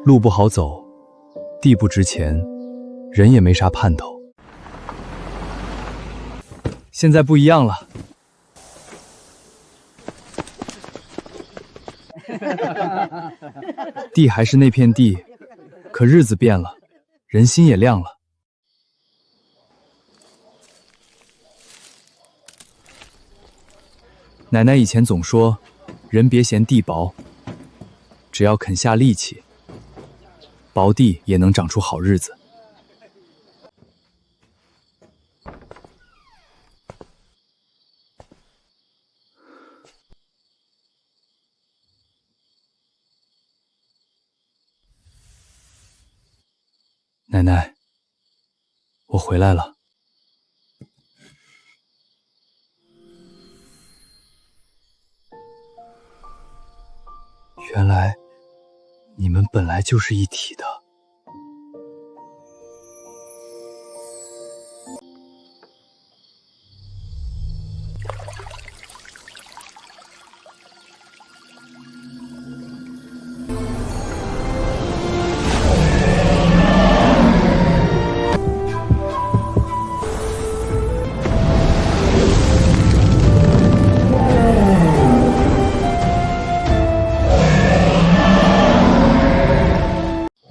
路不好走，地不值钱，人也没啥盼头。现在不一样了。地还是那片地，可日子变了，人心也亮了。奶奶以前总说，人别嫌地薄，只要肯下力气，薄地也能长出好日子。奶奶，我回来了。原来你们本来就是一体的。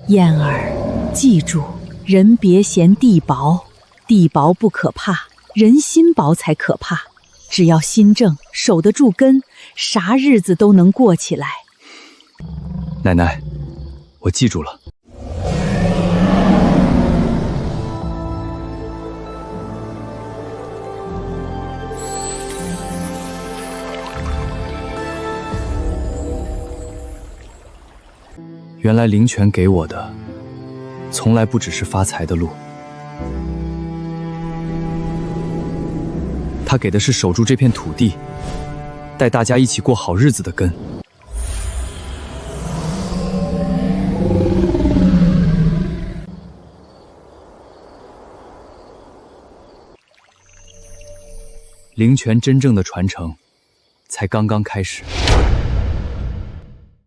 燕儿，记住，人别嫌地薄，地薄不可怕，人心薄才可怕。只要心正，守得住根，啥日子都能过起来。奶奶，我记住了。原来灵泉给我的，从来不只是发财的路，他给的是守住这片土地，带大家一起过好日子的根。灵泉真正的传承才刚刚开始。